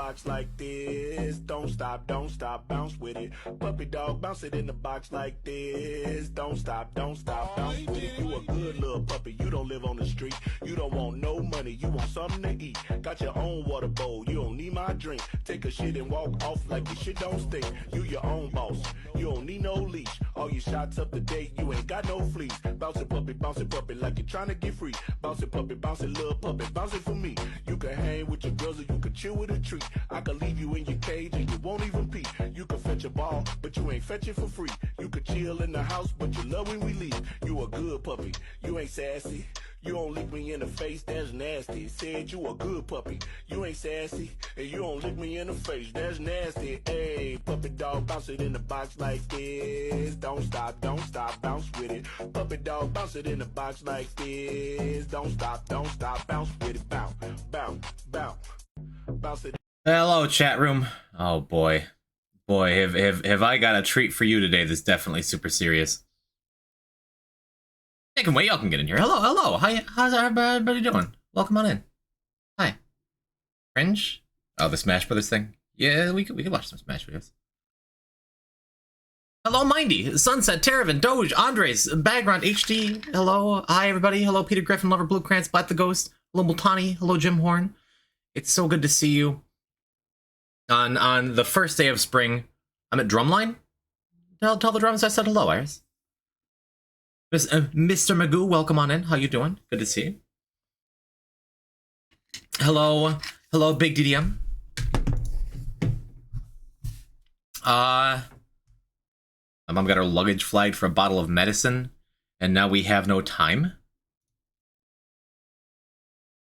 box like this. Don't stop, bounce with it. Puppy dog, bounce it in the box like this. Don't stop, bounce with it. You a good little puppy, you don't live on the street. You don't want no money, you want something to eat. Got your own water bowl, you don't need my drink. Take a shit and walk off like your shit don't stink. You your own boss, you don't need no leash. All your shots up to date, you ain't got no fleas. Bounce it puppy like you're trying to get free. Bounce it little puppy, bounce it for me. You can hang with your girls or you can chill with a treat. I can leave you in your cage and you won't even pee. You can fetch a ball, but you ain't fetching for free. You can chill in the house, but you love when we leave. You a good puppy, you ain't sassy. You don't lick me in the face, that's nasty. Said you a good puppy, you ain't sassy. And you don't lick me in the face, that's nasty. Hey, puppy dog, bounce it in the box like this. Don't stop, bounce with it. Puppy dog, bounce it in the box like this. Don't stop, bounce with it. Bounce it. Hello, chat room. Oh boy. Have I got a treat for you today that's definitely super serious. Hey, wait, y'all can get in here. Hello. How's everybody doing? Welcome on in. Hi. Cringe? Oh, the Smash Brothers thing? Yeah, we could watch some Smash videos. Hello, Mindy, Sunset, Terravan, Doge, Andres, Background, HD. Hello. Hi, everybody. Hello, Peter Griffin, Lover, Blue Krantz, Blat the Ghost. Hello, Multani. Hello, Jim Horn. It's so good to see you. On the first day of spring, I'm at Drumline. Tell the drums I said hello, Iris. Mr. Magoo, welcome on in. How you doing? Good to see you. Hello, Big DDM. My mom got her luggage flagged for a bottle of medicine, and now we have no time.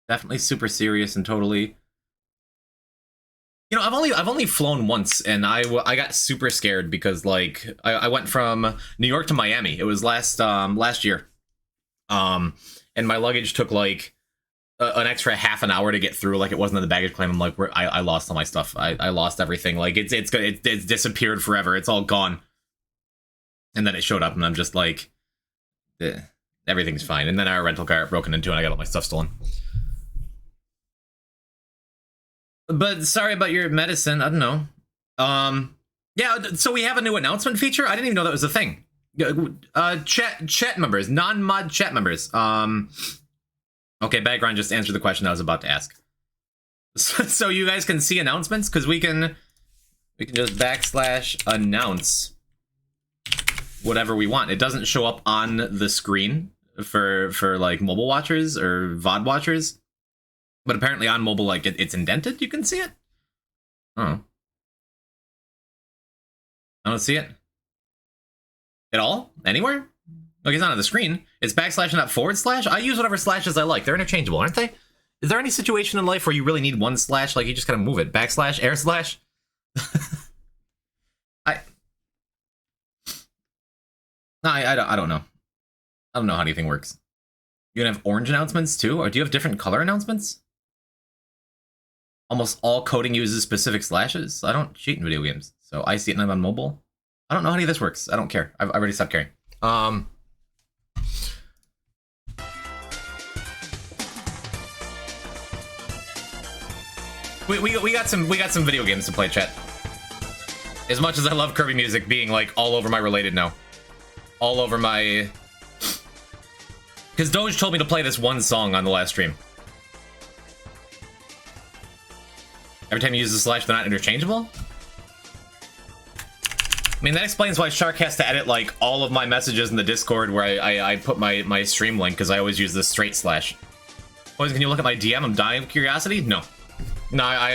Definitely super serious and totally. You know, I've only flown once, and I got super scared because like I went from New York to Miami. It was last year, and my luggage took like an extra half an hour to get through. Like it wasn't in the baggage claim. I'm like, I lost all my stuff. I lost everything. Like it's disappeared forever. It's all gone. And then it showed up, and I'm just like, everything's fine. And then our rental car got broken into, and I got all my stuff stolen. But sorry about your medicine. I don't know. Yeah, so we have a new announcement feature. I didn't even know that was a thing. Chat members, non-mod chat members. Okay, background just answered the question I was about to ask. So you guys can see announcements because we can just /announce whatever we want. It doesn't show up on the screen for like mobile watchers or VOD watchers. But apparently on mobile, like, it's indented. You can see it. Oh. I don't see it. At all? Anywhere? Like, it's not on the screen. It's / and not /. I use whatever slashes I like. They're interchangeable, aren't they? Is there any situation in life where you really need one slash? Like, you just gotta move it. / /, air slash? I don't know. I don't know how anything works. You gonna have orange announcements, too? Or do you have different color announcements? Almost all coding uses specific slashes. I don't cheat in video games, so I see it and I'm on mobile. I don't know how any of this works. I don't care. I've already stopped caring. We got some video games to play, chat. As much as I love Kirby music being like all over my related now, all over my. Because Doge told me to play this one song on the last stream. Every time you use the slash, they're not interchangeable? I mean, that explains why Shark has to edit, like, all of my messages in the Discord where I put my stream link, because I always use this straight slash. Boys, can you look at my DM? I'm dying of curiosity? No. No, I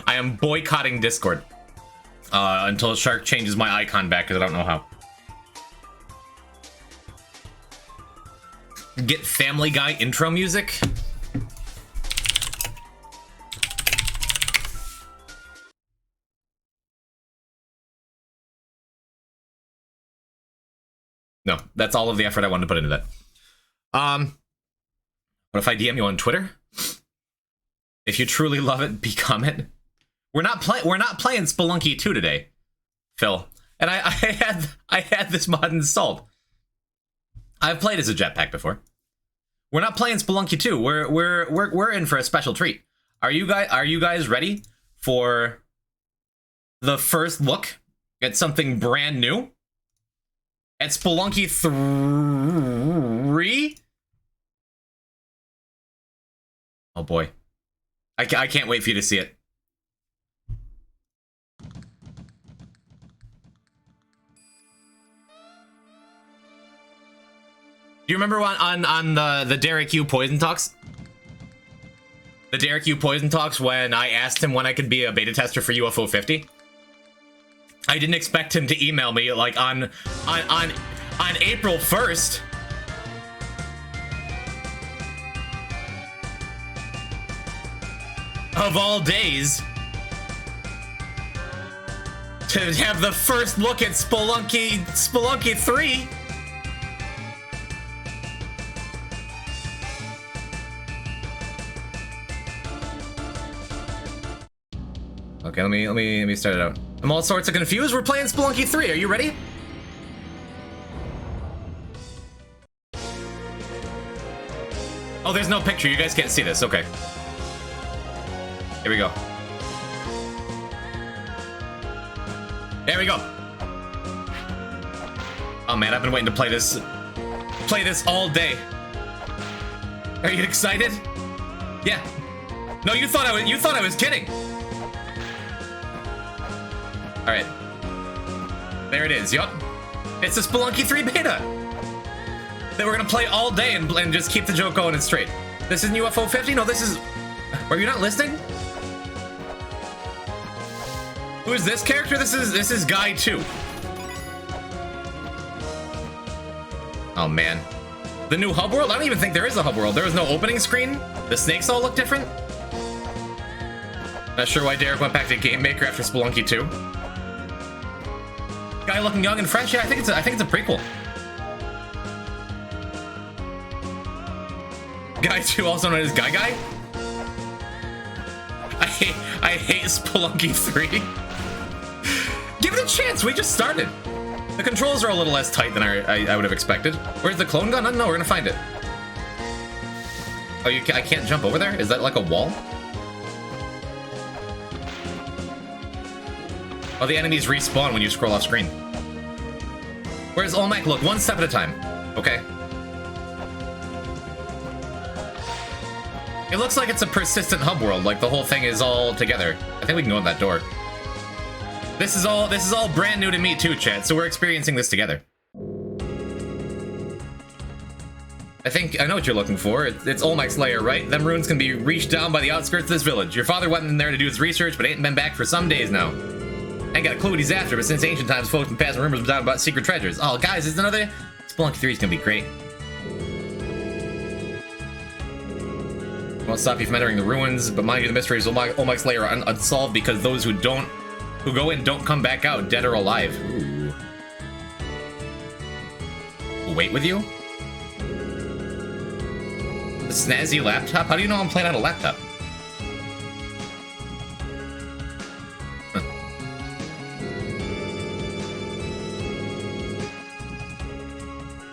am boycotting Discord. Until Shark changes my icon back, because I don't know how. Get Family Guy intro music? No, that's all of the effort I wanted to put into that. What if I DM you on Twitter? If you truly love it, become it. We're not playing Spelunky 2 today, Phil. And I had this mod installed. I've played as a jetpack before. We're not playing Spelunky 2. We're in for a special treat. Are you guys ready for the first look at something brand new? At Spelunky 3? Oh boy. I can't wait for you to see it. Do you remember on the Derek U Poison Talks? The Derek U Poison Talks when I asked him when I could be a beta tester for UFO 50? I didn't expect him to email me like on April 1st. Of all days, to have the first look at Spelunky 3. Okay, let me start it out. I'm all sorts of confused. We're playing Spelunky 3. Are you ready? Oh, there's no picture. You guys can't see this. Okay. Here we go. There we go. Oh man, I've been waiting to play this all day. Are you excited? Yeah. No, you thought I was kidding. All right. There it is. Yup. It's the Spelunky 3 beta that we're gonna play all day and just keep the joke going and straight. This isn't UFO 50? No, this is... Are you not listening? Who is this character? This is Guy 2. Oh man. The new hub world? I don't even think there is a hub world. There was no opening screen. The snakes all look different. Not sure why Derek went back to Game Maker after Spelunky 2. Guy looking young and fresh. Yeah, I think it's a prequel. Guy 2, also known as Guy Guy. I hate Spelunky 3. Give it a chance. We just started. The controls are a little less tight than I would have expected. Where's the clone gun? I don't know. We're gonna find it. Oh, I can't jump over there? Is that like a wall? Oh, the enemies respawn when you scroll off screen. Where's Olmec? Look, one step at a time. Okay. It looks like it's a persistent hub world, like the whole thing is all together. I think we can go in that door. This is all brand new to me too, chat, so we're experiencing this together. I think I know what you're looking for. It's Olmec's lair, right? Them ruins can be reached down by the outskirts of this village. Your father went in there to do his research, but ain't been back for some days now. Ain't got a clue what he's after, but since ancient times, folks been passing rumors about secret treasures. Oh, guys, is another... Spelunky 3 is gonna be great. Won't stop you from entering the ruins, but mind you, the mysteries of Olmec's lair are unsolved because those who go in don't come back out, dead or alive. Ooh. Wait with you? The snazzy laptop? How do you know I'm playing on a laptop? Huh.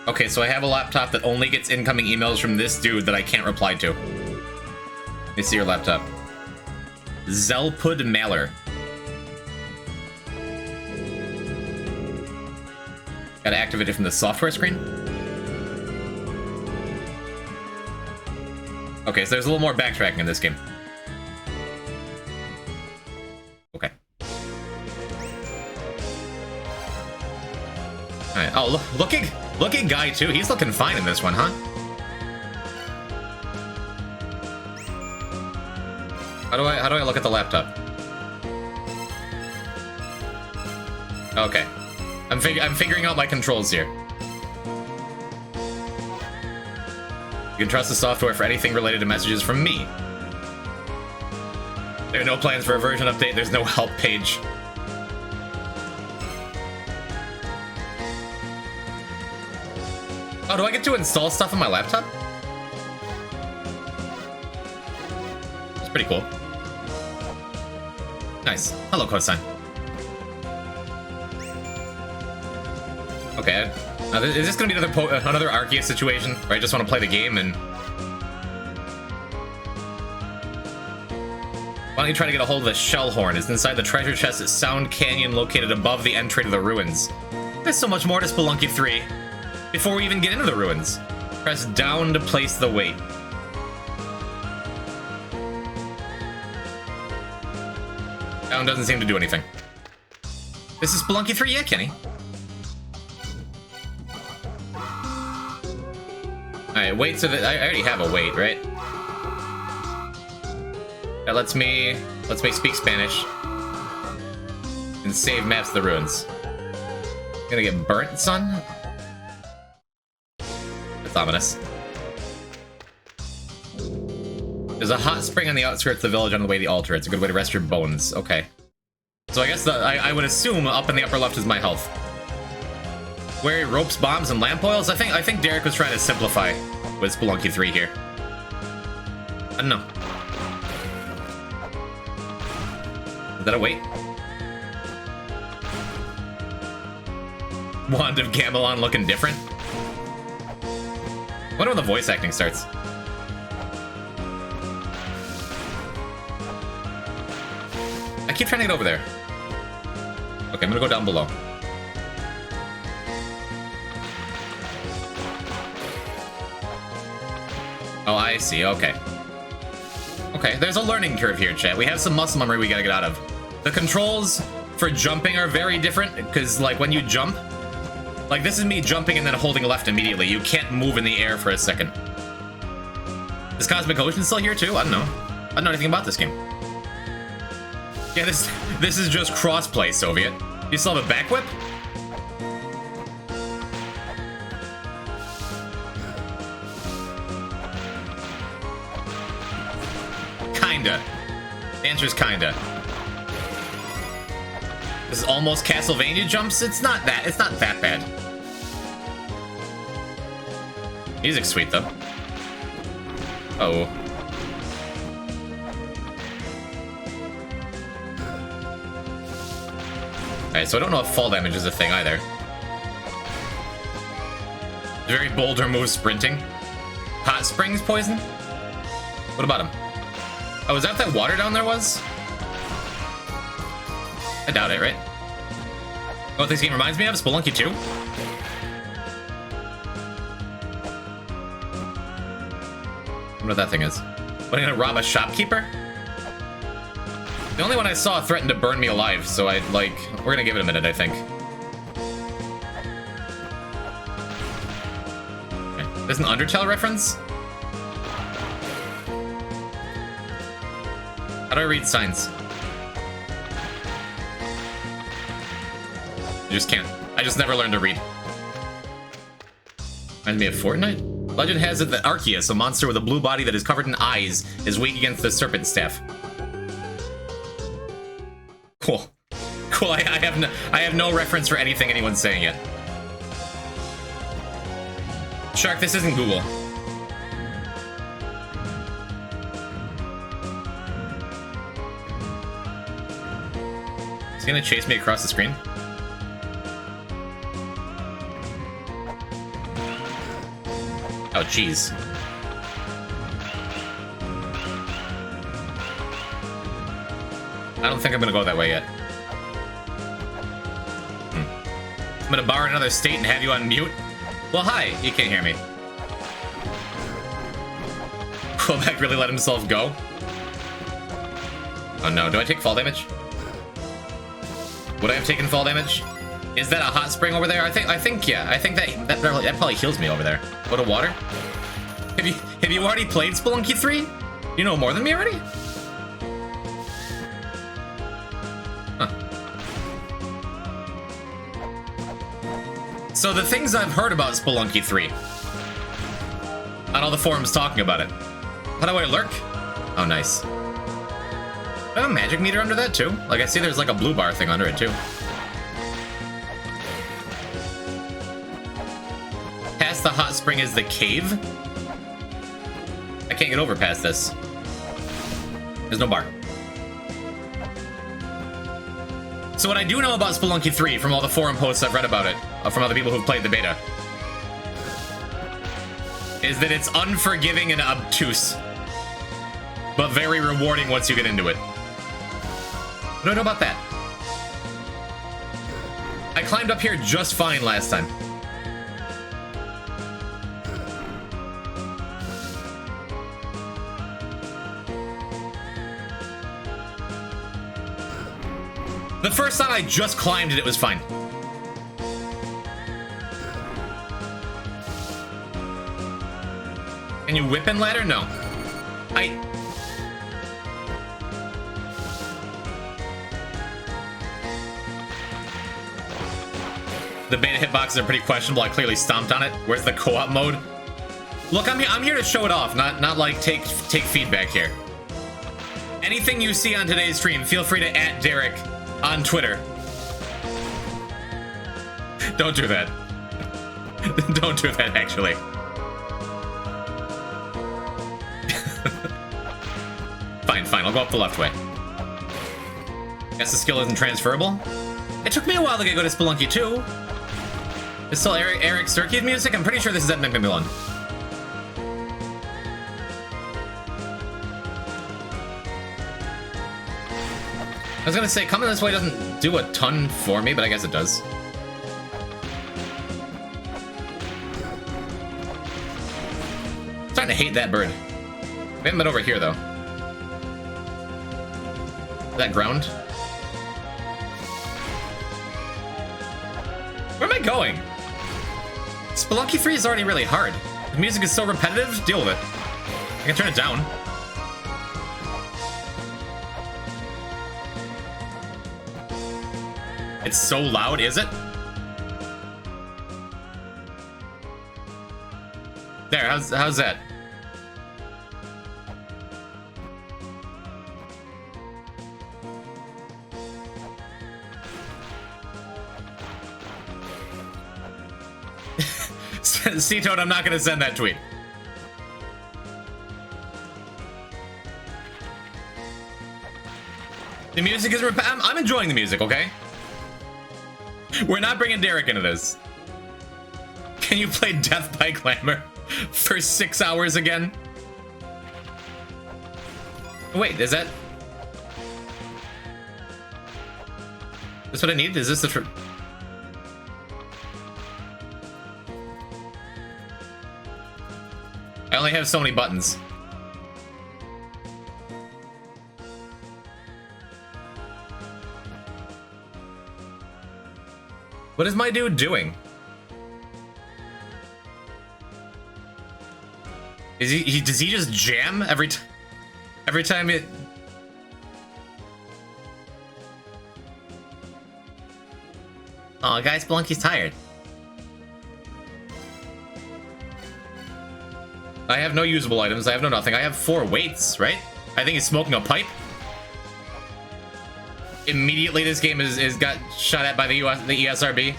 Okay, so I have a laptop that only gets incoming emails from this dude that I can't reply to. Let me see your laptop. Zelpud Mailer. Gotta activate it from the software screen? Okay, so there's a little more backtracking in this game. Okay. Alright, oh, look at Guy too. He's looking fine in this one, huh? How do I look at the laptop? Okay. I'm figuring out my controls here. You can trust the software for anything related to messages from me. There are no plans for a version update. There's no help page. Oh, do I get to install stuff on my laptop? It's pretty cool. Nice. Hello, Cosine. Okay, is this gonna be another Arceus situation where I just want to play the game and... Why don't you try to get a hold of the shell horn? It's inside the treasure chest at Sound Canyon located above the entry to the ruins. There's so much more to Spelunky 3. Before we even get into the ruins, press down to place the weight. Down doesn't seem to do anything. This is Spelunky 3, yeah, Kenny. Alright, weights of it. I already have a weight, right? That lets me speak Spanish and save maps of the ruins. Gonna get burnt, son? That's ominous. There's a hot spring on the outskirts of the village on the way to the altar. It's a good way to rest your bones. Okay. So I guess I would assume up in the upper left is my health. Where ropes, bombs, and lamp oils? I think Derek was trying to simplify with Spelunky 3 here. I don't know. Is that a weight? Wand of Gamelon looking different? I wonder when the voice acting starts. I keep trying to get over there. Okay, I'm gonna go down below. Oh, I see, okay. Okay, there's a learning curve here, chat. We have some muscle memory we gotta get out of. The controls for jumping are very different, because, like, when you jump, like, this is me jumping and then holding left immediately. You can't move in the air for a second. Is Cosmic Ocean still here, too? I don't know. I don't know anything about this game. Yeah, this is just crossplay, Soviet. You still have a back whip? Kinda. The answer is kinda. This is almost Castlevania jumps. It's not that bad. Music's sweet though. Oh. Alright, so I don't know if fall damage is a thing either. Very boulder move sprinting. Hot springs poison? What about him? Oh, is that what that water down there was? I doubt it, right? What this game reminds me of? Spelunky 2? I wonder what that thing is. What, are you gonna rob a shopkeeper? The only one I saw threatened to burn me alive, so we're gonna give it a minute, I think. Okay. There's an Undertale reference? How do I read signs? I just can't. I just never learned to read. Reminds me of Fortnite? Legend has it that Arceus, a monster with a blue body that is covered in eyes, is weak against the serpent staff. Cool. Cool, I have no reference for anything anyone's saying yet. Shark, this isn't Google. Is he gonna chase me across the screen? Oh, jeez. I don't think I'm gonna go that way yet. I'm gonna borrow another state and have you on mute? Well, hi, you can't hear me. Quebec really let himself go? Oh no, do I take fall damage? Would I have taken fall damage? Is that a hot spring over there? I think yeah. I think that probably heals me over there. What a water? Have you already played Spelunky 3? You know more than me already? Huh. So the things I've heard about Spelunky 3 on all the forums talking about it. How do I lurk? Oh, nice. Do I have a magic meter under that too? Like I see there's like a blue bar thing under it too. Past the hot spring is the cave? I can't get over past this. There's no bar. So what I do know about Spelunky 3 from all the forum posts I've read about it, from other people who've played the beta, is that it's unforgiving and obtuse, but very rewarding once you get into it. What do I know about that? I climbed up here just fine last time. The first time I just climbed it, it was fine. Can you whip and ladder? No. The beta hitboxes are pretty questionable. I clearly stomped on it. Where's the co-op mode? Look, I'm here to show it off, not like take feedback here. Anything you see on today's stream, feel free to @Derek on Twitter. Don't do that. Don't do that, actually. Fine, I'll go up the left way. Guess the skill isn't transferable. It took me a while to get good at Spelunky 2. It's still Eric Sturkey's music? I'm pretty sure this is at Macmillan. I was gonna say, coming this way doesn't do a ton for me, but I guess it does. I'm starting to hate that bird. We haven't been over here, though. Is that ground? Where am I going? Spelunky 3 is already really hard. The music is so repetitive, deal with it. I can turn it down. It's so loud, is it? There, how's that? C-Toad, I'm not gonna send that tweet. The music is I'm enjoying the music, okay? We're not bringing Derek into this. Can you play Death by Glamour for 6 hours again? Wait, is that... This what I need? Is this the... I only have so many buttons. What is my dude doing? Is does he just jam every time it... Oh, guys, Spelunky's tired. I have no usable items. I have no nothing. I have 4 weights, right? I think he's smoking a pipe. Immediately, this game is got shot at by the ESRB.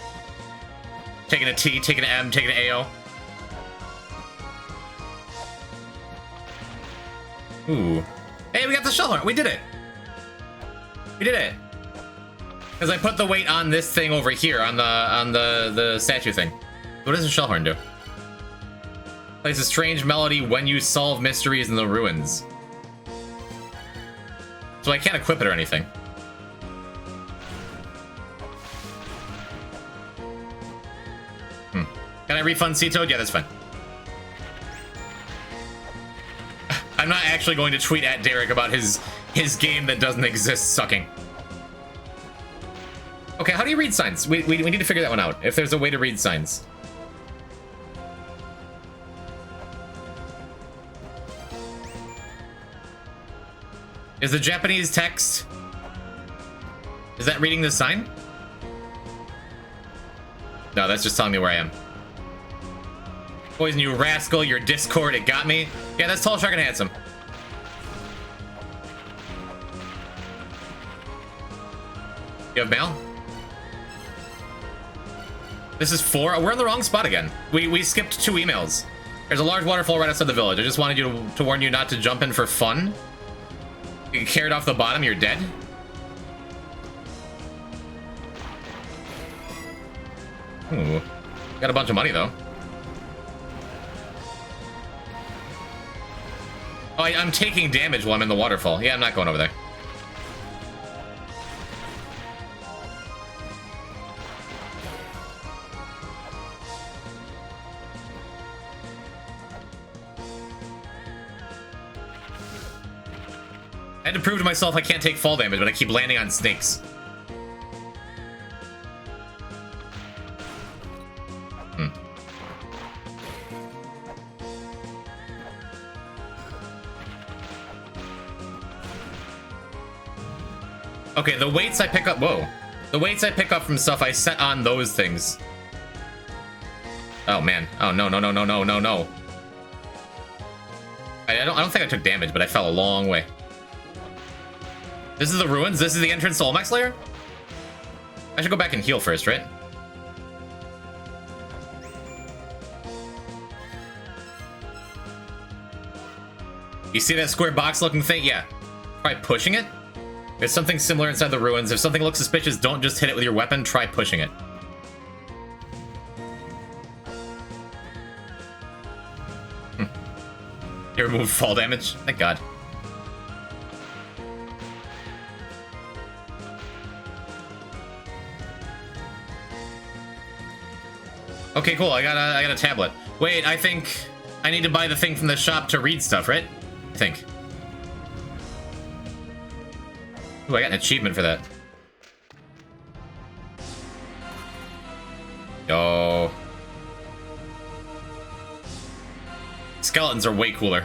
Taking a T, taking an M, taking an AO. Ooh. Hey, we got the shellhorn. We did it. We did it. Because I put the weight on this thing over here, on the statue thing. What does the shellhorn do? Plays a strange melody when you solve mysteries in the ruins. So I can't equip it or anything. Can I refund C-Toad? Yeah, that's fine. I'm not actually going to tweet at Derek about his game that doesn't exist sucking. Okay, how do you read signs? We need to figure that one out. If there's a way to read signs. Is the Japanese text... Is that reading the sign? No, that's just telling me where I am. Poison, you rascal, your Discord, it got me. Yeah, that's Tall, Shark, and Handsome. You have mail? This is 4? We're in the wrong spot again. We skipped 2 emails. There's a large waterfall right outside the village. I just wanted you to warn you not to jump in for fun. You get carried off the bottom, you're dead. Ooh. Got a bunch of money, though. Oh, I'm taking damage while I'm in the waterfall. Yeah, I'm not going over there. I had to prove to myself I can't take fall damage, but I keep landing on snakes. Okay, the weights I pick up... Whoa. The weights I pick up from stuff I set on those things. Oh, man. Oh, no, no, no, no, no, no, no. I don't think I took damage, but I fell a long way. This is the ruins? This is the entrance to Olmec's lair? I should go back and heal first, right? You see that square box looking thing? Yeah. Try pushing it. There's something similar inside the ruins. If something looks suspicious, don't just hit it with your weapon. Try pushing it. You removed fall damage? Thank God. Okay, cool. I got a tablet. Wait, I think I need to buy the thing from the shop to read stuff, right? I think. Ooh, I got an achievement for that. Yo. Skeletons are way cooler.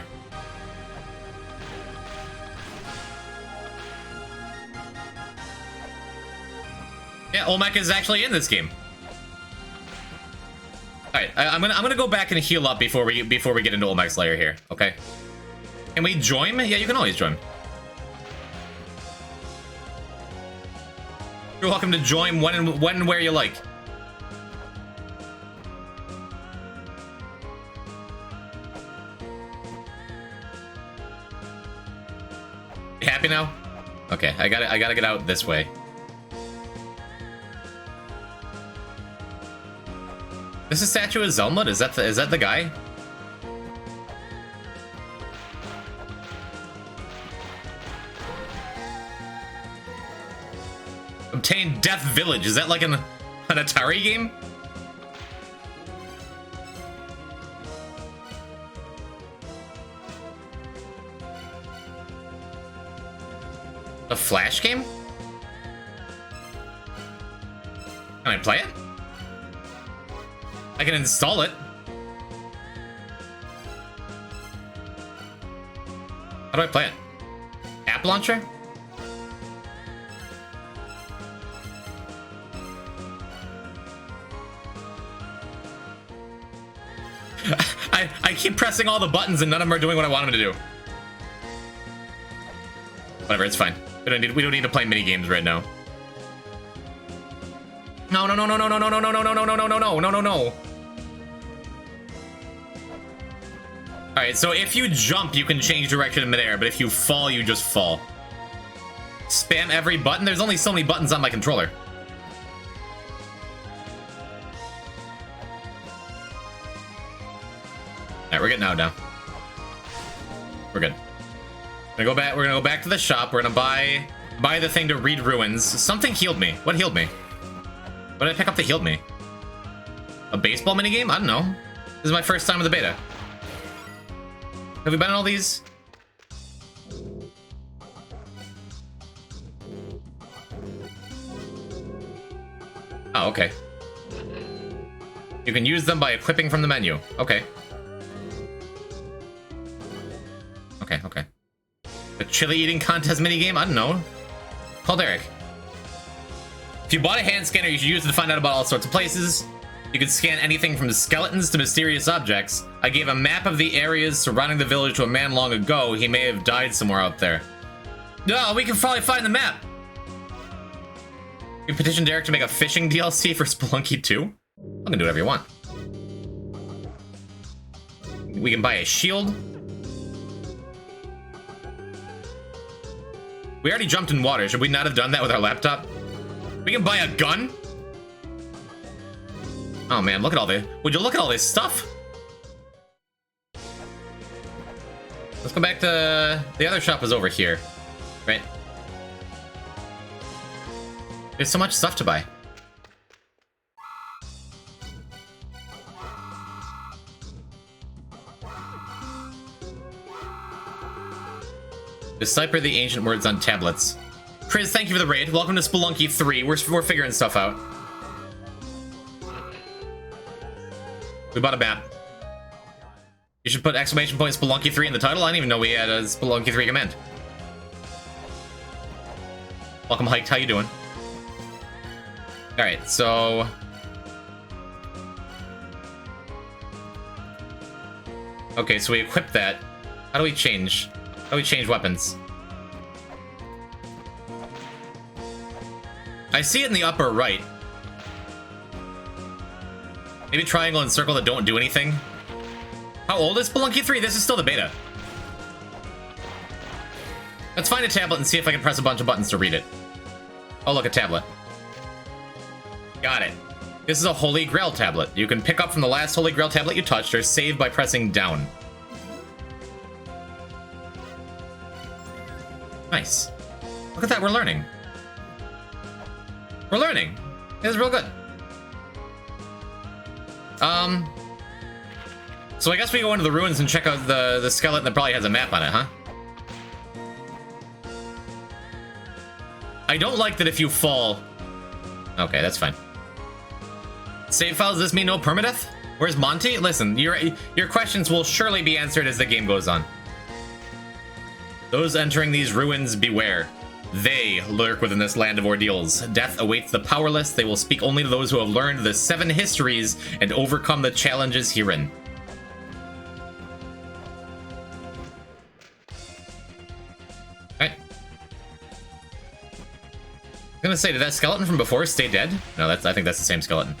Yeah, Olmec is actually in this game. Alright, I'm gonna go back and heal up before we get into Olmec's lair here, okay? Can we join? Yeah, you can always join. You're welcome to join when and where you like. You happy now? Okay, I gotta get out this way. This is statue of Zelmud? Is that the guy? Obtain Death Village. Is that like an Atari game? A Flash game? Can I play it? I can install it. How do I play it? App launcher? I keep pressing all the buttons and none of them are doing what I want them to do. Whatever, it's fine. We don't need to play mini games right now. No, no, no, no, no, no, no, no, no, no, no, no, no, no, no, no, no, no. Alright, so if you jump, you can change direction in midair, but if you fall, you just fall. Spam every button? There's only so many buttons on my controller. Alright, we're getting out now. We're good. We're gonna go back to the shop. We're gonna buy the thing to read ruins. Something healed me. What healed me? What did I pick up that healed me? A baseball minigame? I don't know. This is my first time with the beta. Have we been in all these? Oh, okay. You can use them by equipping from the menu. Okay. Okay, okay. A chili eating contest minigame? I don't know. Called Eric. If you bought a hand scanner, you should use it to find out about all sorts of places. You can scan anything from skeletons to mysterious objects. I gave a map of the areas surrounding the village to a man long ago. He may have died somewhere out there. No, we can probably find the map. You petitioned Derek to make a fishing DLC for Spelunky 2? I'm gonna do whatever you want. We can buy a shield. We already jumped in water. Should we not have done that with our laptop? We can buy a gun? Oh man, look at all this. Would you look at all this stuff? Let's go back to... The other shop was over here, right? There's so much stuff to buy. Decipher the ancient words on tablets. Chris, thank you for the raid. Welcome to Spelunky 3. We're figuring stuff out. We bought a map. You should put exclamation point Spelunky 3 in the title. I didn't even know we had a Spelunky 3 command. Welcome, Hiked. How you doing? Alright, so... Okay, so we equip that. How do we change? How do we change weapons? I see it in the upper right. Maybe triangle and circle that don't do anything. How old is Spelunky 3? This is still the beta. Let's find a tablet and see if I can press a bunch of buttons to read it. Oh, look, a tablet. Got it. This is a Holy Grail tablet. You can pick up from the last Holy Grail tablet you touched or save by pressing down. Nice. Look at that, we're learning. We're learning. It's real good. So I guess we go into the ruins and check out the skeleton that probably has a map on it, huh? I don't like that if you fall... Okay, that's fine. Save files, does this mean no permadeath? Where's Monty? Listen, your questions will surely be answered as the game goes on. Those entering these ruins, beware. They lurk within this land of ordeals. Death awaits the powerless. They will speak only to those who have learned the 7 histories and overcome the challenges herein. Alright. I'm gonna say, did that skeleton from before stay dead? No, I think that's the same skeleton.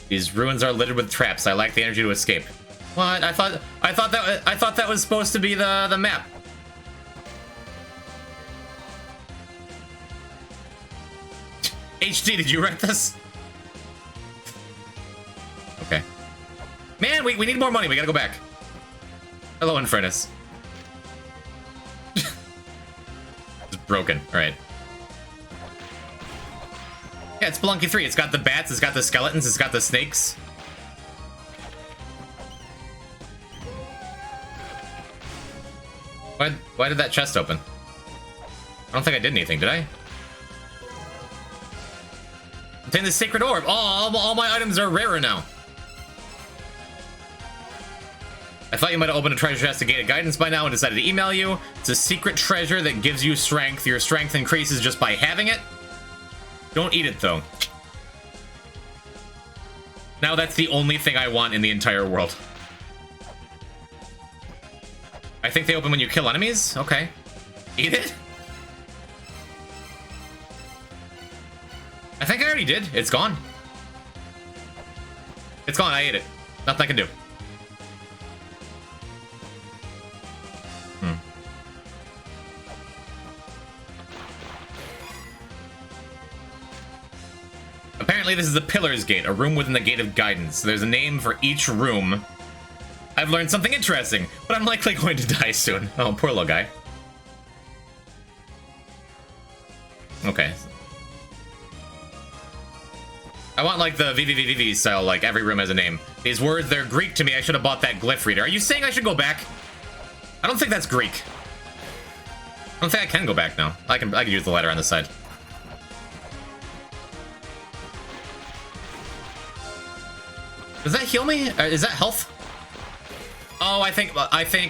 These ruins are littered with traps. I lack the energy to escape. What? I thought that was supposed to be the map. HD, did you write this? Okay. Man, we need more money. We gotta go back. Hello, Infernus. It's broken. All right. Yeah, it's Spelunky 3. It's got the bats, it's got the skeletons, it's got the snakes. Why did that chest open? I don't think I did anything, did I? Obtain the sacred orb. Oh, all my items are rarer now. I thought you might have opened a treasure chest to gain a guidance by now and decided to email you. It's a secret treasure that gives you strength. Your strength increases just by having it. Don't eat it, though. Now that's the only thing I want in the entire world. I think they open when you kill enemies? Okay. Eat it? I think I already did. It's gone. It's gone. I ate it. Nothing I can do. Apparently this is the Pillar's Gate, a room within the Gate of Guidance. There's a name for each room. I've learned something interesting, but I'm likely going to die soon. Oh, poor little guy. Okay. I want, like, the VVVVV style, like, every room has a name. These words, they're Greek to me. I should have bought that glyph reader. Are you saying I should go back? I don't think that's Greek. I don't think I can go back now. I can use the ladder on the side. Does that heal me? Is that health? Oh, I think,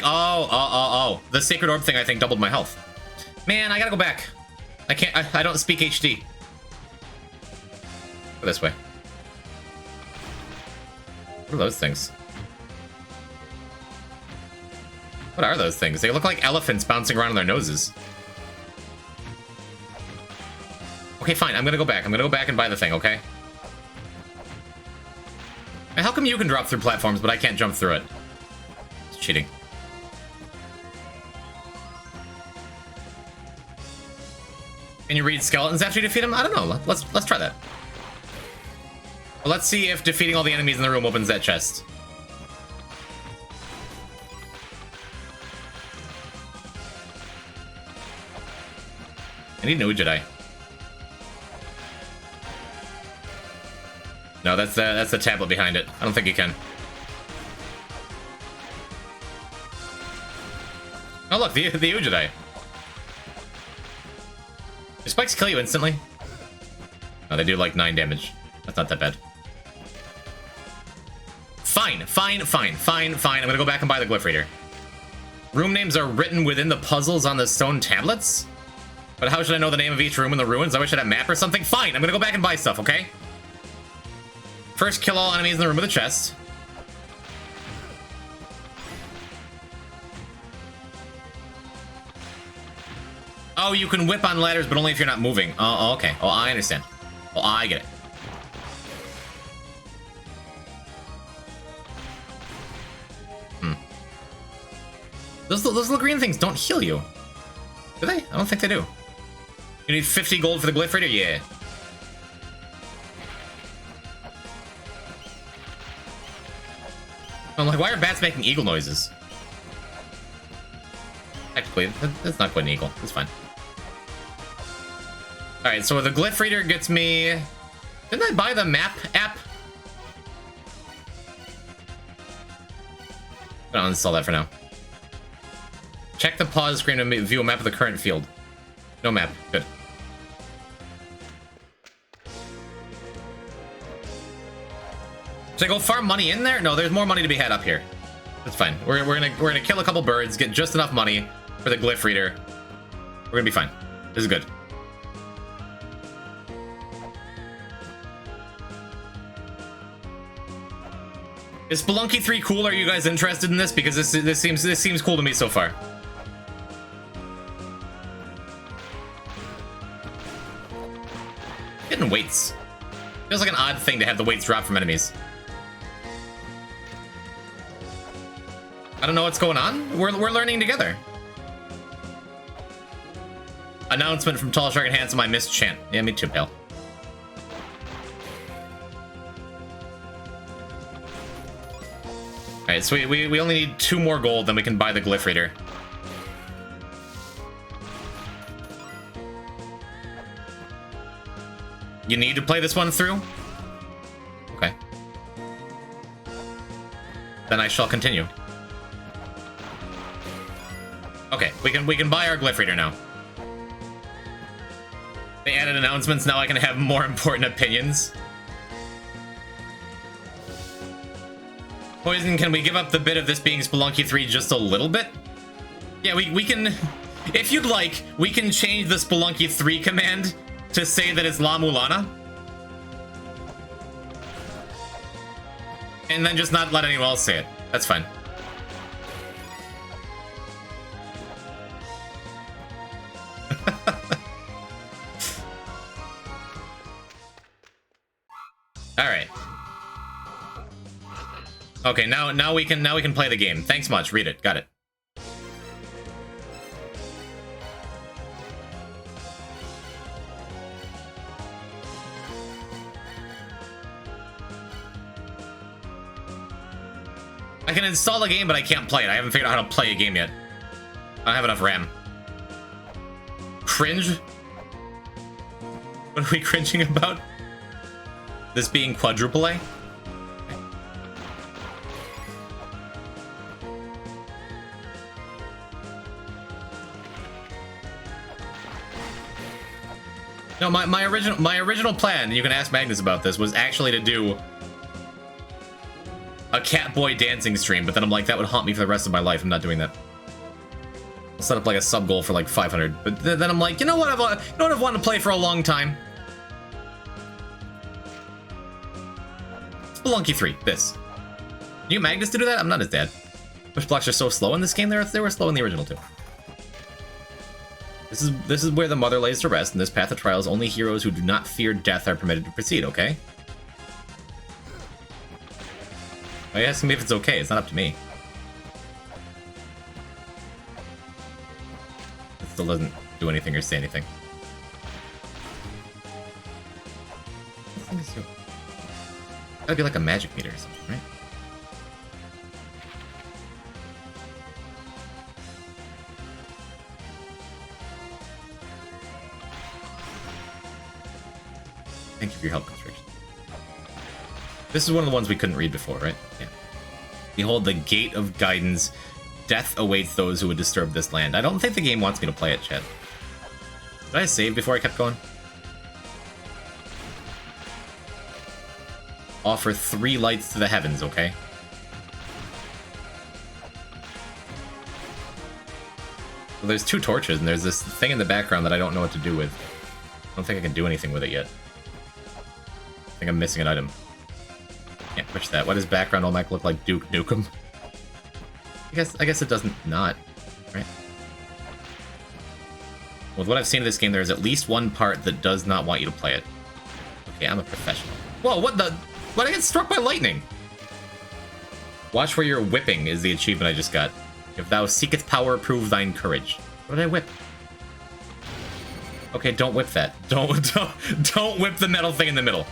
oh. The sacred orb thing, I think, doubled my health. Man, I gotta go back. I can't, I don't speak HD. Go this way. What are those things? What are those things? They look like elephants bouncing around on their noses. Okay, fine, I'm gonna go back. I'm gonna go back and buy the thing, okay? And how come you can drop through platforms, but I can't jump through it? It's cheating. Can you read skeletons after you defeat them? I don't know. Let's try that. Well, let's see if defeating all the enemies in the room opens that chest. I need no Jedi. No, that's the tablet behind it. I don't think you can. Oh look, the Ujidai. Do spikes kill you instantly? Oh, they do like 9 damage. That's not that bad. Fine. I'm gonna go back and buy the Glyph Reader. Room names are written within the puzzles on the stone tablets? But how should I know the name of each room in the ruins? I wish I had a map or something. Fine, I'm gonna go back and buy stuff, okay? First, kill all enemies in the room with the chest. Oh, you can whip on ladders, but only if you're not moving. Oh, okay. Oh, I understand. Oh, I get it. Those little green things don't heal you. Do they? I don't think they do. You need 50 gold for the Glyph Reader? Yeah. I'm like, why are bats making eagle noises? Technically, that's not quite an eagle. It's fine. Alright, so the Glyph Reader gets me... Didn't I buy the map app? I'll uninstall that for now. Check the pause screen to view a map of the current field. No map. Good. Should I go farm money in there? No, there's more money to be had up here. That's fine. We're gonna kill a couple birds, get just enough money for the Glyph Reader. We're gonna be fine. This is good. Is Spelunky 3 cool? Are you guys interested in this? Because this seems cool to me so far. Getting weights. Feels like an odd thing to have the weights drop from enemies. I don't know what's going on. We're learning together. Announcement from Tall Shark and Handsome. I missed chant. Yeah, me too, pal. Alright, so we only need 2 more gold, then we can buy the Glyph Reader. You need to play this one through? Okay. Then I shall continue. Okay, we can buy our Glyph Reader now. They added announcements, now I can have more important opinions. Poison, can we give up the bit of this being Spelunky 3 just a little bit? Yeah, we can... If you'd like, we can change the Spelunky 3 command to say that it's La Mulana. And then just not let anyone else say it. That's fine. Alright. Okay, now we can play the game. Thanks much. Read it. Got it. I can install a game, but I can't play it. I haven't figured out how to play a game yet. I don't have enough RAM. Cringe? What are we cringing about? This being quadruple A? No, my original plan, and you can ask Magnus about this, was actually to do a Catboy dancing stream, but then I'm like, that would haunt me for the rest of my life. I'm not doing that. I'll set up like a sub goal for like 500, but then I'm like, you know what? I've wanted to play for a long time. Spelunky 3, this. You Magnus to do that? I'm not his dad. Push blocks are so slow in this game. They were slow in the original too. This is where the mother lays to rest. In this path of trials, only heroes who do not fear death are permitted to proceed. Okay. Why are you asking me if it's okay? It's not up to me. It still doesn't do anything or say anything. That'd be like a magic meter or something, right? Thank you for your help, Constriction. This is one of the ones we couldn't read before, right? Yeah. Behold the Gate of Guidance. Death awaits those who would disturb this land. I don't think the game wants me to play it, chat. Did I save before I kept going? Offer 3 lights to the heavens, okay? Well, there's 2 torches, and there's this thing in the background that I don't know what to do with. I don't think I can do anything with it yet. I think I'm missing an item. Can't push that. Why does background Olmec look like Duke Nukem? I guess it doesn't not, right? With what I've seen of this game, there's at least one part that does not want you to play it. Okay, I'm a professional. Whoa, what the? Why'd I get struck by lightning? Watch where you're whipping is the achievement I just got. If thou seeketh power, prove thine courage. What did I whip? Okay, don't whip that. Don't whip the metal thing in the middle.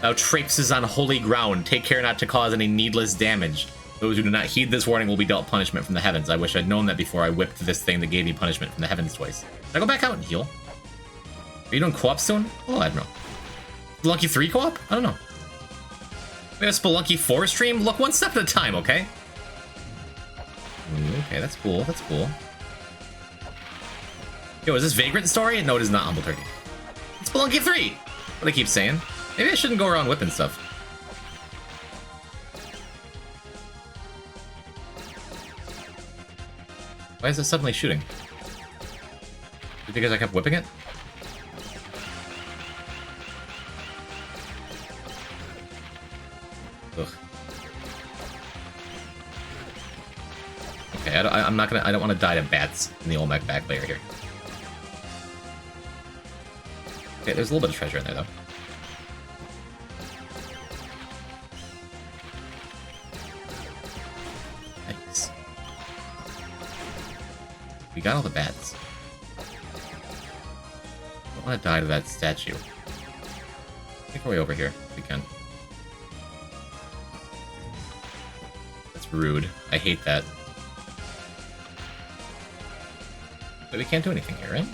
Thou traipses on holy ground. Take care not to cause any needless damage. Those who do not heed this warning will be dealt punishment from the heavens. I wish I'd known that before I whipped this thing that gave me punishment from the heavens twice. Can I go back out and heal? Are you doing co-op soon? Oh, I don't know. Spelunky 3 co-op? I don't know. We have a Spelunky 4 stream? Look one step at a time, okay? Okay, that's cool. That's cool. Yo, is this Vagrant Story? No, it is not Humble Turkey. It's Spelunky 3! What I keep saying. Maybe I shouldn't go around whipping stuff. Why is it suddenly shooting? Is it because I kept whipping it? Ugh. Okay, I don't want to die to bats in the Olmec back layer here. Okay, there's a little bit of treasure in there, though. Nice. We got all the bats. I don't want to die to that statue. Make our way over here, if we can. That's rude. I hate that. But we can't do anything here, right?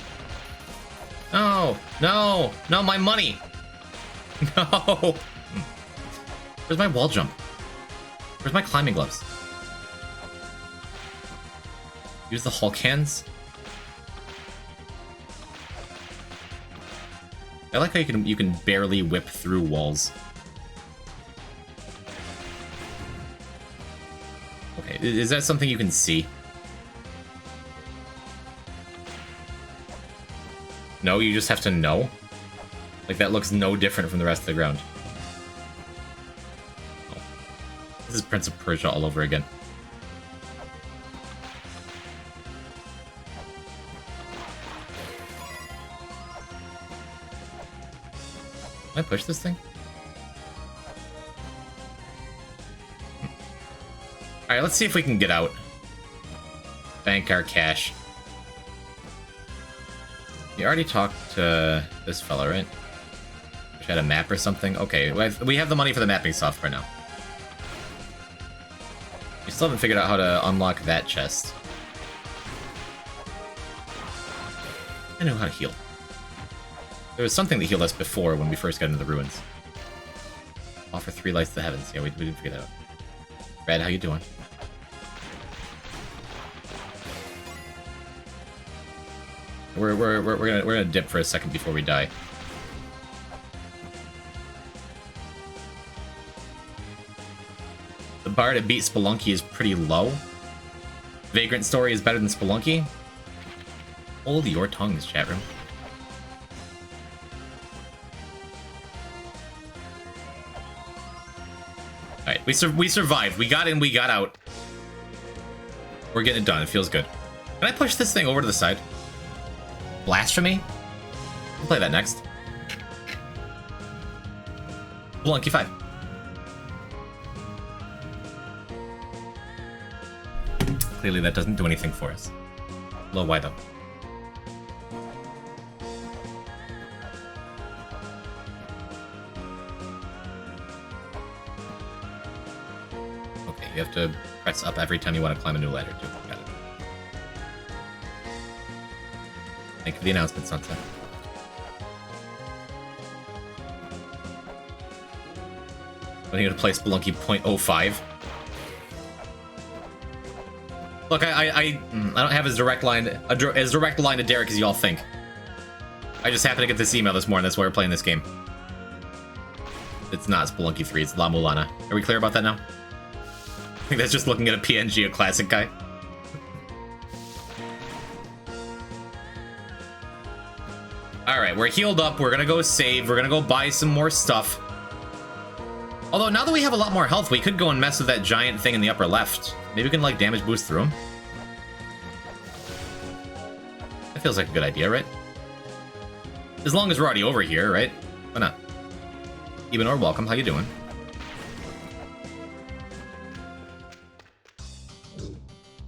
No! No! No, my money! No! Where's my wall jump? Where's my climbing gloves? Use the Hulk hands? I like how you can barely whip through walls. Okay, is that something you can see? No, you just have to know? Like, that looks no different from the rest of the ground. Oh. This is Prince of Persia all over again. Can I push this thing? Alright, let's see if we can get out. Bank our cash. You already talked to this fella, right? Wish I had a map or something. Okay, we have the money for the mapping software now. We still haven't figured out how to unlock that chest. I know how to heal. There was something that healed us before when we first got into the ruins. Offer 3 lights to the heavens. Yeah, we didn't figure that out. Brad, how you doing? We're gonna dip for a second before we die. The bar to beat Spelunky is pretty low. Vagrant Story is better than Spelunky. Hold your tongues, chat room. Alright, we survived. We got in, we got out. We're getting it done. It feels good. Can I push this thing over to the side? Blasphemy? We'll play that next. Spelunky 5. Clearly that doesn't do anything for us. Low, why though? Okay, you have to press up every time you want to climb a new ladder too. Got it. Thank you for the announcement, Sunset. I need to play Spelunky 0.05. Look, I don't have as direct line to Derek as y'all think. I just happened to get this email this morning. That's why we're playing this game. It's not Spelunky 3. It's La Mulana. Are we clear about that now? I think that's just looking at a PNG, a classic guy. Alright, we're healed up. We're gonna go save. We're gonna go buy some more stuff. Although, now that we have a lot more health, we could go and mess with that giant thing in the upper left. Maybe we can, like, damage boost through him. That feels like a good idea, right? As long as we're already over here, right? Why not? Ebenor, welcome. How you doing?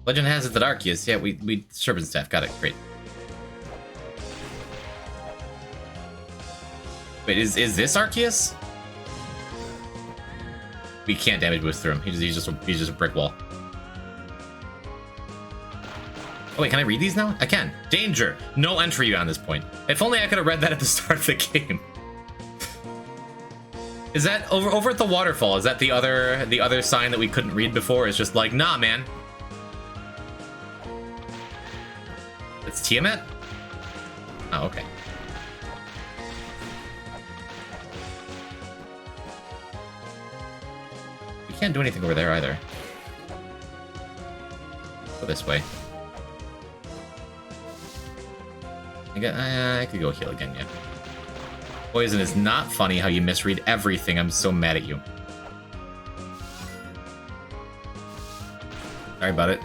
Legend has it that Arceus. Yeah, we Serpent Staff. Got it. Great. Wait, is this Arceus? We can't damage boost through him. He's just a brick wall. Oh wait, can I read these now? I can. Danger. No entry on this point. If only I could have read that at the start of the game. Is that over at the waterfall? Is that the other sign that we couldn't read before? It's just like, nah, man. It's Tiamat? Oh, okay. We can't do anything over there either. Go this way. I could go heal again, yeah. Poison is not funny how you misread everything. I'm so mad at you. Sorry about it.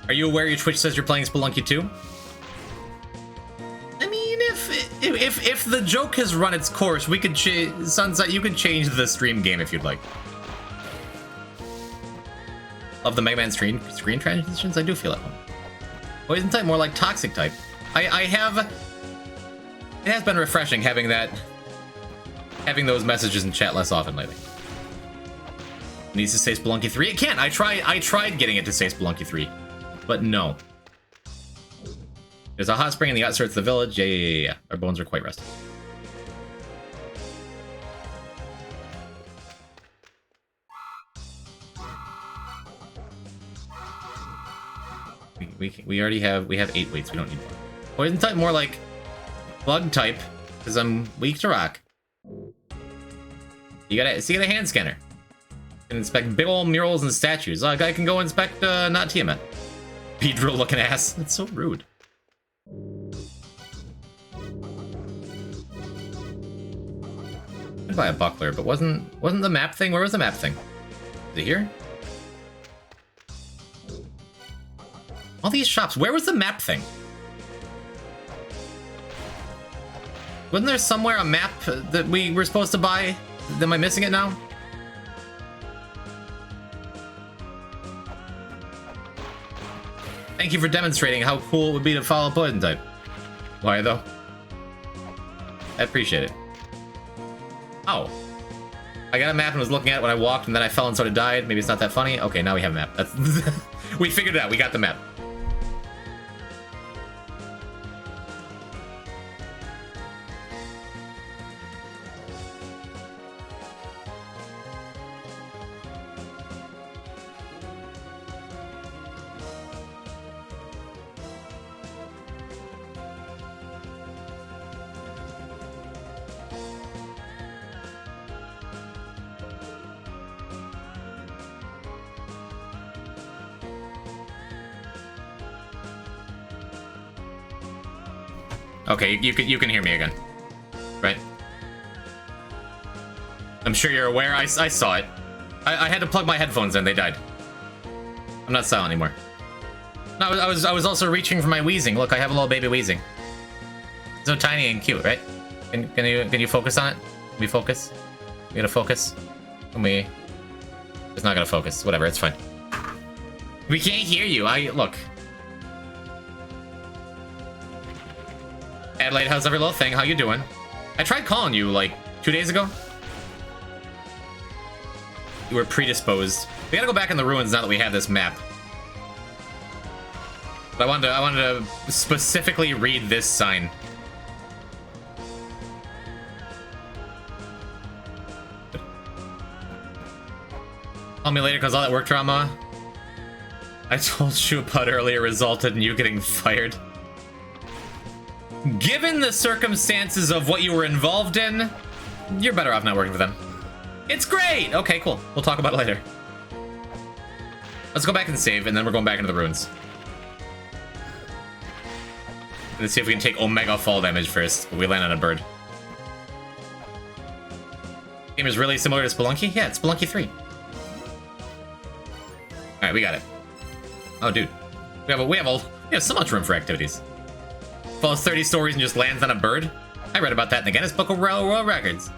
Are you aware your Twitch says you're playing Spelunky 2? I mean, if the joke has run its course, we could Sunset, you could change the stream game if you'd like. Love the Mega Man screen transitions. I do feel at home. Poison type, more like toxic type. I have. It has been refreshing having those messages in chat less often lately. It needs to say Spelunky 3. It can't. I tried getting it to say Spelunky 3, but no. There's a hot spring in the outskirts of the village. Yeah. Our bones are quite rested. We already have 8 weights. We don't need more. Poison type, more like bug type, because I'm weak to rock. You gotta see the hand scanner. You can inspect big old murals and statues. Like I can go inspect not Tiamat. Pedro looking ass. That's so rude. I'd buy a buckler, but wasn't the map thing? Where was the map thing? Is it here? All these shops. Where was the map thing? Wasn't there somewhere a map that we were supposed to buy? Am I missing it now? Thank you for demonstrating how cool it would be to follow Poison type. Why though? I appreciate it. Oh. I got a map and was looking at it when I walked and then I fell and sort of died. Maybe it's not that funny. Okay, now we have a map. That's we figured it out. We got the map. Okay, you can hear me again, right? I'm sure you're aware. I saw it. I had to plug my headphones in. They died. I'm not silent anymore. No, I was also reaching for my wheezing. Look, I have a little baby wheezing. So tiny and cute, right? Can you focus on it? Can we focus? We gotta focus. Can we? It's not gonna focus. Whatever. It's fine. We can't hear you. Look. Adelaide, how's every little thing? How you doing? I tried calling you like 2 days ago. You were predisposed. We gotta go back in the ruins now that we have this map. But I wanted to specifically read this sign. Call me later because all that work drama. I told you about earlier resulted in you getting fired. Given the circumstances of what you were involved in, you're better off not working for them. It's great! Okay, cool. We'll talk about it later. Let's go back and save, and then we're going back into the ruins. Let's see if we can take Omega fall damage first, but we land on a bird. Game is really similar to Spelunky? Yeah, it's Spelunky 3. Alright, we got it. Oh, dude. We have so much room for activities. Follows 30 stories and just lands on a bird? I read about that in the Guinness Book of World Records.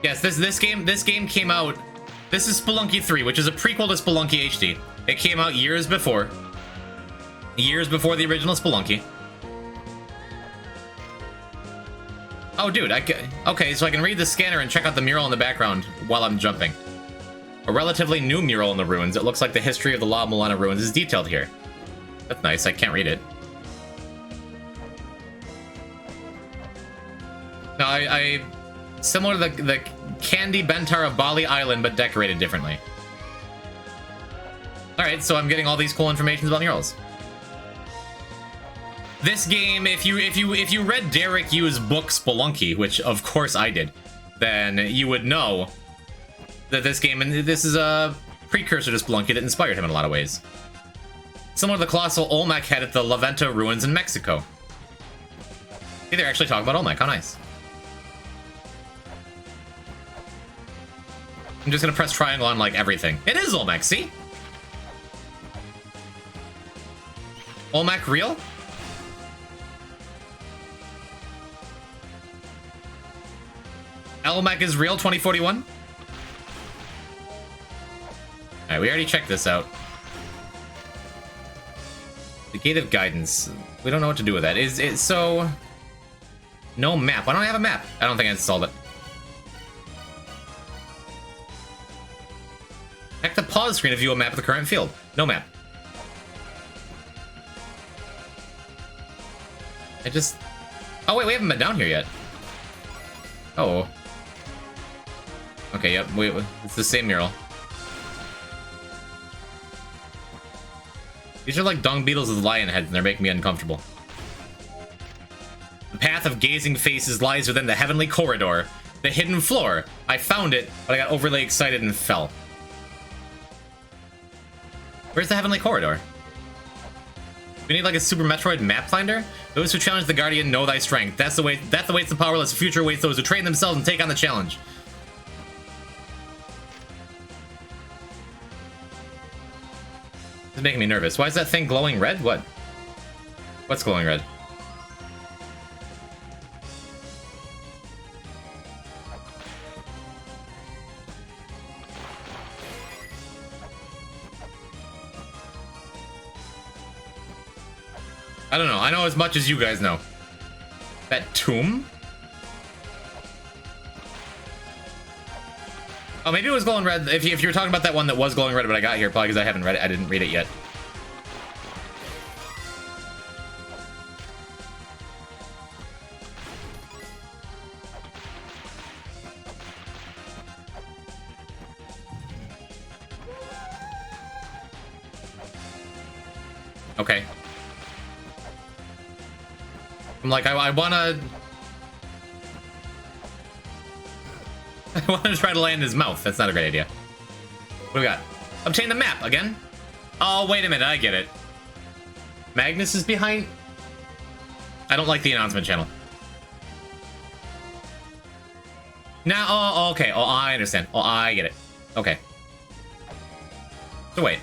Yes, this game came out. This is Spelunky 3, which is a prequel to Spelunky HD. It came out years before the original Spelunky. Oh, dude, okay, so I can read the scanner and check out the mural in the background while I'm jumping. A relatively new mural in the ruins. It looks like the history of the La Mulana ruins is detailed here. That's nice. I can't read it. No, I similar to the Candy Bentar of Bali Island, but decorated differently. All right, so I'm getting all these cool informations about murals. This game, if you read Derek Yu's book Spelunky, which of course I did, then you would know that this game, and this is a precursor to Spelunky that inspired him in a lot of ways. Similar to the colossal Olmec head at the La Venta ruins in Mexico. Hey, they're actually talking about Olmec. How nice. I'm just gonna press triangle on like everything. It is Olmec, see? Olmec real? Olmec is real 2041? Alright, we already checked this out. The Gate of Guidance. We don't know what to do with that. Is it so... No map. Why don't I have a map? I don't think I installed it. Check the pause screen to view a map of the current field. No map. I just... Oh wait, we haven't been down here yet. Oh. Okay, yep, wait, it's the same mural. These are like dung beetles with lion heads, and they're making me uncomfortable. The path of gazing faces lies within the heavenly corridor. The hidden floor. I found it, but I got overly excited and fell. Where's the heavenly corridor? We need like a Super Metroid map finder? Those who challenge the Guardian know thy strength. That's the way. Death awaits the powerless. The future awaits those who train themselves and take on the challenge. This is making me nervous. Why is that thing glowing red? What? What's glowing red? I don't know. I know as much as you guys know. That tomb? Oh, maybe it was glowing red. If you're talking about that one that was glowing red, but I got here, probably because I haven't read it. I didn't read it yet. Okay. I'm like, I wanna... I want to try to land in his mouth. That's not a great idea. What do we got? Obtain the map again? Oh, wait a minute. I get it. Magnus is behind... I don't like the announcement channel. Now, oh, okay. Oh, I understand. Oh, I get it. Okay. So wait.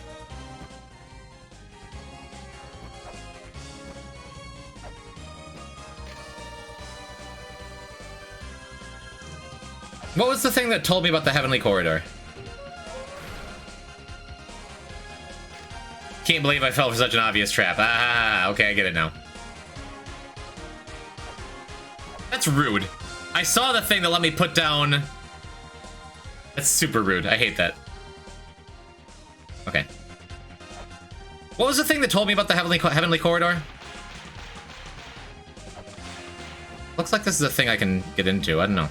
What was the thing that told me about the Heavenly Corridor? Can't believe I fell for such an obvious trap. Ah, okay, I get it now. That's rude. I saw the thing that let me put down... That's super rude. I hate that. Okay. What was the thing that told me about the Heavenly Corridor? Looks like this is a thing I can get into. I don't know.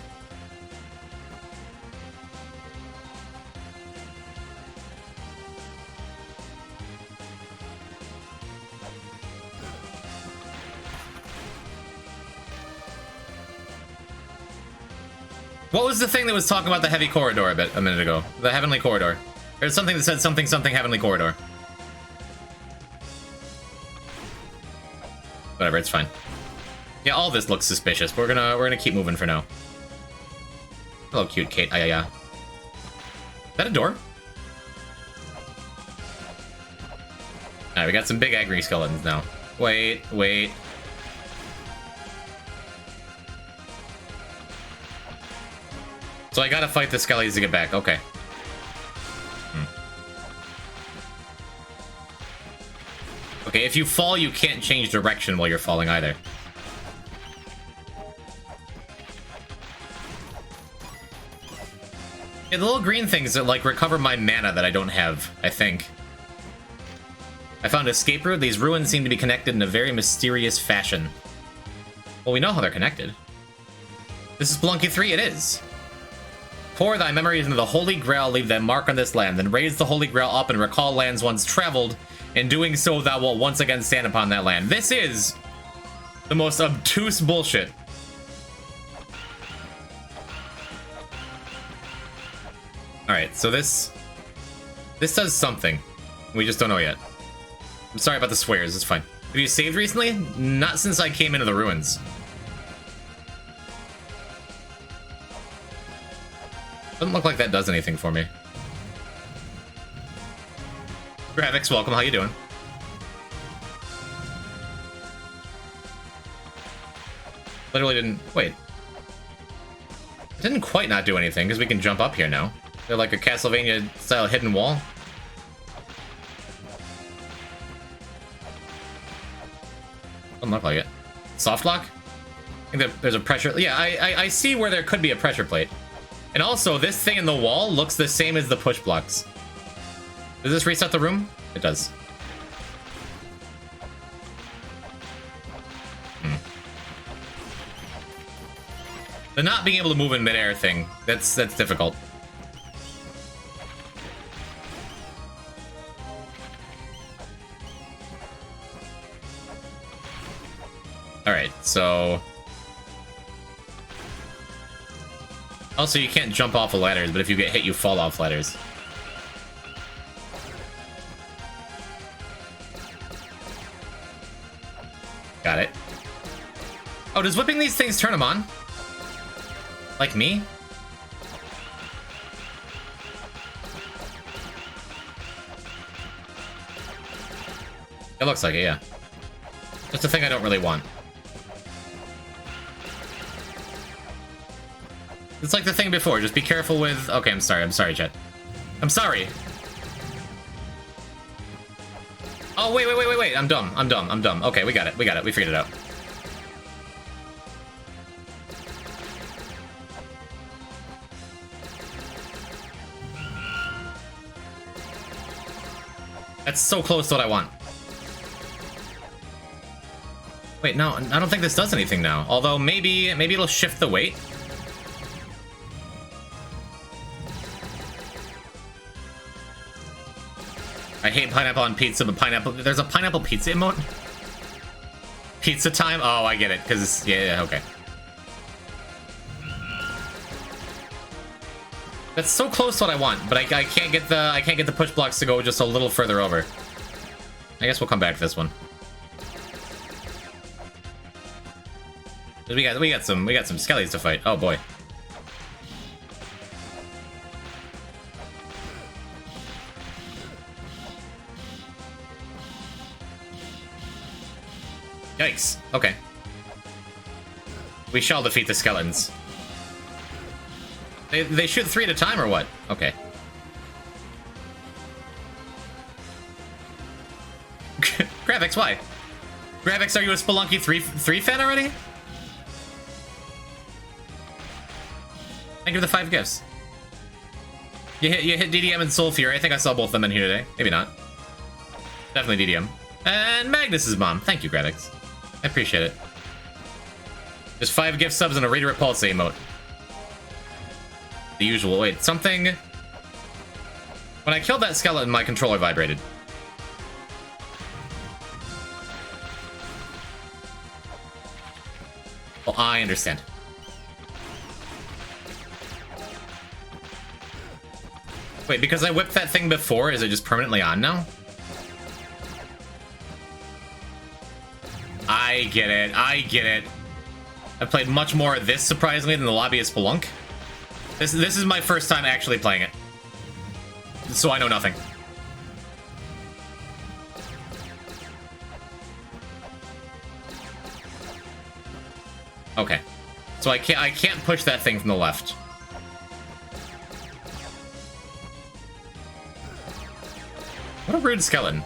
What was the thing that was talking about the heavy corridor a minute ago? The heavenly corridor. There's something that said something heavenly corridor. Whatever, it's fine. Yeah, all this looks suspicious. We're gonna keep moving for now. Hello, cute Kate. Yeah. Is that a door? Alright, we got some big angry skeletons now. Wait. So I gotta fight the skellies to get back. Okay. Okay, if you fall, you can't change direction while you're falling either. Yeah, the little green things that, like, recover my mana that I don't have, I think. I found an escape route. These ruins seem to be connected in a very mysterious fashion. Well, we know how they're connected. This is Spelunky 3, it is. Pour thy memories into the Holy Grail, leave thy mark on this land, then raise the Holy Grail up and recall lands once traveled. In doing so, thou wilt once again stand upon that land. This is the most obtuse bullshit. Alright, so this does something. We just don't know yet. I'm sorry about the swears, it's fine. Have you saved recently? Not since I came into the ruins. Doesn't look like that does anything for me. Graphics, welcome, how you doing? Literally didn't... Wait. It didn't quite not do anything, because we can jump up here now. They're like a Castlevania-style hidden wall. Doesn't look like it. Soft lock? I think there's a pressure... Yeah, I see where there could be a pressure plate. And also, this thing in the wall looks the same as the push blocks. Does this reset the room? It does. The not being able to move in midair thing, that's difficult. Alright, so... Also, you can't jump off of ladders, but if you get hit, you fall off ladders. Got it. Oh, does whipping these things turn them on? Like me? It looks like it, yeah. Just a thing I don't really want. It's like the thing before, just be careful with... Okay, I'm sorry, Chet. I'm sorry! Oh, wait, I'm dumb. Okay, we got it, we figured it out. That's so close to what I want. Wait, no, I don't think this does anything now. Although, maybe it'll shift the weight. I hate pineapple on pizza, but pineapple... There's a pineapple pizza emote? Pizza time? Oh, I get it, because it's... Yeah, okay. That's so close to what I want, but I can't get the push blocks to go just a little further over. I guess we'll come back to this one. We got some skellies to fight. Oh boy. Yikes. Okay. We shall defeat the skeletons. They shoot 3 at a time or what? Okay. Graphics, why? Graphics, are you a Spelunky 3 fan already? Thank you for the 5 gifts. You hit DDM and Soul Fury. I think I saw both of them in here today. Maybe not. Definitely DDM. And Magnus's mom. Thank you, Graphics. I appreciate it. There's 5 gift subs and a Raider Repulse emote. The usual. Wait, something... When I killed that skeleton, my controller vibrated. Well, I understand. Wait, because I whipped that thing before, is it just permanently on now? I get it. I get it. I've played much more of this, surprisingly, than the lobby of Spelunk. This is my first time actually playing it. So I know nothing. Okay. So I can't push that thing from the left. What a rude skeleton.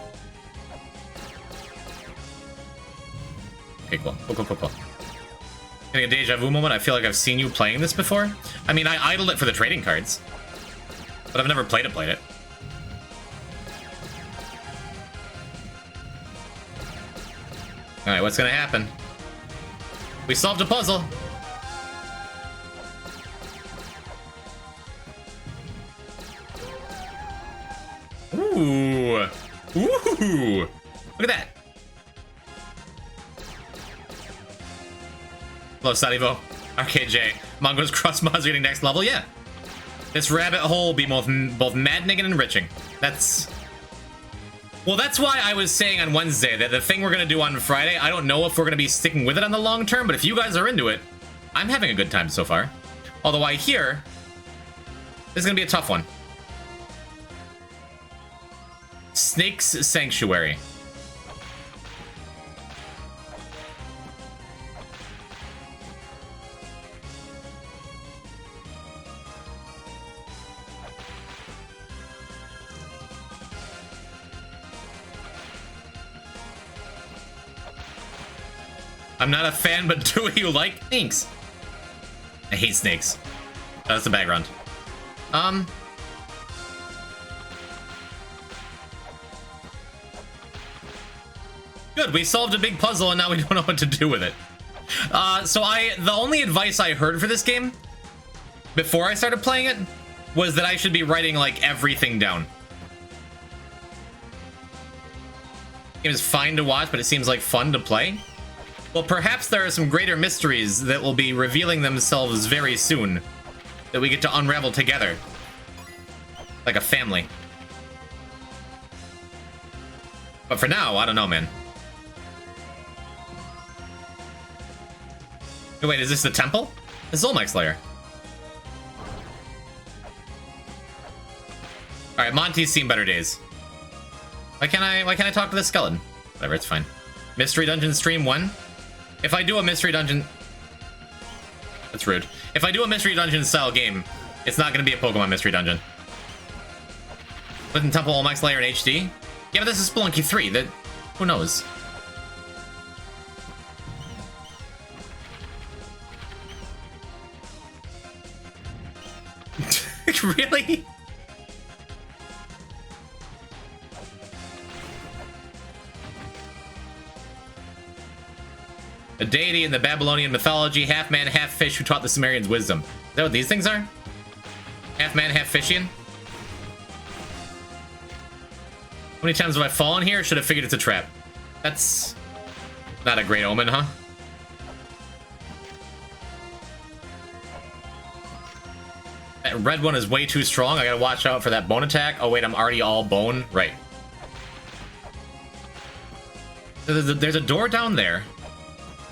Okay, cool. Cool. Getting a deja vu moment. I feel like I've seen you playing this before. I mean, I idled it for the trading cards, but I've never played it. All right, what's gonna happen? We solved a puzzle. Ooh. Look at that. Hello, Sadivo. RKJ. Mongo's cross mods are getting next level. Yeah. This rabbit hole will be both maddening and enriching. That's why I was saying on Wednesday that the thing we're going to do on Friday, I don't know if we're going to be sticking with it on the long term, but if you guys are into it, I'm having a good time so far. Although I hear this is going to be a tough one. Snake's Sanctuary. I'm not a fan, but do you like? Thanks. I hate snakes. That's the background. Good, we solved a big puzzle and now we don't know what to do with it. The only advice I heard for this game before I started playing it was that I should be writing like everything down. The game is fine to watch, but it seems like fun to play. Well, perhaps there are some greater mysteries that will be revealing themselves very soon that we get to unravel together. Like a family. But for now, I don't know, man. Wait, is this the temple? The Zolmec's lair. Alright, Monty's seen better days. Why can't I talk to the skeleton? Whatever, it's fine. Mystery Dungeon stream 1? If I do a Mystery Dungeon... That's rude. If I do a Mystery Dungeon style game, it's not going to be a Pokemon Mystery Dungeon. Within Temple Olmec's Lair in HD? Yeah, but this is Spelunky 3. That... Who knows? Really? A deity in the Babylonian mythology, half man, half fish, who taught the Sumerians wisdom. Is that what these things are? Half man, half fishian? How many times have I fallen here? Should have figured it's a trap. That's not a great omen, huh? That red one is way too strong. I gotta watch out for that bone attack. Oh wait, I'm already all bone. Right. There's a door down there.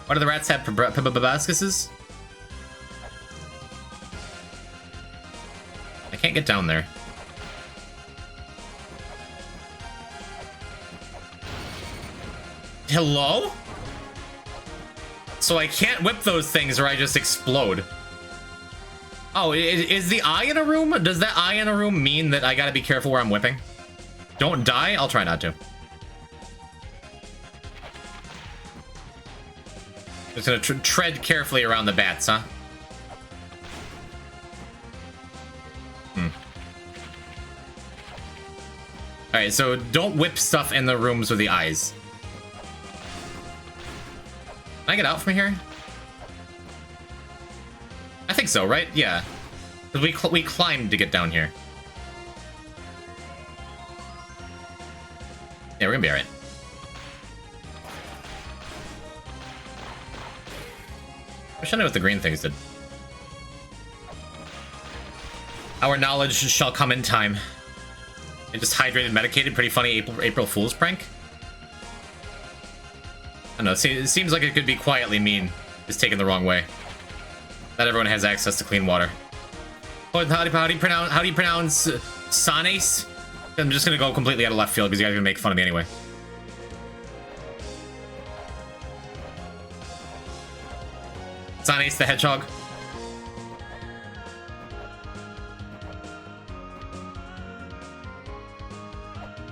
Why do the rats have proboscises? I can't get down there. Hello? So I can't whip those things or I just explode. Oh, is the eye in a room? Does that eye in a room mean that I gotta be careful where I'm whipping? Don't die? I'll try not to. Just gonna tread carefully around the bats, huh? Alright, so don't whip stuff in the rooms with the eyes. Can I get out from here? I think so, right? Yeah. Because we climbed to get down here. Yeah, we're gonna be alright. Wish I knew what the green things did. Our knowledge shall come in time. It just hydrated, medicated. Pretty funny April Fool's prank. I don't know. It seems like it could be quietly mean. It's taken the wrong way. Not everyone has access to clean water. How do you pronounce Sanes? I'm just gonna go completely out of left field because you guys are gonna make fun of me anyway. Sanes the Hedgehog.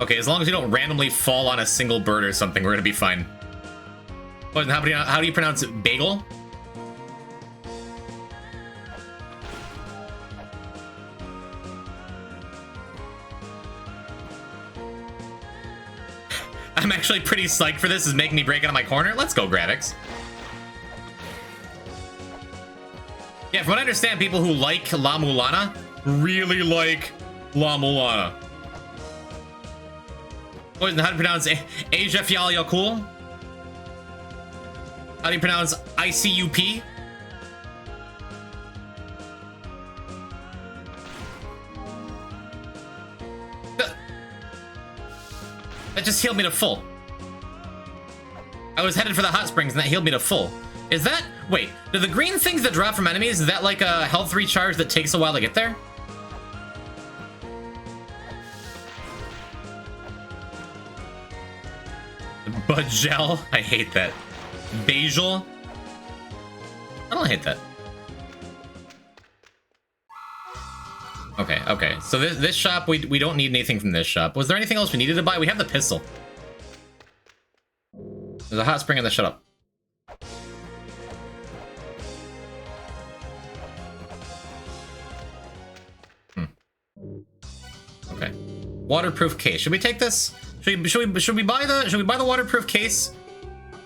Okay, as long as you don't randomly fall on a single bird or something, we're gonna be fine. But how do you pronounce it? Bagel? I'm actually pretty psyched for this. This is making me break out of my corner. Let's go, graphics. Yeah, from what I understand, people who like La Mulana really like La Mulana. How do you pronounce Asia Fial Yakul? How do you pronounce ICUP? That just healed me to full. I was headed for the hot springs and that healed me to full. Is that... Wait, do the green things that drop from enemies, is that like a health recharge that takes a while to get there? Bajel? I hate that. Basil? I don't hate that. Okay, okay. So this shop, we don't need anything from this shop. Was there anything else we needed to buy? We have the pistol. There's a hot spring in the shut up. Okay. Waterproof case. Should we take this? Should we buy the waterproof case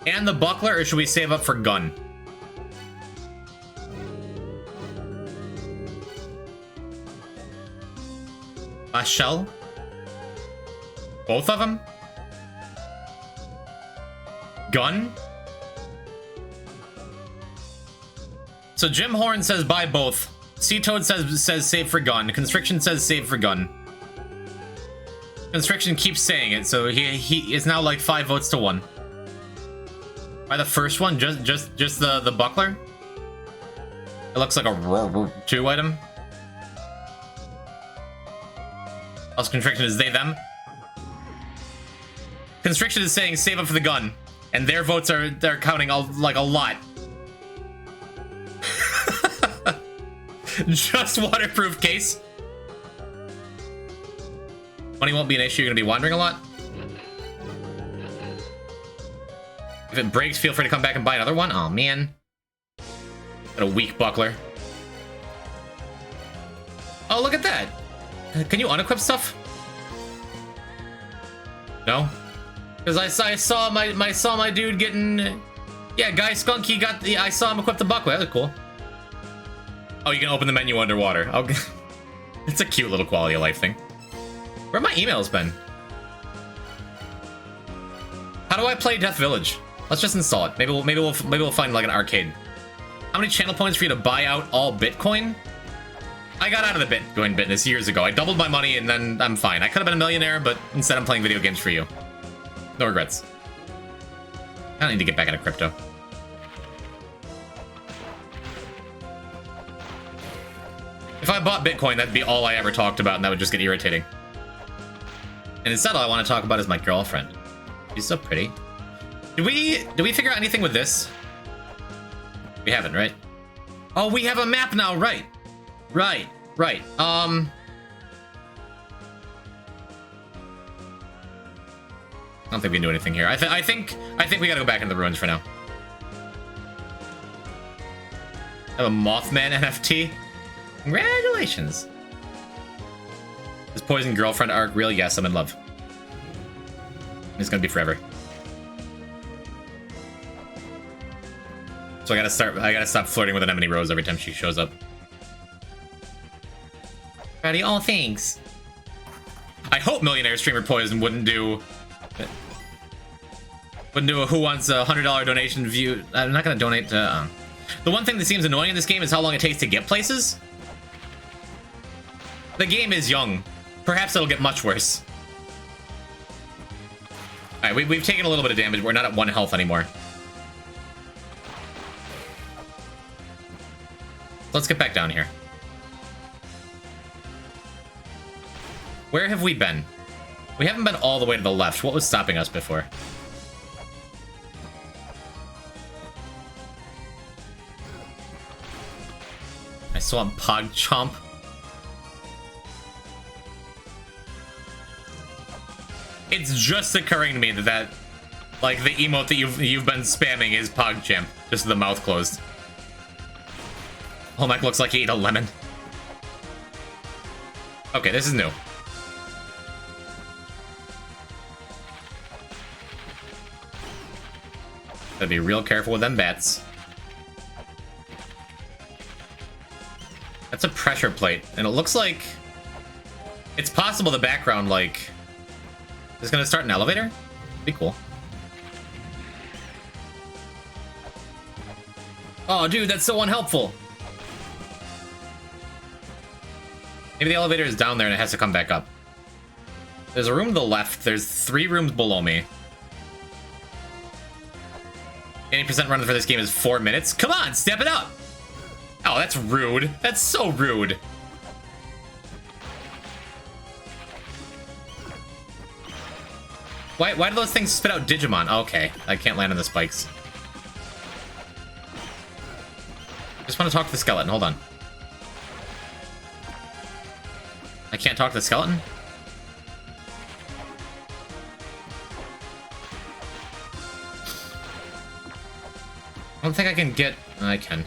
and the buckler, or should we save up for gun? A shell? Both of them? Gun? So Jim Horn says buy both. Sea Toad says save for gun. Constriction says save for gun. Constriction keeps saying it, so he is now like 5 votes to 1. Buy the first one, just the buckler. It looks like a 2 item. Also, Constriction is they them. Constriction is saying save up for the gun, and their votes are counting like a lot. Just waterproof case. Money won't be an issue. You're gonna be wandering a lot. If it breaks, feel free to come back and buy another one. Oh man, got a weak buckler. Oh, look at that. Can you unequip stuff? No, because I saw my dude getting. Yeah, Guy Skunky got the. I saw him equip the buckler. That was cool. Oh, you can open the menu underwater. Okay. It's a cute little quality of life thing. Where have my emails been? How do I play Death Village? Let's just install it. Maybe we'll find like an arcade. How many channel points for you to buy out all Bitcoin? I got out of the Bitcoin business years ago. I doubled my money and then I'm fine. I could have been a millionaire, but instead I'm playing video games for you. No regrets. I don't need to get back into crypto. If I bought Bitcoin, that'd be all I ever talked about, and that would just get irritating. And instead, all I want to talk about is my girlfriend. She's so pretty. Did we figure out anything with this? We haven't, right? Oh, we have a map now, right? Right. I don't think we can do anything here. I think we gotta go back in the ruins for now. I have a Mothman NFT. Congratulations. Is Poison Girlfriend arc real? Yes, I'm in love. It's gonna be forever. So I gotta stop flirting with Anemone Rose every time she shows up. Ready? Oh, thanks. I hope Millionaire Streamer Poison wouldn't do a Who Wants a $100 donation view. I'm not gonna donate to. The one thing that seems annoying in this game is how long it takes to get places. The game is young. Perhaps it'll get much worse. All right, we've taken a little bit of damage. We're not at 1 health anymore. Let's get back down here. Where have we been? We haven't been all the way to the left. What was stopping us before? I still want PogChomp. It's just occurring to me that like the emote that you've been spamming is PogChamp, just the mouth closed. Olmec looks like he ate a lemon. Okay, this is new. Gotta be real careful with them bats. That's a pressure plate, and it looks like it's possible the background, like, is gonna start an elevator? Be cool. Oh, dude, that's so unhelpful. Maybe the elevator is down there and it has to come back up. There's a room to the left. There's 3 rooms below me. 80% run for this game is 4 minutes. Come on, step it up. Oh, that's rude. That's so rude. Why do those things spit out Digimon? Okay, I can't land on the spikes. Just want to talk to the skeleton. Hold on. I can't talk to the skeleton? I don't think I can get... I can.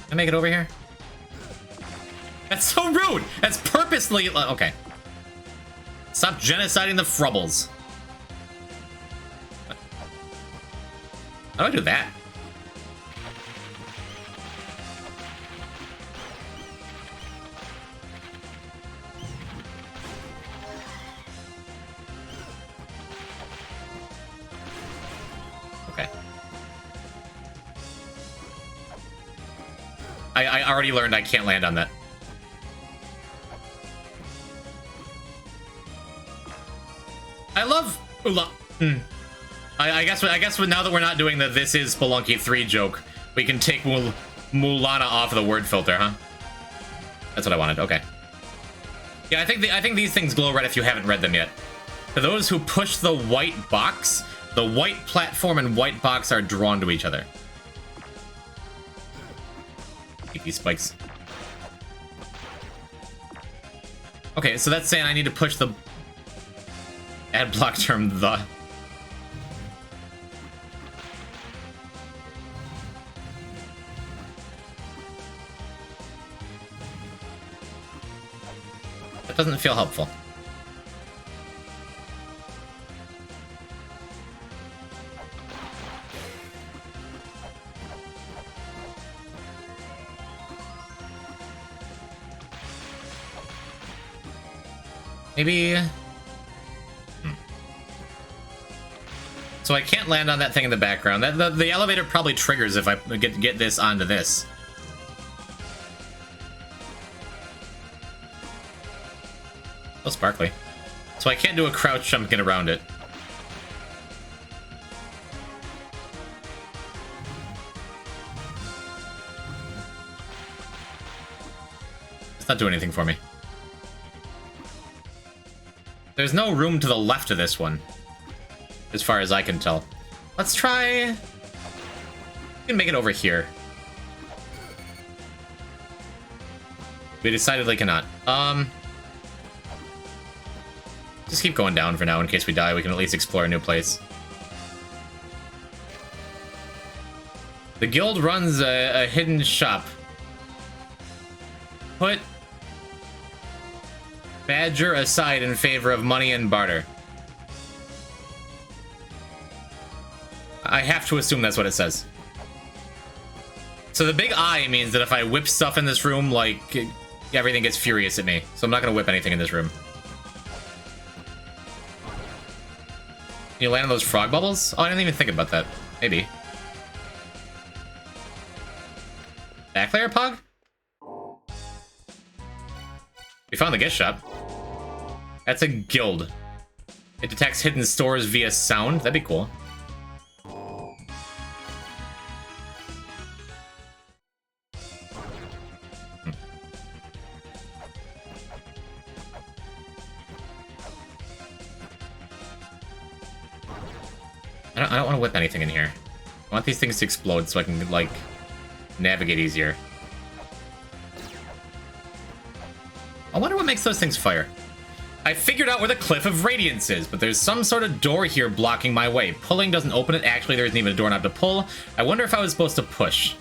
Can I make it over here? That's so rude! That's purposely... Okay. Stop genociding the Frubbles. How do I do that? I already learned I can't land on that. I love Ula. I guess now that we're not doing the "this is Spelunky 3" joke, we can take Mulana off the word filter, huh? That's what I wanted. Okay. Yeah, I think these things glow red if you haven't read them yet. For those who push the white box, the white platform and white box are drawn to each other. Keep these spikes. Okay, so that's saying I need to push the ad block term the. That doesn't feel helpful. Maybe... So I can't land on that thing in the background. The elevator probably triggers if I get this onto this. Oh, sparkly. So I can't do a crouch jump, get around it. It's not doing anything for me. There's no room to the left of this one, as far as I can tell. Let's try... We can make it over here. We decidedly cannot. Just keep going down for now in case we die. We can at least explore a new place. The guild runs a hidden shop. Put Badger aside in favor of money and barter. I have to assume that's what it says. So the big I means that if I whip stuff in this room, like, everything gets furious at me. So I'm not gonna whip anything in this room. Can you land on those frog bubbles? Oh, I didn't even think about that. Maybe. Back layer, Pog? We found the gift shop. That's a guild. It detects hidden stores via sound. That'd be cool. I don't want to whip anything in here. I want these things to explode so I can, like, navigate easier. I wonder what makes those things fire. I figured out where the Cliff of Radiance is, but there's some sort of door here blocking my way. Pulling doesn't open it. Actually, there isn't even a doorknob to pull. I wonder if I was supposed to push.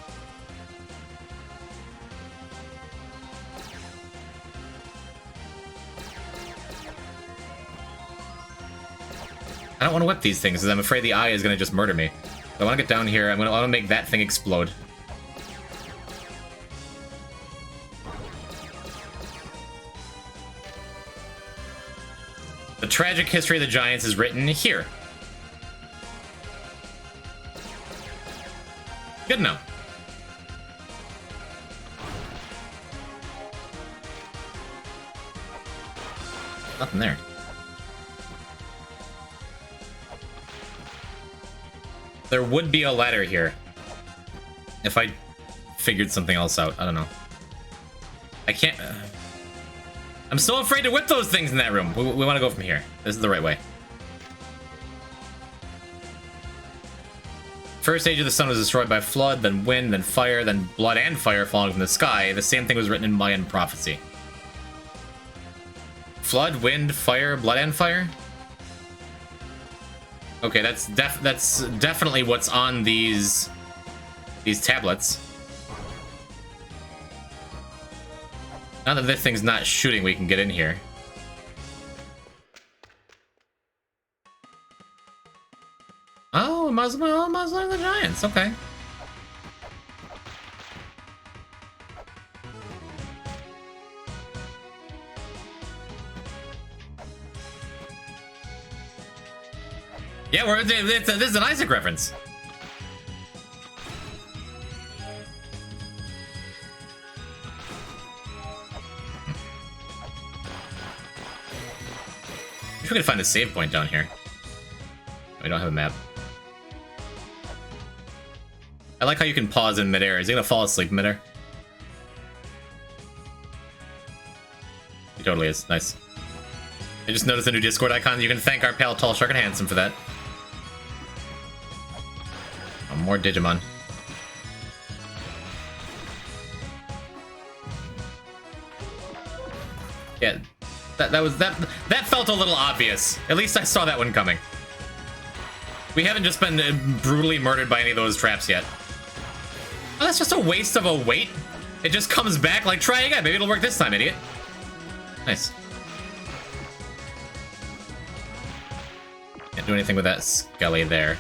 I don't want to whip these things because I'm afraid the eye is going to just murder me. So I want to get down here. I want to make that thing explode. The tragic history of the Giants is written here. Good enough. Nothing there. There would be a ladder here. If I figured something else out. I don't know. I can't... I'm so afraid to whip those things in that room. We want to go from here. This is the right way. First age of the sun was destroyed by flood, then wind, then fire, then blood and fire falling from the sky. The same thing was written in Mayan prophecy. Flood, wind, fire, blood and fire? Okay, that's definitely what's on these tablets. Now that this thing's not shooting, we can get in here. Oh, muzzling the Giants. Okay. Yeah, this is an Isaac reference. Wish we could find a save point down here. We don't have a map. I like how you can pause in midair. Is he gonna fall asleep in midair? He totally is. Nice. I just noticed a new Discord icon. You can thank our pal Tall Shark and Handsome for that. Oh, more Digimon. Yeah, that felt a little obvious. At least I saw that one coming. We haven't just been brutally murdered by any of those traps yet. Oh, that's just a waste of a weight. It just comes back like, try again. Maybe it'll work this time, idiot. Nice. Can't do anything with that Skelly there.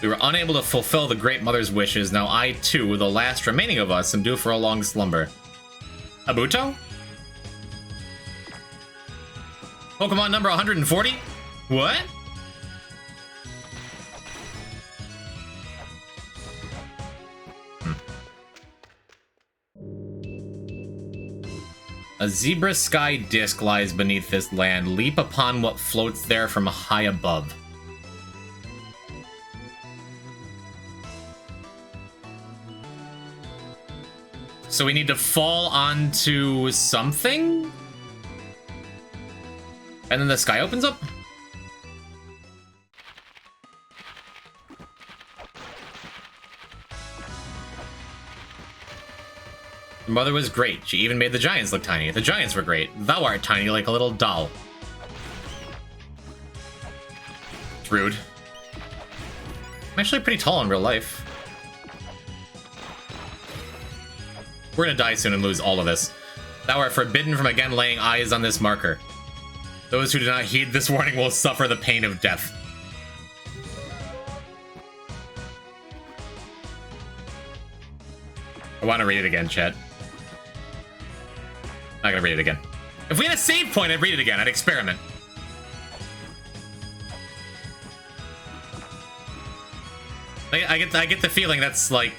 We were unable to fulfill the Great Mother's wishes. Now I, too, the last remaining of us, am due for a long slumber. Abuto? Pokemon number 140? What? A zebra sky disc lies beneath this land. Leap upon what floats there from high above. So we need to fall onto something? And then the sky opens up? Your mother was great. She even made the Giants look tiny. The Giants were great. Thou art tiny like a little doll. It's rude. I'm actually pretty tall in real life. We're gonna die soon and lose all of this. Thou art forbidden from again laying eyes on this marker. Those who do not heed this warning will suffer the pain of death. I want to read it again, chat. Not gonna read it again. If we had a save point, I'd read it again. I'd experiment. I get the feeling that's like,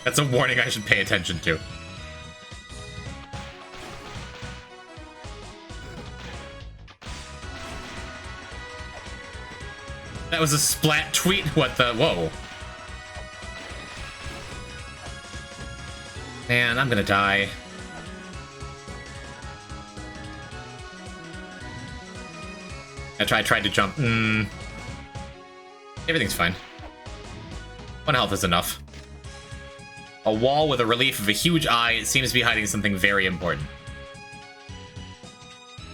that's a warning I should pay attention to. that was a splat tweet. What the? Whoa. Man, I'm gonna die. I tried to jump. Everything's fine. 1 health is enough. A wall with a relief of a huge eye. It seems to be hiding something very important.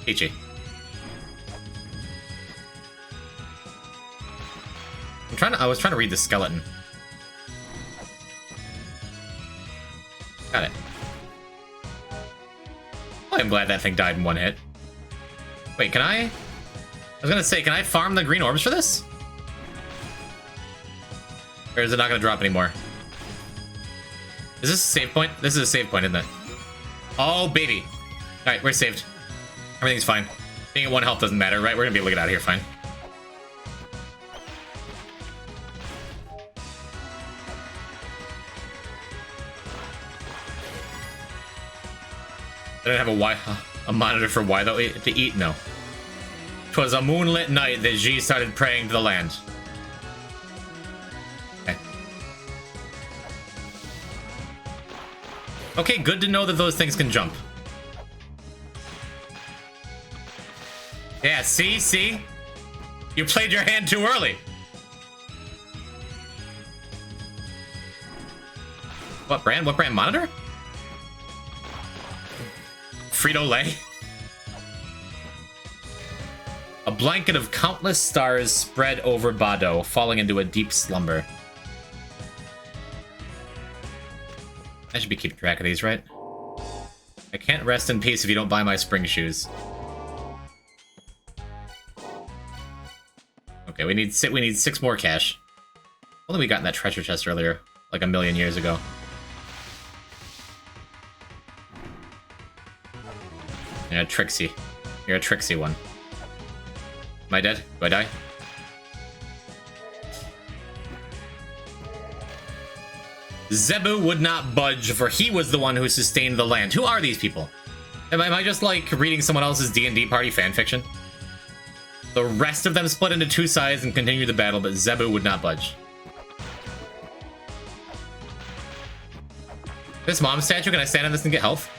Peachy. I was trying to read the skeleton. Got it. Oh, I'm glad that thing died in 1 hit. Wait, can I was gonna say, can I farm the green orbs for this? Or is it not gonna drop anymore? Is this a save point? This is a save point, isn't it? Oh, baby. Alright, we're saved. Everything's fine. Being at 1 health doesn't matter, right? We're gonna be able to get out of here fine. I don't have a monitor for why though to eat. No. 'Twas a moonlit night that G started praying to the land. Okay. Okay, good to know that those things can jump. Yeah, see? You played your hand too early. What brand? What brand monitor? Frito-Lay. A blanket of countless stars spread over Bado, falling into a deep slumber. I should be keeping track of these, right? I can't rest in peace if you don't buy my spring shoes. Okay, we need 6 more cash. What did we got in that treasure chest earlier? Like a million years ago. You're a Trixie. You're a Trixie one. Am I dead? Do I die? Zebu would not budge, for he was the one who sustained the land. Who are these people? Am I just like reading someone else's D&D party fanfiction? The rest of them split into 2 sides and continued the battle, but Zebu would not budge. This mom statue, can I stand on this and get health?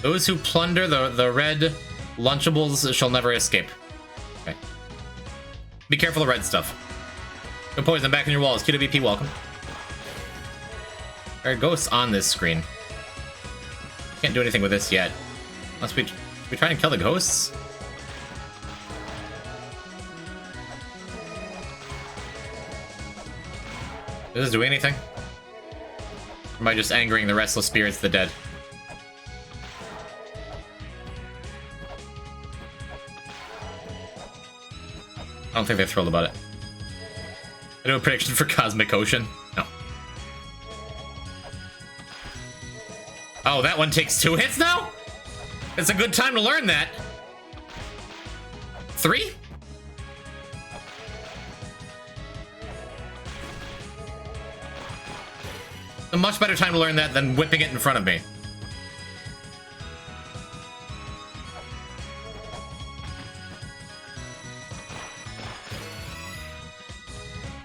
Those who plunder the red Lunchables shall never escape. Okay. Be careful of red stuff. No poison back in your walls. QWP, welcome. There are ghosts on this screen. Can't do anything with this yet. Unless we try and kill the ghosts? Does this do anything? Or am I just angering the restless spirits of the dead? I don't think they're thrilled about it. I do a prediction for Cosmic Ocean. No. Oh, that one takes 2 hits now? It's a good time to learn that. 3? A much better time to learn that than whipping it in front of me.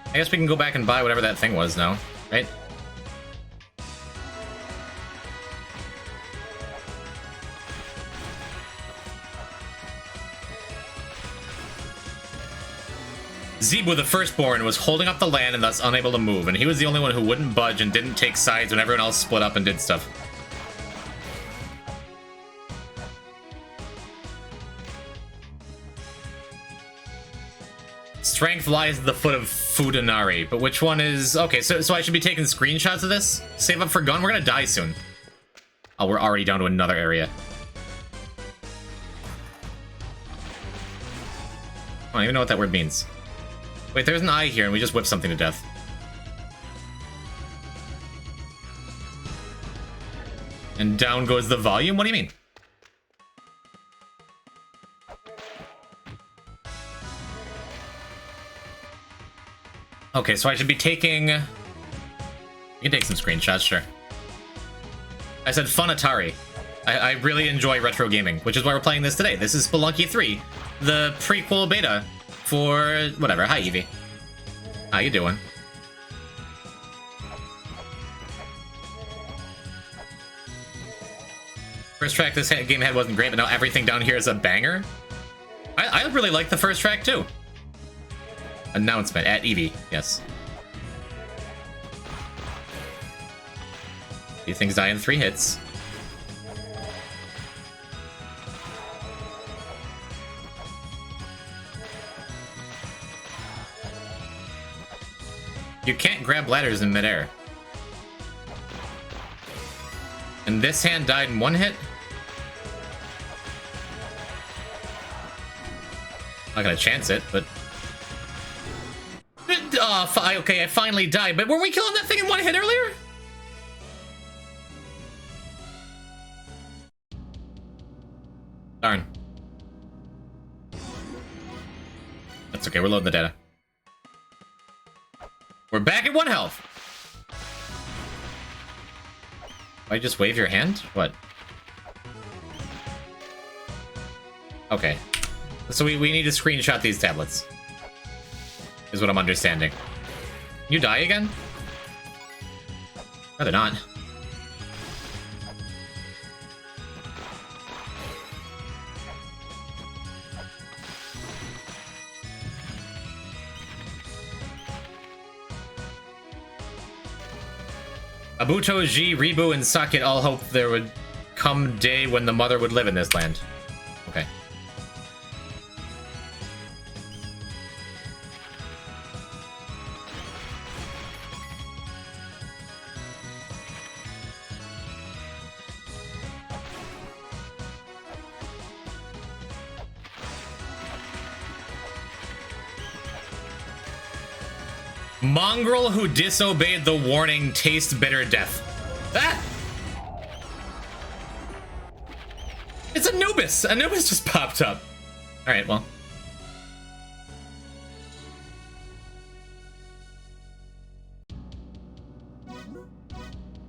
I guess we can go back and buy whatever that thing was now, right? Zebu, the firstborn, was holding up the land and thus unable to move, and he was the only one who wouldn't budge and didn't take sides when everyone else split up and did stuff. Strength lies at the foot of Fudanari, but which one is... Okay, so I should be taking screenshots of this? Save up for gun? We're gonna die soon. Oh, we're already down to another area. I don't even know what that word means. Wait, there's an eye here, and we just whipped something to death. And down goes the volume? What do you mean? Okay, so I should be taking... You can take some screenshots, sure. I said fun Atari. I really enjoy retro gaming, which is why we're playing this today. This is Spelunky 3, the prequel beta for whatever. Hi, Evie. How you doing? First track this game had wasn't great, but now everything down here is a banger. I really like the first track too. Announcement at Evie, yes. These things die in 3 hits. You can't grab ladders in midair. And this hand died in 1 hit? Not gonna chance it, but... okay, I finally died, but were we killing that thing in 1 hit earlier? Darn. That's okay, we're loading the data. We're back at 1 health. Why just wave your hand? What? Okay. So we need to screenshot these tablets. Is what I'm understanding. You die again? Rather not. Abuto, Ji, Ribu, and Sakit all hoped there would come day when the mother would live in this land. Okay. Mongrel who disobeyed the warning, taste bitter death. Ah! It's Anubis! Anubis just popped up. Alright, well.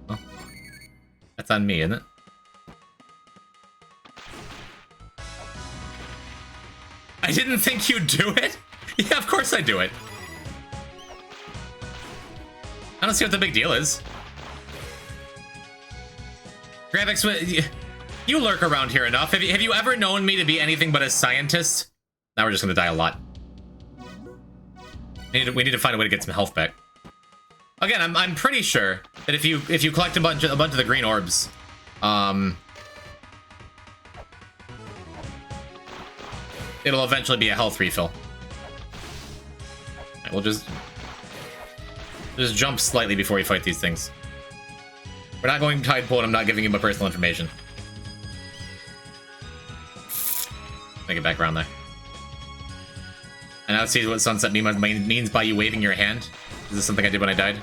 Well. That's on me, isn't it? I didn't think you'd do it? Yeah, of course I do it. I don't see what the big deal is. Graphics, you lurk around here enough. Have you ever known me to be anything but a scientist? Now we're just gonna die a lot. We need to find a way to get some health back. Again, I'm pretty sure that if you collect a bunch of the green orbs, it'll eventually be a health refill. Right, we'll just jump slightly before we fight these things. We're not going tide pool, and I'm not giving you my personal information. Make it back around there. And now see what sunset means by you waving your hand. Is this something I did when I died?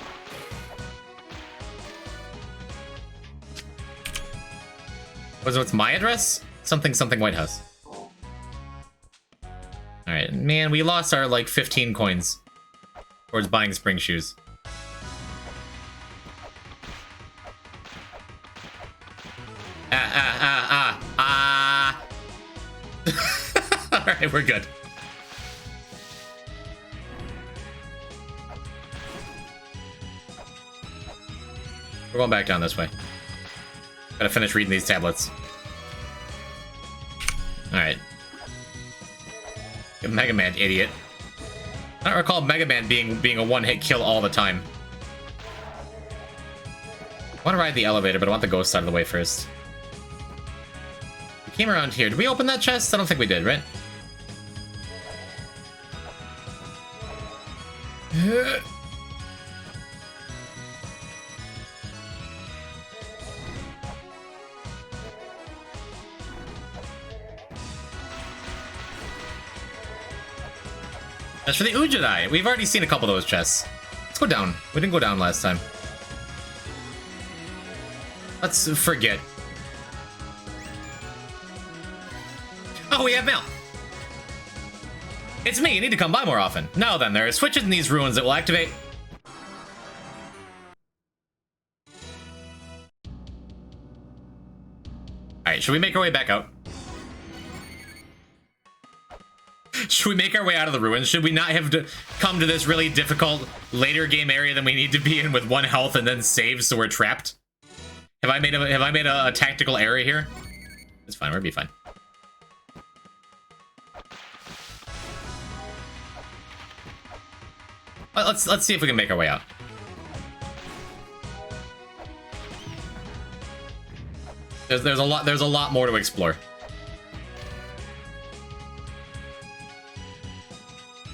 What's my address? Something White House. Alright, man, we lost our like 15 coins towards buying spring shoes. Alright, we're good. We're going back down this way. Gotta finish reading these tablets. Alright. Mega Man, idiot. I don't recall Mega Man being a one-hit kill all the time. I want to ride the elevator, but I want the ghost out of the way first. We came around here. Did we open that chest? I don't think we did, right? That's for the Ujadai. We've already seen a couple of those chests. Let's go down. We didn't go down last time. Let's forget. Oh, we have mail. It's me, you need to come by more often. Now then, there are switches in these ruins that will activate... Alright, should we make our way back out? Should we make our way out of the ruins? Should we not have to come to this really difficult later game area than we need to be in with 1 health and then save so we're trapped? Have I made a tactical error here? It's fine, we'll be fine. Let's see if we can make our way out. There's a lot more to explore.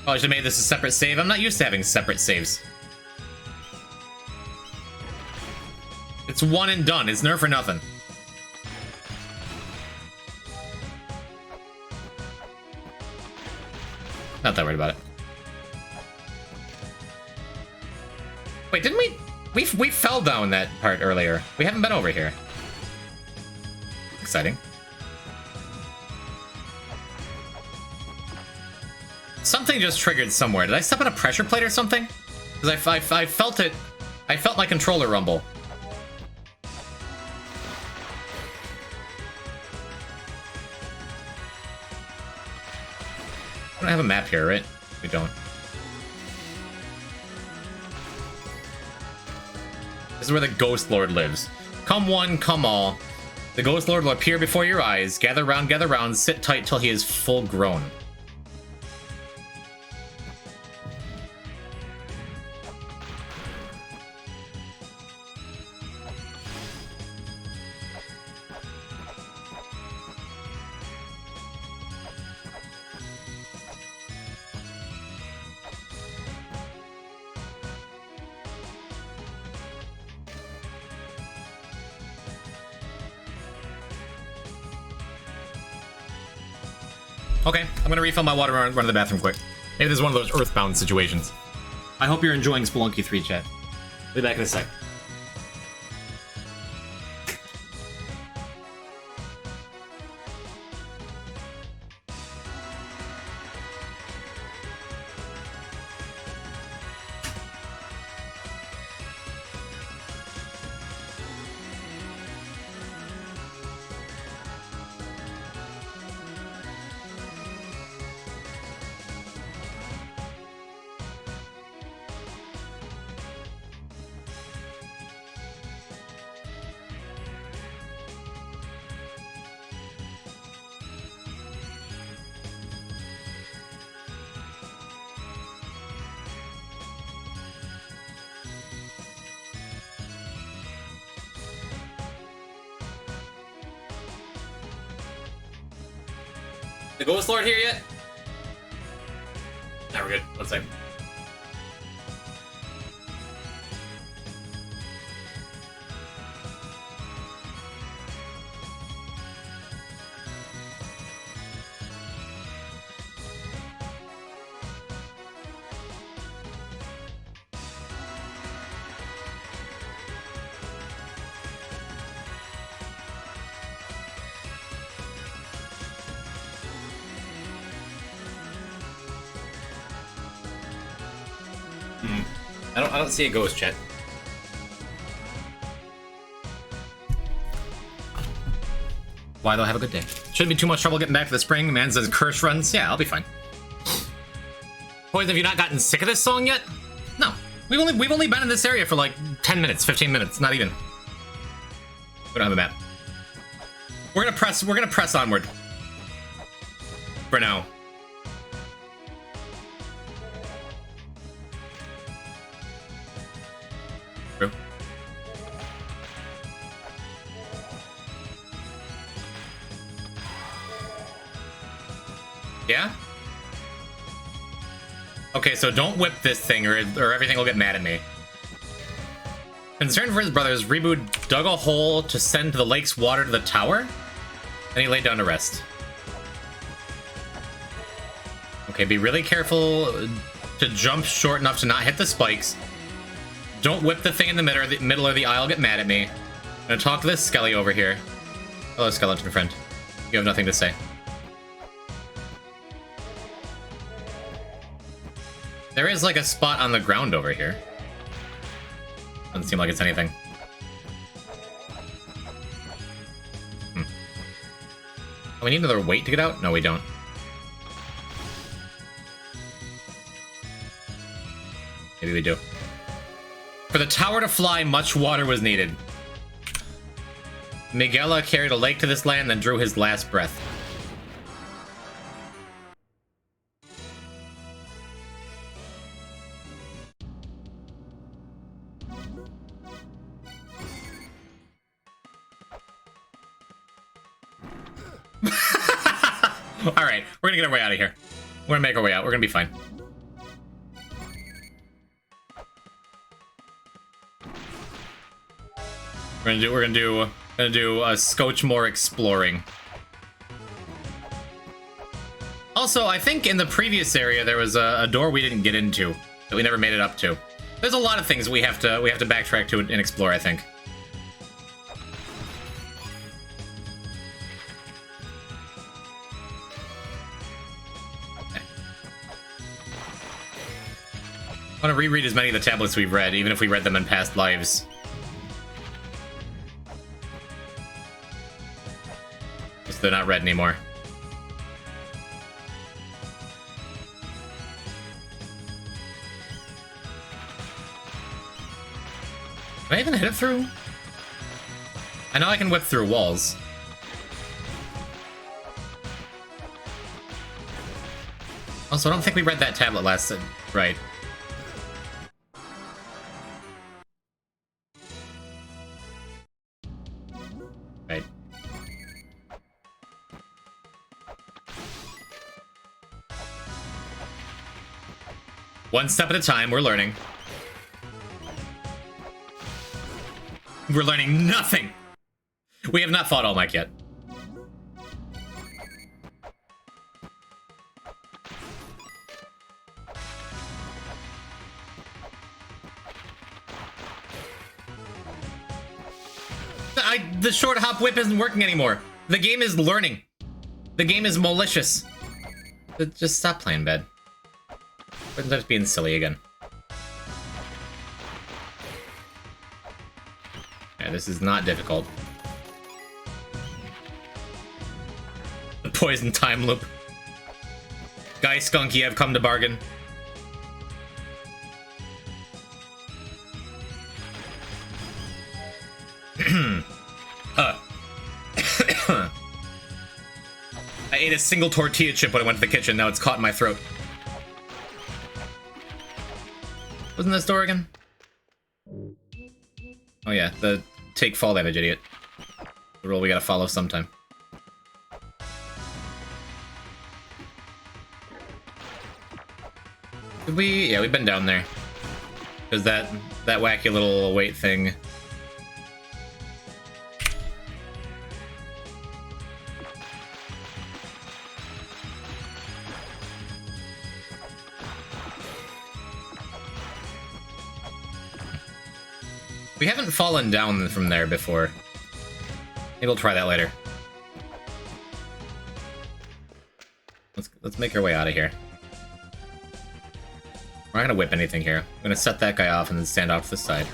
Oh, I should have made this a separate save. I'm not used to having separate saves. It's one and done. It's nerf or nothing. Not that worried about it. Wait, didn't we fell down that part earlier. We haven't been over here. Exciting. Something just triggered somewhere. Did I step on a pressure plate or something? Because I felt it. I felt my controller rumble. We don't have a map here, right? We don't. This is where the Ghost Lord lives. Come one, come all. The Ghost Lord will appear before your eyes. Gather round, sit tight till he is full grown. Okay, I'm gonna refill my water and run to the bathroom quick. Maybe this is one of those Earthbound situations. I hope you're enjoying Spelunky 3, chat. Be back in a sec. The Ghost Lord here yet? Now we're good. One sec. I don't see a ghost, chat. Why though? Have a good day. Shouldn't be too much trouble getting back to the spring. Man says curse runs. Yeah, I'll be fine. Poison, have you not gotten sick of this song yet? No. We've only been in this area for like 10 minutes, 15 minutes, not even. We don't have a map. We're gonna press onward. For now. True. Yeah? Okay, so don't whip this thing or everything will get mad at me. Concerned for his brothers, Reboot dug a hole to send the lake's water to the tower, and he laid down to rest. Okay, be really careful to jump short enough to not hit the spikes. Don't whip the thing in the middle or the aisle get mad at me. I'm gonna talk to this Skelly over here. Hello, skeleton friend. You have nothing to say. There is like a spot on the ground over here. Doesn't seem like it's anything. Oh, we need another weight to get out? No, we don't. Maybe we do. For the tower to fly, much water was needed. Miguela carried a lake to this land, then drew his last breath. Alright, we're gonna get our way out of here. We're gonna make our way out. We're gonna be fine. We're gonna do a scotch more exploring. Also, I think in the previous area there was a door we didn't get into that we never made it up to. There's a lot of things we have to backtrack to and explore, I think. I want to reread as many of the tablets we've read, even if we read them in past lives. Just they're not read anymore. Can I even hit it through? I know I can whip through walls. Also, I don't think we read that tablet last time. Right. Right. One step at a time, we're learning. We're learning nothing! We have not fought All Might yet. The short hop whip isn't working anymore. The game is learning. The game is malicious. Just stop playing bed. Wouldn't just being silly again. Yeah, this is not difficult. The poison time loop. Guy Skunky, I've come to bargain. I ate a single tortilla chip when I went to the kitchen, now it's caught in my throat. Wasn't this door again? Oh yeah, the take fall damage, idiot. The rule we gotta follow sometime. Did we? Yeah, we've been down there. There's that wacky little weight thing. We haven't fallen down from there before. Maybe we'll try that later. Let's make our way out of here. We're not gonna whip anything here. I'm gonna set that guy off and then stand off to the side.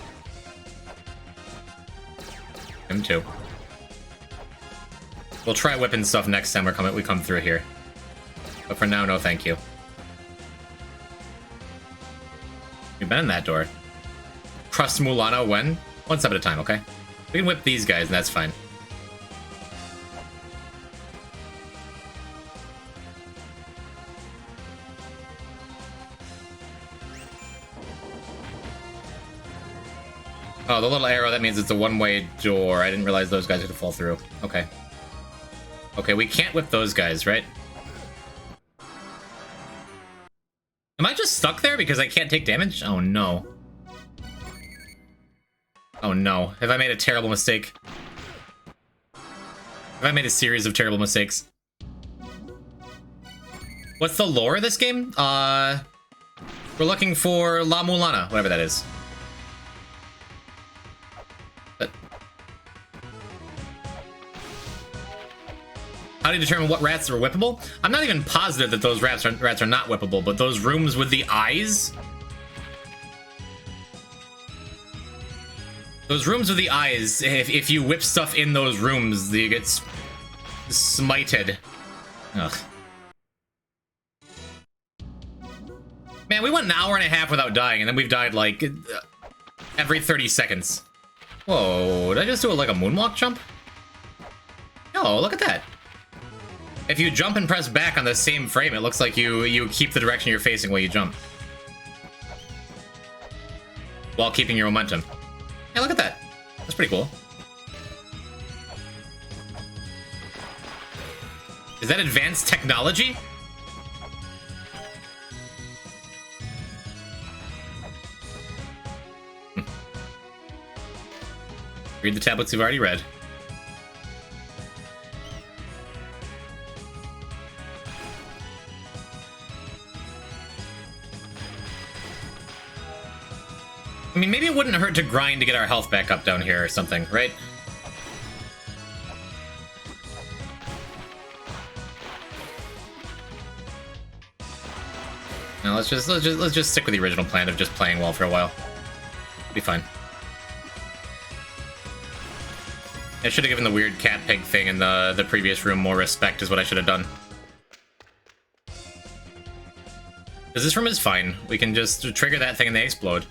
Him too. We'll try whipping stuff next time we come through here. But for now, no thank you. You've been in that door. Trust Mulana when? One step at a time, okay? We can whip these guys, and that's fine. Oh, the little arrow, that means it's a one-way door. I didn't realize those guys could fall through. Okay. Okay, we can't whip those guys, right? Am I just stuck there because I can't take damage? Oh, no. Oh no, have I made a terrible mistake? Have I made a series of terrible mistakes? What's the lore of this game? We're looking for La Mulana, whatever that is. But How do you determine what rats are whippable? I'm not even positive that those rats are not whippable, but those rooms with the eyes... Those rooms with the eyes, if you whip stuff in those rooms, you get smited. Ugh. Man, we went an hour and a half without dying, and then we've died, like, every 30 seconds. Whoa, did I just do like a moonwalk jump? Oh, look at that. If you jump and press back on the same frame, it looks like you keep the direction you're facing while you jump. While keeping your momentum. Hey, look at that. That's pretty cool. Is that advanced technology? Read the tablets you've already read. I mean, maybe it wouldn't hurt to grind to get our health back up down here or something, right? No, let's just stick with the original plan of just playing well for a while. Be fine. I should have given the weird cat pig thing in the previous room more respect is what I should have done. Because this room is fine. We can just trigger that thing and they explode.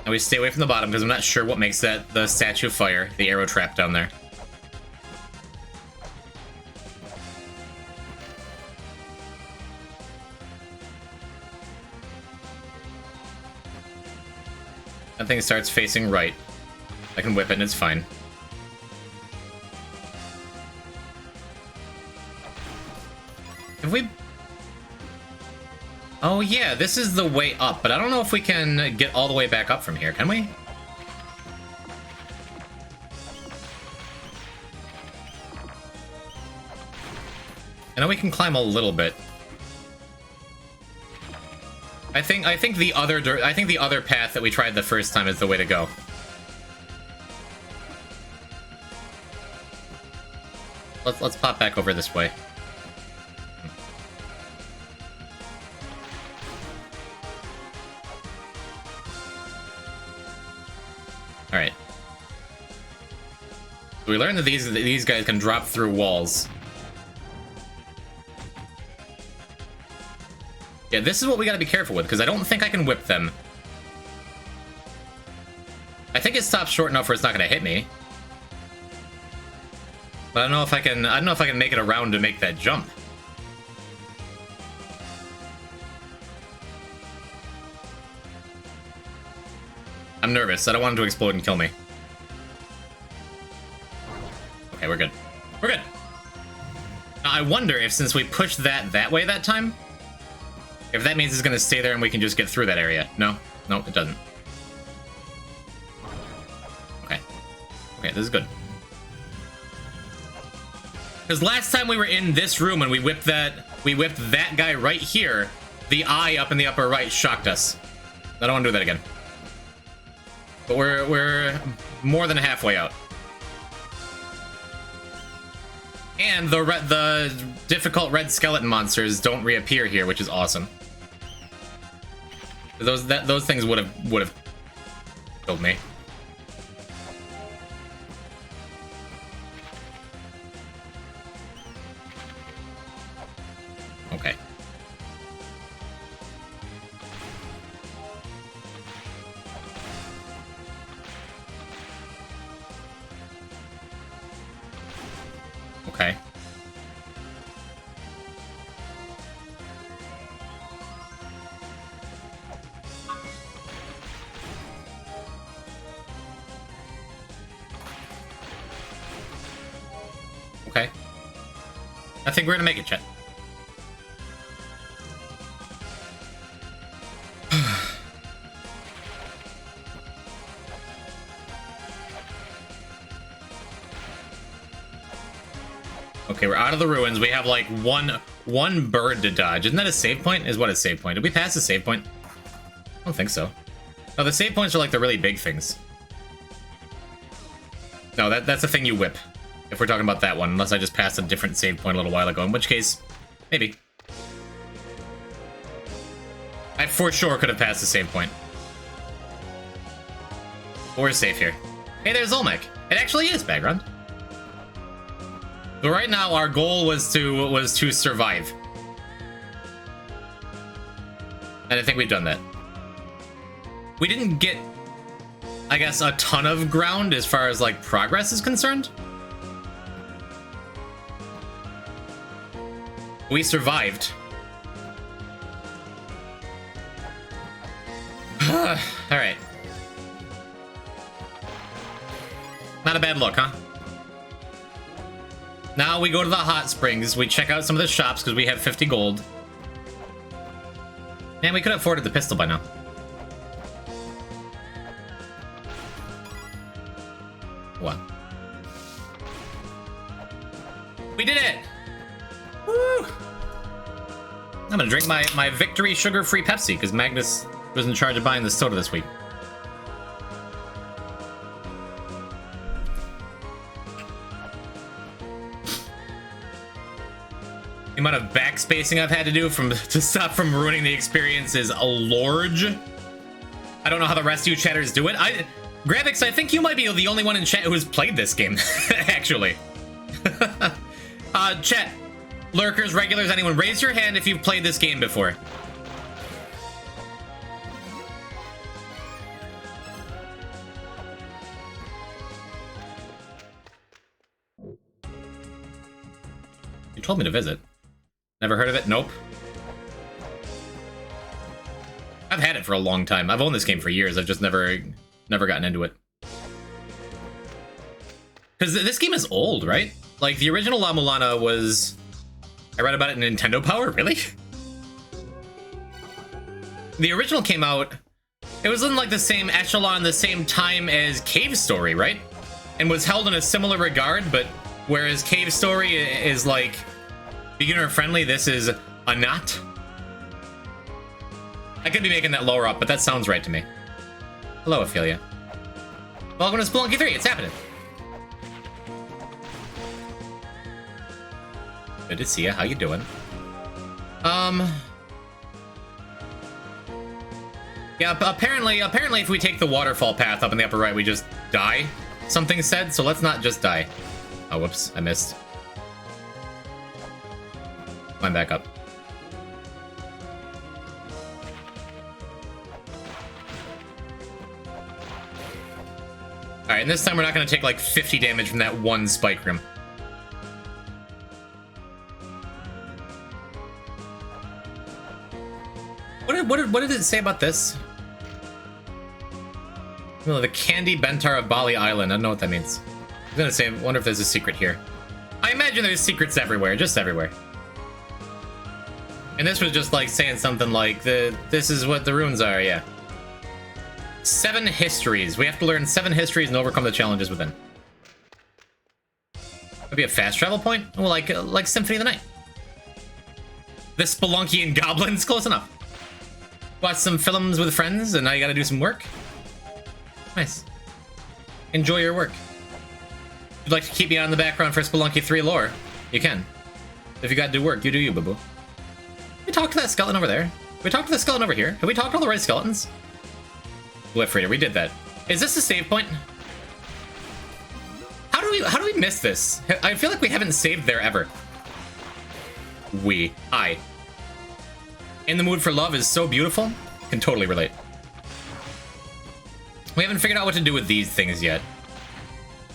And we stay away from the bottom because I'm not sure what makes that the statue of fire, the arrow trap down there. That thing starts facing right. I can whip it and it's fine. Have we... Oh yeah, this is the way up, but I don't know if we can get all the way back up from here, can we? I know we can climb a little bit. I think the other path that we tried the first time is the way to go. Let's pop back over this way. All right. We learned that these guys can drop through walls. Yeah, this is what we gotta be careful with, because I don't think I can whip them. I think it stops short enough where it's not gonna hit me. But I don't know if I can make it around to make that jump. I'm nervous. I don't want him to explode and kill me. Okay, we're good. We're good. Now, I wonder if since we pushed that way that time, if that means it's going to stay there and we can just get through that area. No? No, it doesn't. Okay. Okay, this is good. Because last time we were in this room and we whipped that guy right here, the eye up in the upper right shocked us. I don't want to do that again. But we're more than halfway out. And the difficult red skeleton monsters don't reappear here, which is awesome. Those things would have killed me. Okay. Okay. Okay. I think we're gonna make it, Chet. Okay, we're out of the ruins. We have like one bird to dodge. Isn't that a save point? Is what a save point. Did we pass the save point? I don't think so. No, the save points are like the really big things. No, that's the thing you whip. If we're talking about that one, unless I just passed a different save point a little while ago, in which case, maybe. I for sure could have passed the save point. But we're safe here. Hey, there's Olmec. It actually is background. So right now, our goal was to survive. And I think we've done that. We didn't get, I guess, a ton of ground as far as, like, progress is concerned. We survived. Alright. Not a bad look, huh? Now we go to the hot springs. We check out some of the shops because we have 50 gold. Man, we could have afforded the pistol by now. What? We did it! Woo! I'm gonna drink my victory sugar-free Pepsi because Magnus was in charge of buying the soda this week. The amount of backspacing I've had to do to stop from ruining the experience is large. I don't know how the rest of you chatters do it. Gravix, I think you might be the only one in chat who has played this game, actually. Chat, lurkers, regulars, anyone, raise your hand if you've played this game before. You told me to visit. Never heard of it? Nope. I've had it for a long time. I've owned this game for years. I've just never gotten into it. Because this game is old, right? Like, the original La Mulana was... I read about it in Nintendo Power? Really? The original came out... It was in, like, the same echelon, the same time as Cave Story, right? And was held in a similar regard, but whereas Cave Story is, like, beginner-friendly, this is a not. I could be making that lower up, but that sounds right to me. Hello, Ophelia. Welcome to Spelunky 3, it's happening. Good to see you, how you doing? Yeah, apparently if we take the waterfall path up in the upper right, we just die. Something said, so let's not just die. Oh, whoops, I missed. Climb back up. Alright, and this time we're not going to take like 50 damage from that one spike room. What did it say about this? Oh, the Candy Bentar of Bali Island. I don't know what that means. I was gonna say, I wonder if there's a secret here. I imagine there's secrets everywhere, just everywhere. And this was just like saying something like, this is what the runes are, yeah. 7 histories. We have to learn 7 histories and overcome the challenges within. Maybe a fast travel point? Well, like Symphony of the Night. The Spelunky and Goblins, close enough. Watch some films with friends, and now you gotta do some work. Nice. Enjoy your work. If you'd like to keep me on in the background for Spelunky 3 lore, you can. If you gotta do work, you do you, boo-boo. We talked to that skeleton over there. We talked to the skeleton over here. Have we talked to all the right skeletons? Glyph Reader, we did that. Is this a save point? How do we miss this? I feel like we haven't saved there ever. I. In the Mood for Love is so beautiful. Can totally relate. We haven't figured out what to do with these things yet.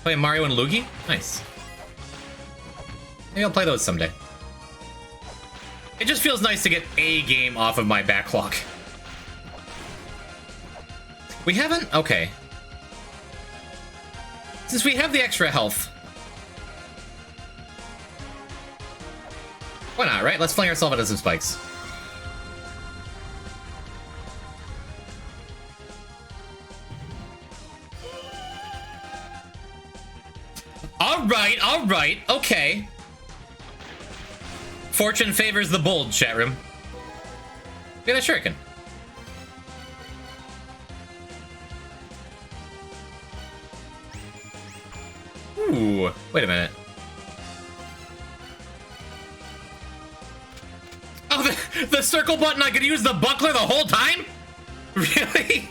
Play Mario and Luigi? Nice. Maybe I'll play those someday. It just feels nice to get a game off of my backlog. We haven't? Okay. Since we have the extra health. Why not, right? Let's fling ourselves into some spikes. Alright, okay. Fortune favors the bold, chat room. Look at that shuriken. Ooh, wait a minute. The circle button, I could use the buckler the whole time? Really?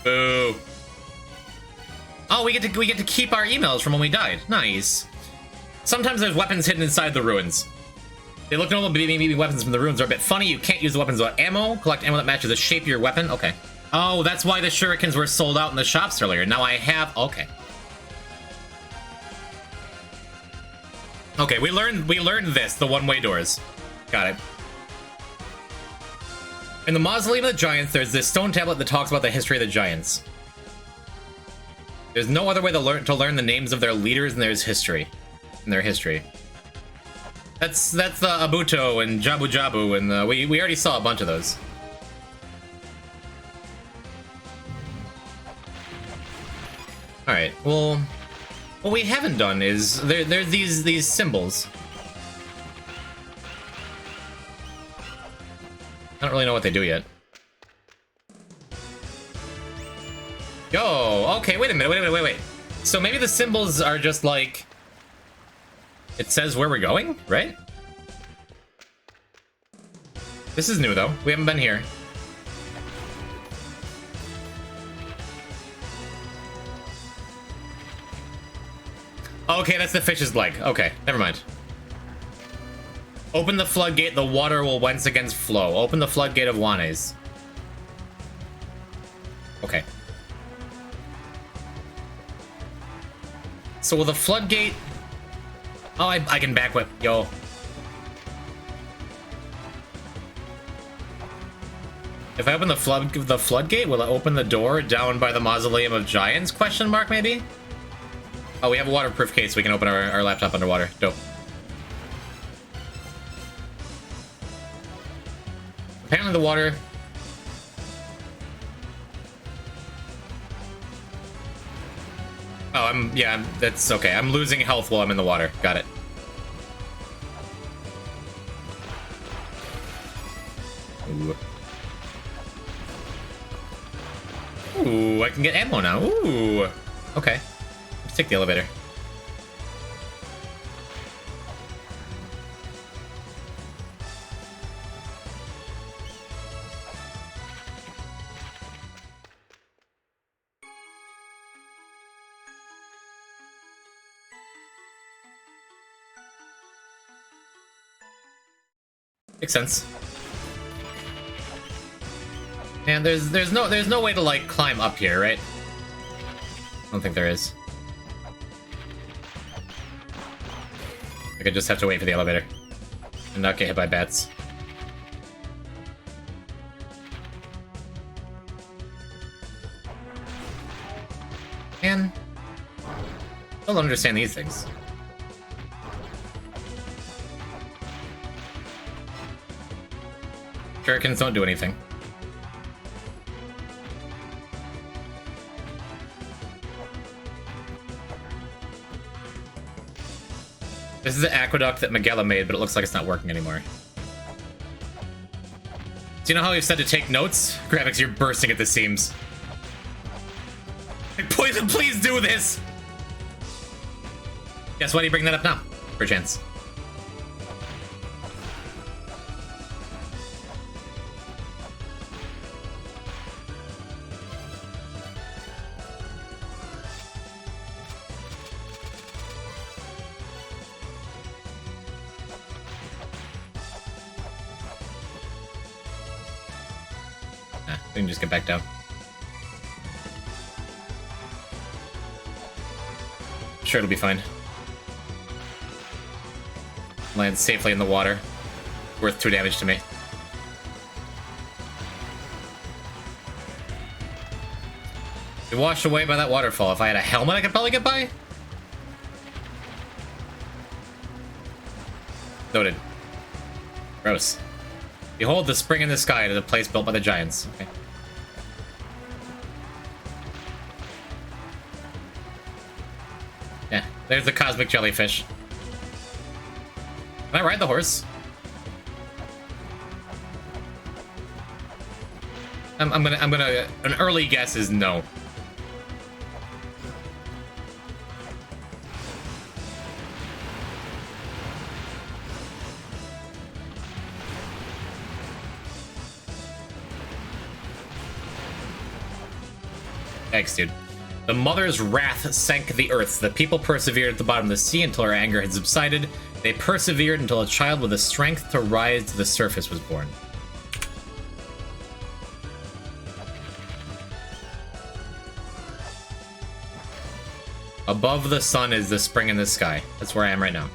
Boo. Oh, we get to keep our emails from when we died. Nice. Sometimes there's weapons hidden inside the ruins. They look normal, but maybe weapons from the ruins are a bit funny. You can't use the weapons without ammo. Collect ammo that matches the shape of your weapon. Okay. Oh, that's why the shurikens were sold out in the shops earlier. Now I have... Okay. Okay, we learned this, the one-way doors. Got it. In the Mausoleum of the Giants, there's this stone tablet that talks about the history of the Giants. There's no other way to learn the names of their leaders and their history. That's the Abuto and Jabu Jabu, and we already saw a bunch of those. All right. Well, what we haven't done is there's these symbols. I don't really know what they do yet. Yo, okay, wait a minute, wait. So maybe the symbols are just like... It says where we're going, right? This is new, though. We haven't been here. Okay, that's the fish's leg. Okay, never mind. Open the floodgate, the water will once again flow. Open the floodgate of Wanes. Okay. So will the floodgate... Oh, I can back whip. Yo. If I open the floodgate, will it open the door down by the Mausoleum of Giants? Question mark, maybe? Oh, we have a waterproof case. We can open our laptop underwater. Dope. Apparently the water... Oh, that's okay. I'm losing health while I'm in the water. Got it. Ooh. Ooh, I can get ammo now. Ooh. Okay. Let's take the elevator. Makes sense. And there's no way to like climb up here, right? I don't think there is. I could just have to wait for the elevator and not get hit by bats. Man, I don't understand these things. Shurikens don't do anything. This is the aqueduct that Magella made, but it looks like it's not working anymore. Do you know how we've said to take notes? Graphics, you're bursting at the seams. Like, Poison, please do this! Guess why do you bring that up now? Perchance. We can just get back down. Sure, it'll be fine. Land safely in the water. Worth 2 damage to me. Be washed away by that waterfall. If I had a helmet, I could probably get by. Noted. Gross. Behold the spring in the sky to the place built by the giants. Okay. Yeah, there's the cosmic jellyfish. Can I ride the horse? I'm gonna an early guess is no. Thanks, dude. The mother's wrath sank the earth. The people persevered at the bottom of the sea until her anger had subsided. They persevered until a child with the strength to rise to the surface was born. Above the sun is the spring in the sky. That's where I am right now.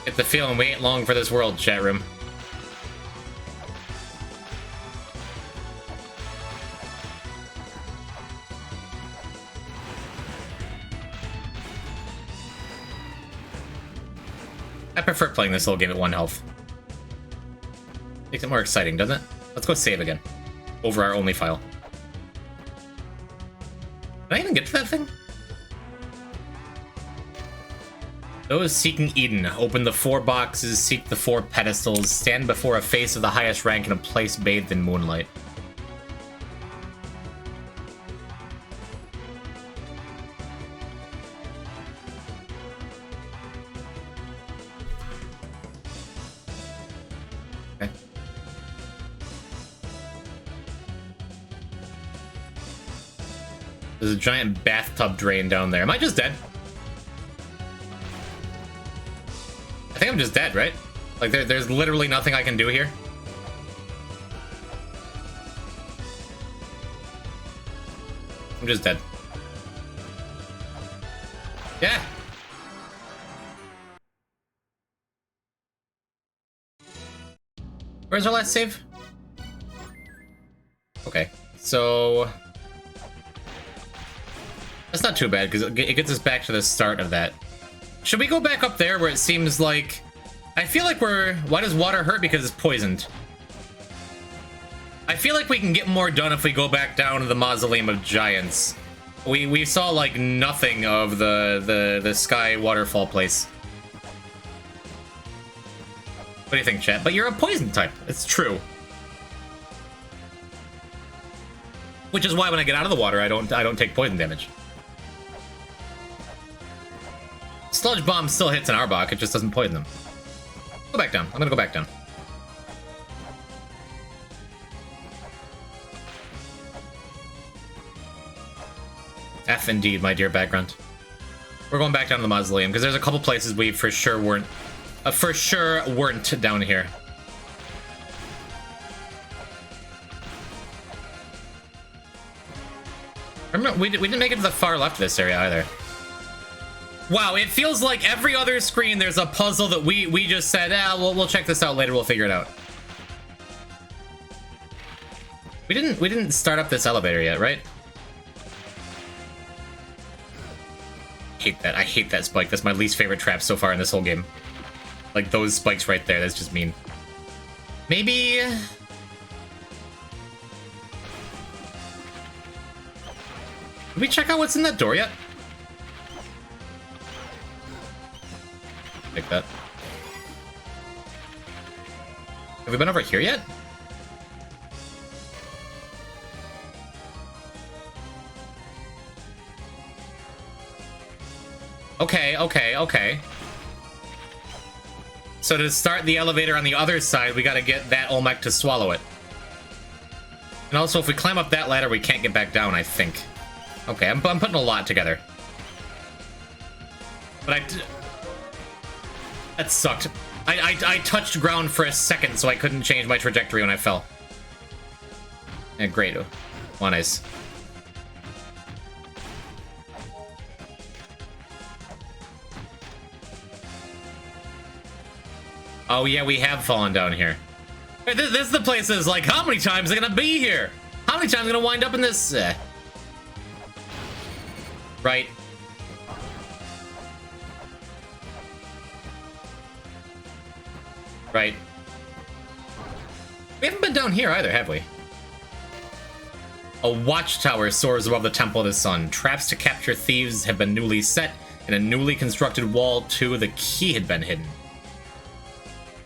Get the feeling we ain't long for this world, chat room. I prefer playing this whole game at 1 health. Makes it more exciting, doesn't it? Let's go save again. Over our only file. Did I even get to that thing? Those seeking Eden, open the 4 boxes, seek the 4 pedestals, stand before a face of the highest rank in a place bathed in moonlight. Okay. There's a giant bathtub drain down there. Am I just dead? I think I'm just dead, right? Like, there's literally nothing I can do here. I'm just dead. Yeah! Where's our last save? Okay, so... That's not too bad, because it gets us back to the start of that. Should we go back up there where it seems like... I feel like we're... Why does water hurt? Because it's poisoned. I feel like we can get more done if we go back down to the Mausoleum of Giants. We saw, like, nothing of the sky waterfall place. What do you think, chat? But you're a poison type. It's true. Which is why when I get out of the water, I don't take poison damage. Sludge Bomb still hits an Arbok, it just doesn't poison them. Go back down. I'm gonna go back down. F indeed, my dear background. We're going back down to the Mausoleum, because there's a couple places we for sure weren't down here. Remember, we didn't make it to the far left of this area either. Wow, it feels like every other screen there's a puzzle that we just said, we'll check this out later, we'll figure it out. We didn't start up this elevator yet, right? I hate that spike. That's my least favorite trap so far in this whole game. Like those spikes right there, that's just mean. Maybe... Did we check out what's in that door yet? Like that. Have we been over here yet? Okay. So to start the elevator on the other side, we gotta get that Olmec to swallow it. And also, if we climb up that ladder, we can't get back down, I think. Okay, I'm putting a lot together. But that sucked. I touched ground for a second, so I couldn't change my trajectory when I fell. Yeah, great. Oh, nice. Oh yeah, we have fallen down here. Hey, this is the place that's like, how many times are gonna be here? How many times are gonna wind up in this? Right. Right. We haven't been down here either, have we? A watchtower soars above the Temple of the Sun. Traps to capture thieves have been newly set, and a newly constructed wall to the key had been hidden.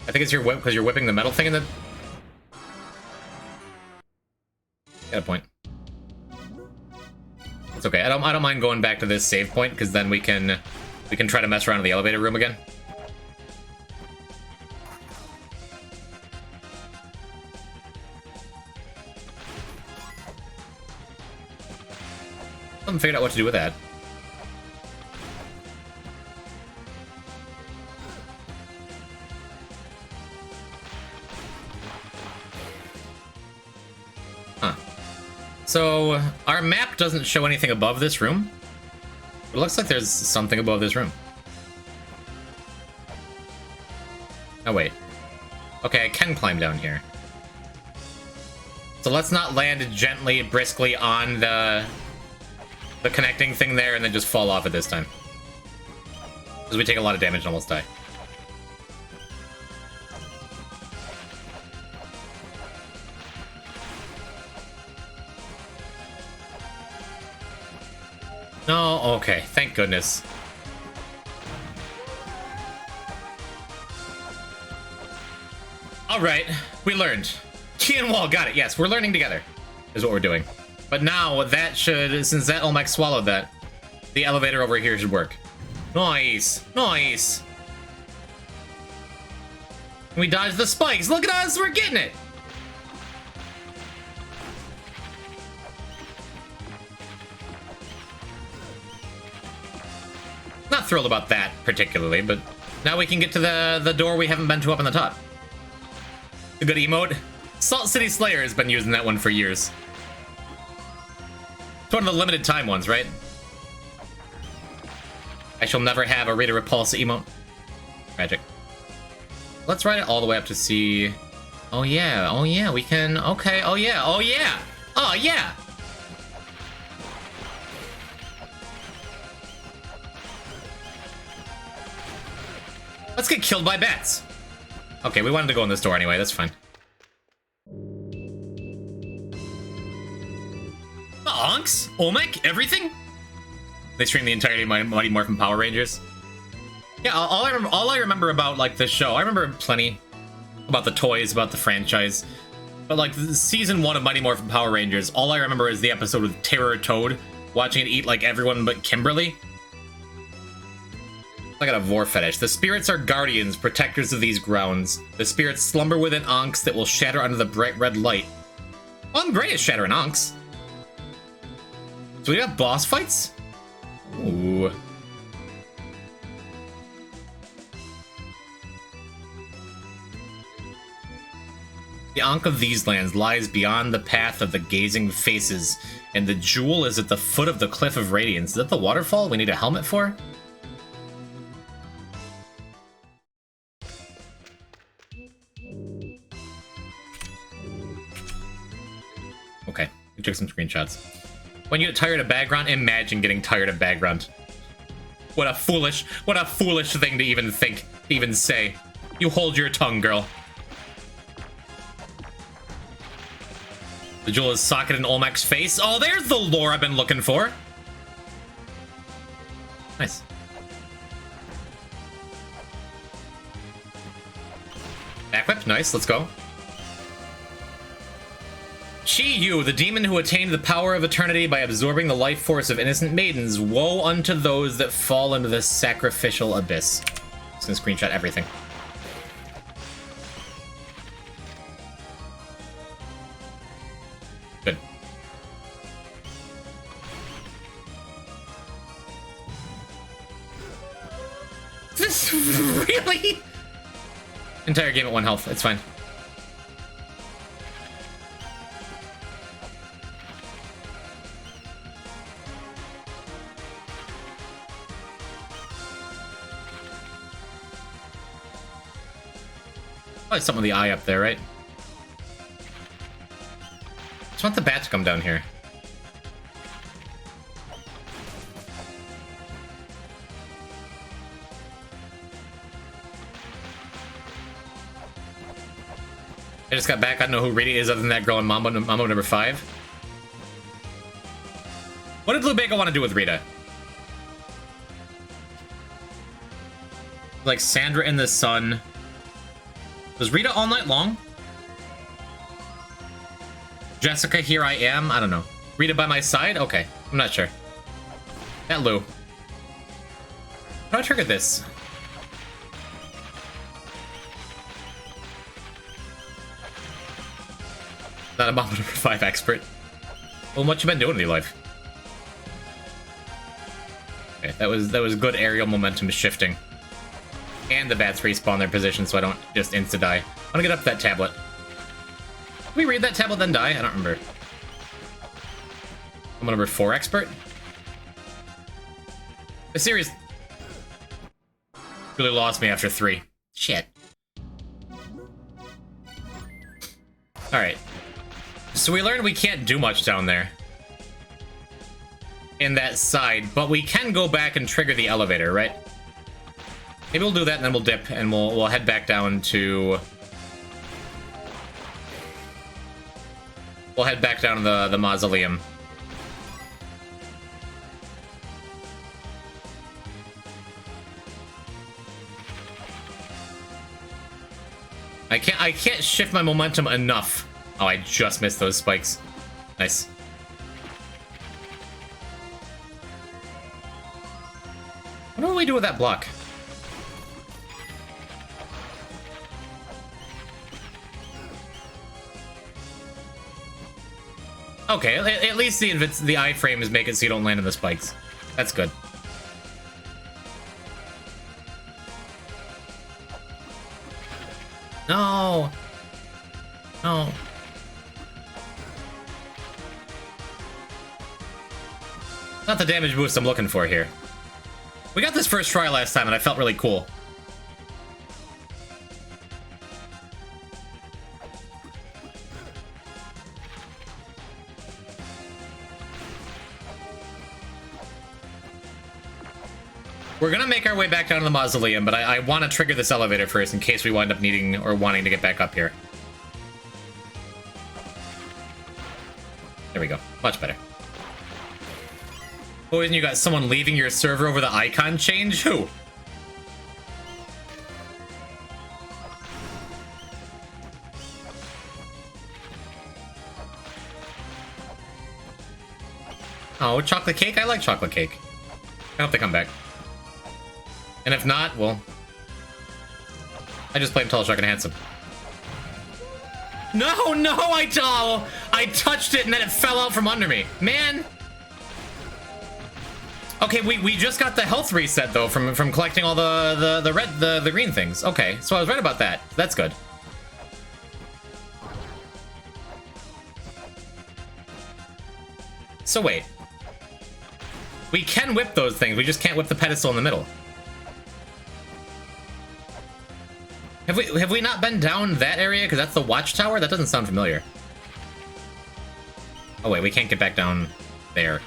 I think it's your whip because you're whipping the metal thing in the... Got a point. It's okay. I don't mind going back to this save point because then we can We can try to mess around in the elevator room again. I haven't figured out what to do with that. Huh. So, our map doesn't show anything above this room. It looks like there's something above this room. Oh, wait. Okay, I can climb down here. So let's not land gently, briskly on the connecting thing there and then just fall off it this time. Because we take a lot of damage and almost die. No, okay, thank goodness. Alright, we learned. Key and wall, got it, yes, we're learning together, is what we're doing. But now, that should, since that Olmec swallowed that, the elevator over here should work. Nice, nice. We dodged the spikes, look at us, we're getting it! Not thrilled about that, particularly, but now we can get to the door we haven't been to up on the top. A good emote. Salt City Slayer has been using that one for years. It's one of the limited time ones, right? I shall never have a Rita Repulsa emote. Tragic. Let's ride it all the way up to see... oh yeah, we can... okay, oh yeah, oh yeah! Oh yeah! Let's get killed by bats. Okay, we wanted to go in this door anyway, that's fine. Onks? Olmec? Everything? They stream the entirety of Mighty Morphin Power Rangers. Yeah, all I remember about, like, this show, I remember plenty about the toys, about the franchise. But, like, season 1 of Mighty Morphin Power Rangers, all I remember is the episode with Terror Toad, watching it eat, like, everyone but Kimberly. I got a vor fetish. The spirits are guardians, protectors of these grounds. The spirits slumber within Onks that will shatter under the bright red light. Well, I'm great at shattering Onks. So we got boss fights? Ooh. The Ankh of these lands lies beyond the path of the gazing faces, and the jewel is at the foot of the Cliff of Radiance. Is that the waterfall we need a helmet for? Okay, we took some screenshots. When you get tired of background, imagine getting tired of background. What a foolish thing to even think, to even say. You hold your tongue, girl. The jewel is socketed in Olmec's face. Oh, there's the lore I've been looking for. Nice. Back whip, nice, let's go. Chi-Yu, the demon who attained the power of eternity by absorbing the life force of innocent maidens. Woe unto those that fall into this sacrificial abyss. Just gonna screenshot everything. Good. This really? Entire game at 1 health, it's fine. Probably something with the eye up there, right? Just want the bat to come down here. I just got back. I don't know who Rita is other than that girl in Mambo number 5. What did Blue Bagel want to do with Rita? Like Sandra in the Sun. Was Rita All Night Long? Jessica, Here I Am? I don't know. Rita By My Side? Okay, I'm not sure. That Lou. How do I trigger this? Not a Mamba number 5 expert. Well, what you been doing in your life? Okay, that was good aerial momentum shifting. And the bats respawn their position so I don't just insta-die. I'm gonna get up that tablet. Did we read that tablet then die? I don't remember. I'm number 4 expert? The series really lost me after 3. Shit. Alright. So we learned we can't do much down there. In that side, but we can go back and trigger the elevator, right? Maybe we'll do that and then we'll dip and we'll head back down to... We'll head back down to the mausoleum. I can't shift my momentum enough. Oh, I just missed those spikes. Nice. What do we do with that block? Okay, at least the iframes make it so you don't land on the spikes. That's good. No. No. Not the damage boost I'm looking for here. We got this first try last time and I felt really cool. We're gonna make our way back down to the mausoleum, but I want to trigger this elevator first in case we wind up needing or wanting to get back up here. There we go. Much better. Oh, and you got someone leaving your server over the icon change? Who? Oh, chocolate cake? I like chocolate cake. I hope they come back. And if not, well... I just blame Tall Shark and Handsome. No, I touched it and then it fell out from under me. Man! Okay, we just got the health reset, though, from collecting all the green things. Okay, so I was right about that. That's good. So wait. We can whip those things, we just can't whip the pedestal in the middle. Have we not been down that area? Because that's the watchtower? That doesn't sound familiar. Oh wait, we can't get back down there.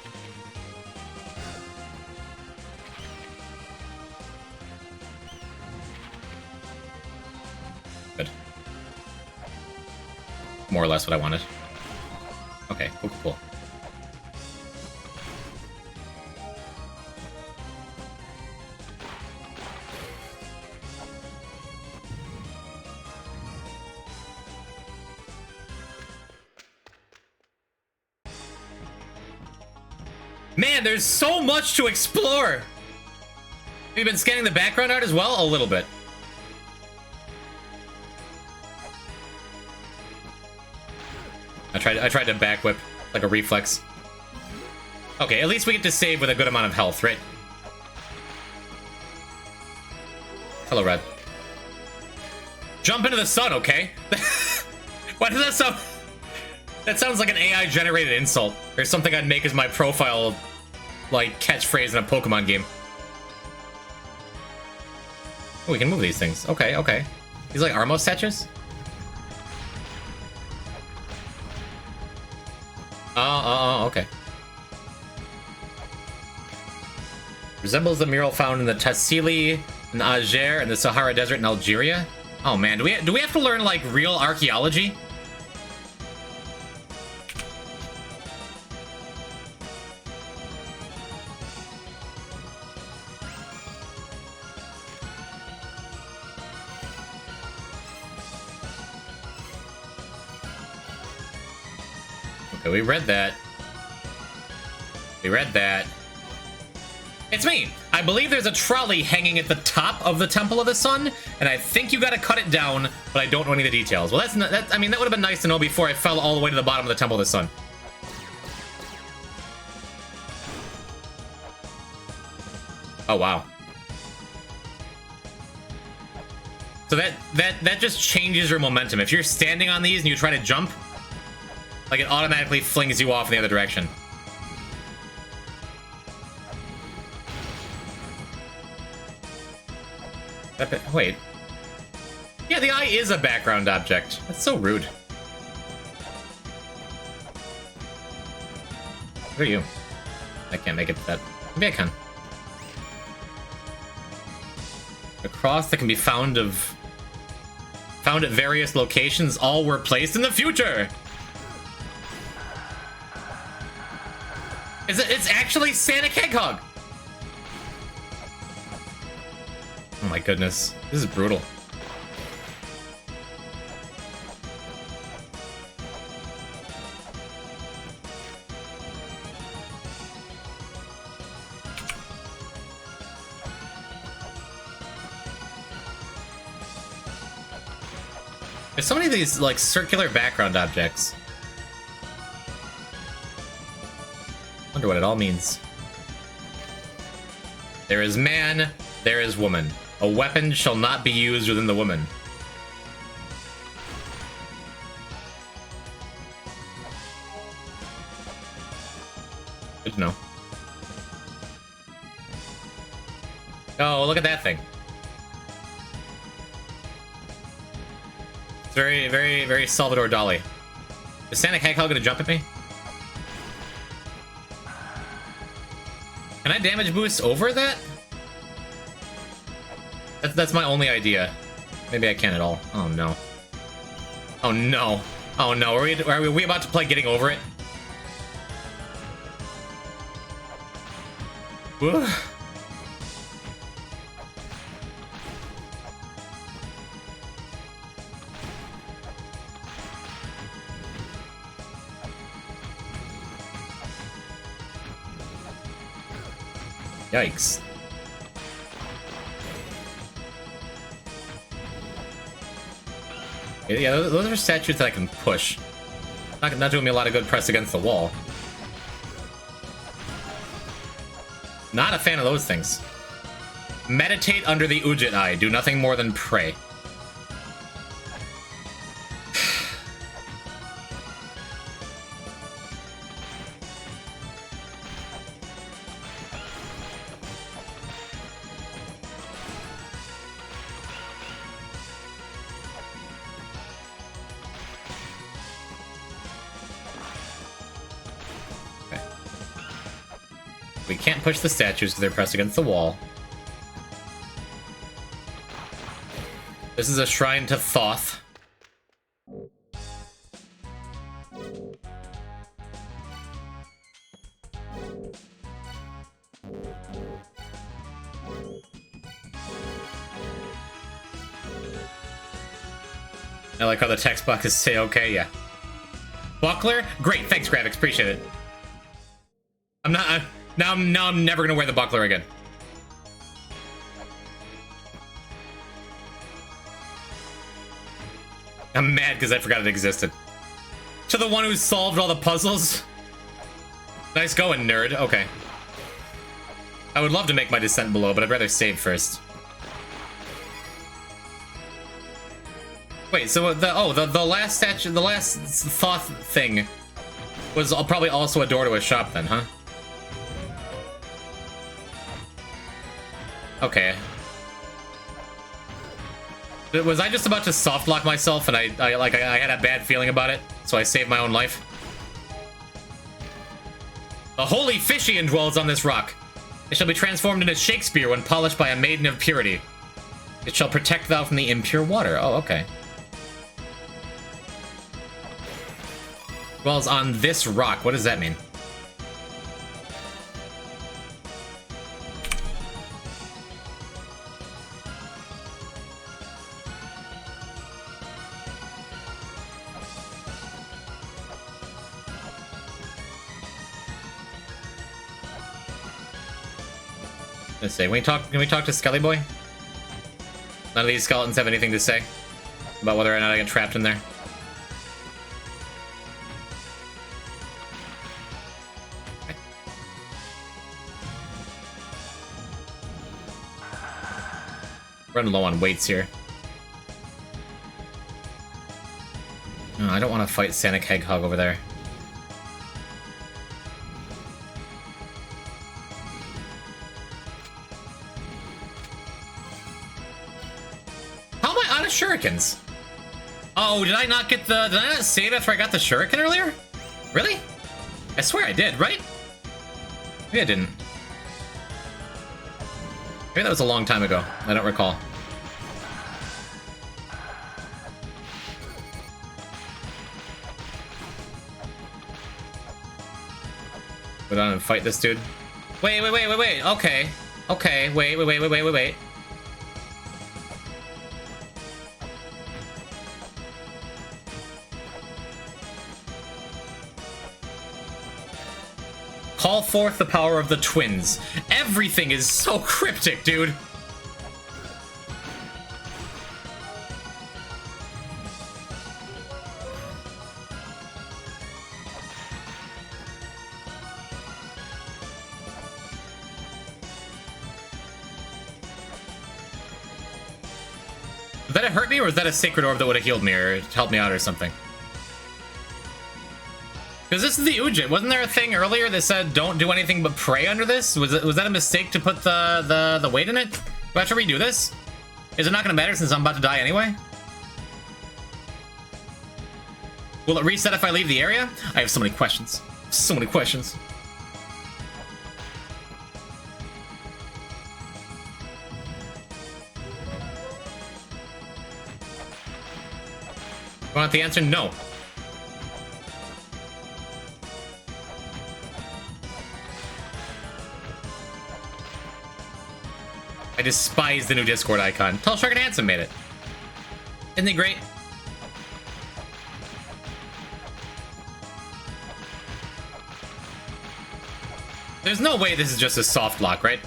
Good. More or less what I wanted. Okay, cool. Man, there's so much to explore! Have you been scanning the background art as well? A little bit. I tried to back whip like a reflex. Okay, at least we get to save with a good amount of health, right? Hello, Red. Jump into the sun, okay? Why does that sound... That sounds like an AI-generated insult, or something I'd make as my profile, like, catchphrase in a Pokemon game. Oh, we can move these things. Okay. These like Armos statues? Oh, okay. Resembles the mural found in the Tassili in Alger and the Sahara Desert in Algeria? Oh man, do we have to learn, like, real archaeology? Okay, we read that. It's me! I believe there's a trolley hanging at the top of the Temple of the Sun, and I think you gotta cut it down, but I don't know any of the details. Well, that's not, I mean, that would have been nice to know before I fell all the way to the bottom of the Temple of the Sun. Oh, wow. So that just changes your momentum. If you're standing on these and you try to jump, like, it automatically flings you off in the other direction. Wait. Yeah, the eye is a background object. That's so rude. Who are you? I can't make it to that. Maybe I can. A cross that can be found at various locations. All were placed in the future. It's actually Santa Hedgehog. Oh my goodness, this is brutal. There's so many of these, like, circular background objects. Wonder what it all means. There is man, there is woman. A weapon shall not be used within the woman. Good to know. Oh, look at that thing. It's very, very, very Salvador Dali. Is Santa Hedgehog gonna jump at me? Can I damage boost over that? That's my only idea. Maybe I can't at all. Oh no. Oh no. Oh no. Are we about to play getting over it? Woo. Yikes. Yeah, those are statues that I can push. Not doing me a lot of good press against the wall. Not a fan of those things. Meditate under the Ujit Eye. Do nothing more than pray. We can't push the statues because they're pressed against the wall. This is a shrine to Thoth. I like how the text boxes say okay, yeah. Buckler? Great, thanks, graphics, appreciate it. Now I'm never gonna wear the buckler again. I'm mad because I forgot it existed. To the one who solved all the puzzles? Nice going, nerd. Okay. I would love to make my descent below, but I'd rather save first. Wait, so the last statue, the last Thoth thing was probably also a door to a shop then, huh? Okay. Was I just about to soft lock myself and I had a bad feeling about it, so I saved my own life? The holy Fishian dwells on this rock. It shall be transformed into Shakespeare when polished by a maiden of purity. It shall protect thou from the impure water. Oh, okay. Dwells on this rock. What does that mean? Let's see. Can we talk to Skelly Boy? None of these skeletons have anything to say about whether or not I get trapped in there. Okay. Running low on weights here. No, I don't want to fight Sonic Hedgehog over there. How am I out of shurikens? Oh, did I not save after I got the shuriken earlier? Really? I swear I did, right? Maybe I didn't. Maybe that was a long time ago. I don't recall. Go down and fight this dude. Wait. Okay. Okay, wait. Call forth the power of the twins. Everything is so cryptic, dude. Did that hurt me, or was that a sacred orb that would have healed me or helped me out or something? Because this is the Ujit. Wasn't there a thing earlier that said don't do anything but pray under this? Was that a mistake to put the weight in it? Do I have to redo this? Is it not going to matter since I'm about to die anyway? Will it reset if I leave the area? I have so many questions. So many questions. Want the answer? No. I despise the new Discord icon. Tall Shark and Handsome made it. Isn't he great? There's no way this is just a soft lock, right?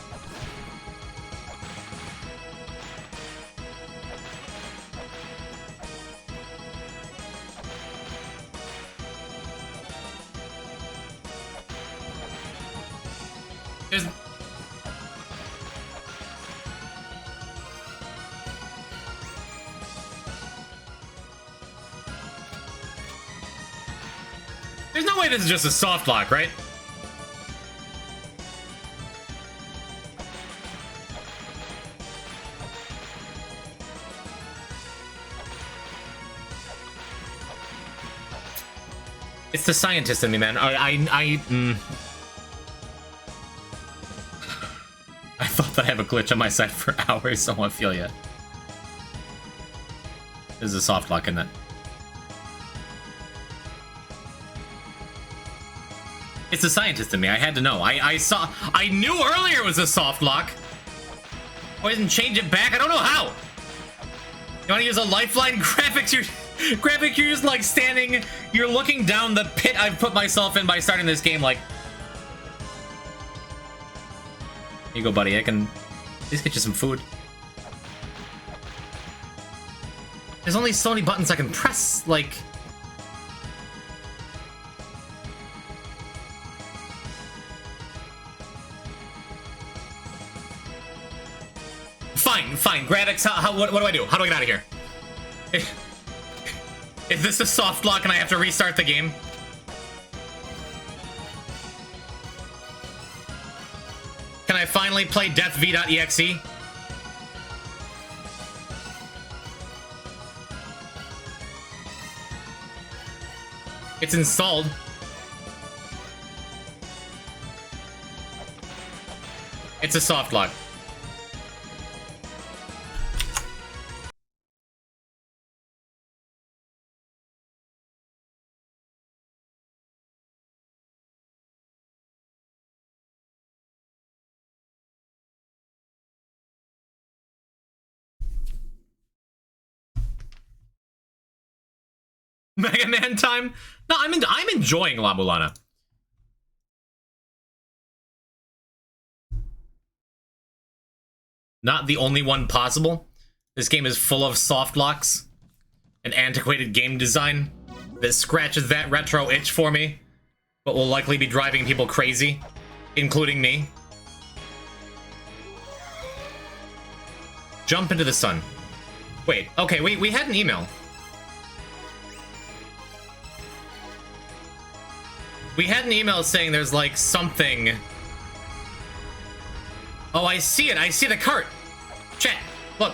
There's no way this is just a soft lock, right? It's the scientist in me, man. I thought that I have a glitch on my side for hours, so I feel ya. This is a soft lock, isn't it? It's the scientist in me. I had to know. I knew earlier it was a soft lock. Why didn't change it back? I don't know how. You want to use a lifeline graphics? You're just like standing. You're looking down the pit I've put myself in by starting this game. Like, here you go, buddy. I can at least get you some food. There's only so many buttons I can press. Like. Fine. Gravix, what do I do? How do I get out of here? Is this a soft lock and I have to restart the game? Can I finally play deathv.exe? It's installed. It's a soft lock. Mega Man time? No, I'm enjoying La Mulana. not the only one possible. This game is full of soft locks and antiquated game design that scratches that retro itch for me, but will likely be driving people crazy, including me. Jump into the sun. Wait, okay, we had an email. We had an email saying there's like something. Oh, I see it. I see the cart. Chat, look.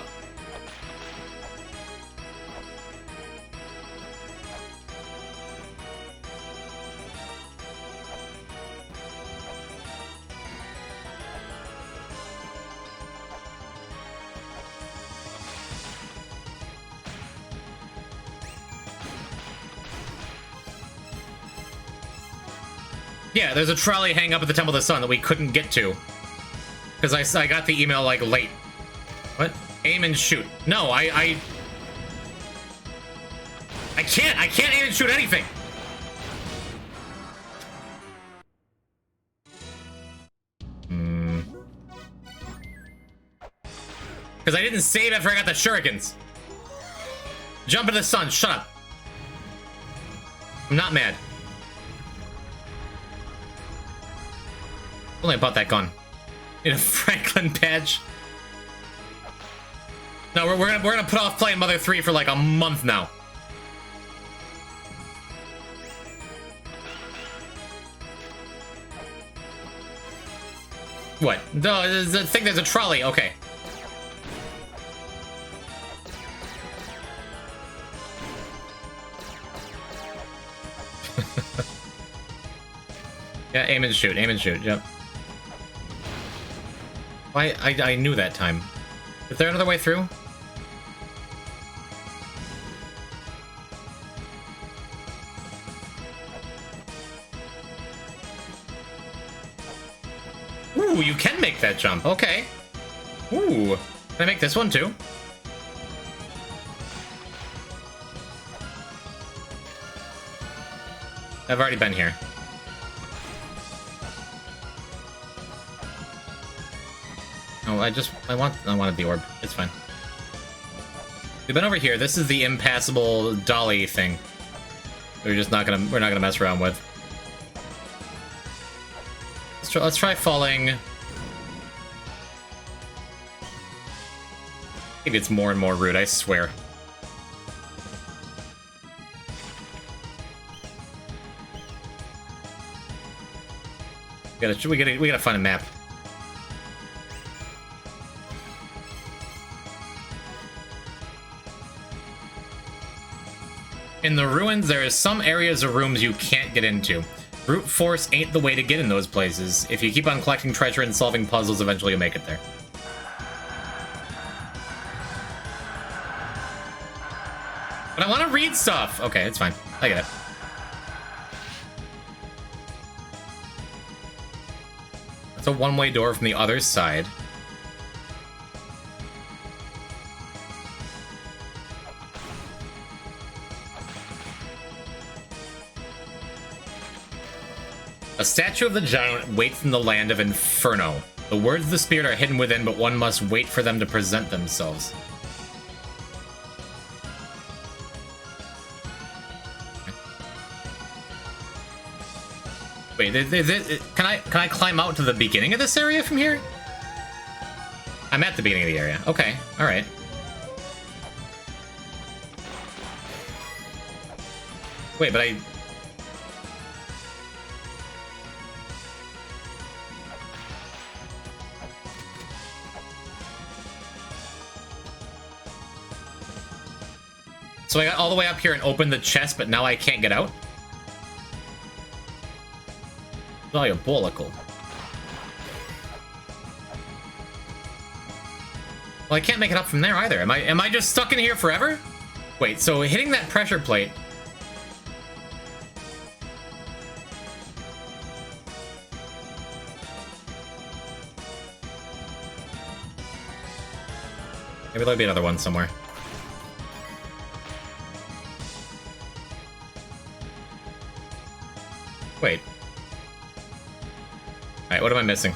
Yeah, there's a trolley hang up at the Temple of the Sun that we couldn't get to. Because I got the email, like, late. What? Aim and shoot. No, I can't aim and shoot anything! Because I didn't save after I got the shurikens. Jump into the sun, shut up. I'm not mad. Only bought that gun. Need a Franklin badge. No, we're gonna put off playing Mother 3 for like a month now. What? No, I think there's a trolley. Okay. Yeah, aim and shoot. Aim and shoot. Yep. I knew that time. Is there another way through? Ooh, you can make that jump. Okay. Ooh. Can I make this one too? I've already been here. Oh, I wanted the orb. It's fine. We've been over here. This is the impassable dolly thing. We're not gonna mess around with. Let's try falling. Maybe it's more and more rude, I swear. We gotta find a map. In the ruins, there is some areas of rooms you can't get into. Brute force ain't the way to get in those places. If you keep on collecting treasure and solving puzzles, eventually you'll make it there. But I want to read stuff! Okay, it's fine. I get it. That's a one-way door from the other side. A statue of the giant waits in the land of Inferno. The words of the spirit are hidden within, but one must wait for them to present themselves. Wait, can I climb out to the beginning of this area from here? I'm at the beginning of the area. Okay, all right. Wait, but so I got all the way up here and opened the chest, but now I can't get out? Diabolical. Well, I can't make it up from there either. Am I just stuck in here forever? Wait, so hitting that pressure plate... Maybe there'll be another one somewhere. Wait. Alright, what am I missing?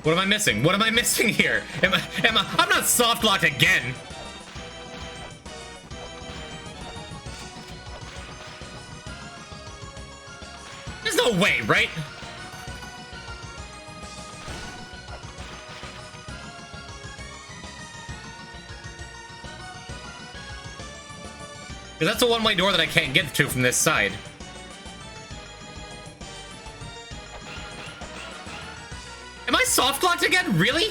What am I missing? What am I missing here? I'm not soft locked again. There's no way, right? Because that's a one-way door that I can't get to from this side. Am I soft locked again? Really?